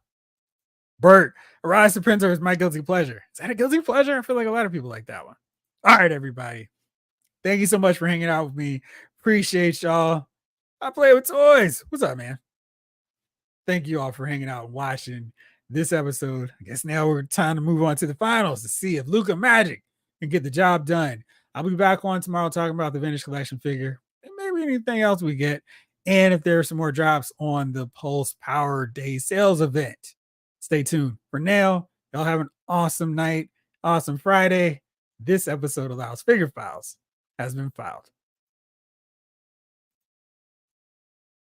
Bert, Rise of Printer is my guilty pleasure. Is that a guilty pleasure? I feel like a lot of people like that one. All right, everybody. Thank you so much for hanging out with me. Appreciate y'all. I play with toys. What's up, man? Thank you all for hanging out and watching this episode. I guess now we're time to move on to the finals to see if Luca Magic can get the job done. I'll be back on tomorrow talking about the vintage collection figure and maybe anything else we get. And if there are some more drops on the Pulse Power Day sales event, stay tuned. For now, y'all have an awesome night, awesome Friday. This episode of Loud's Figure Files has been filed.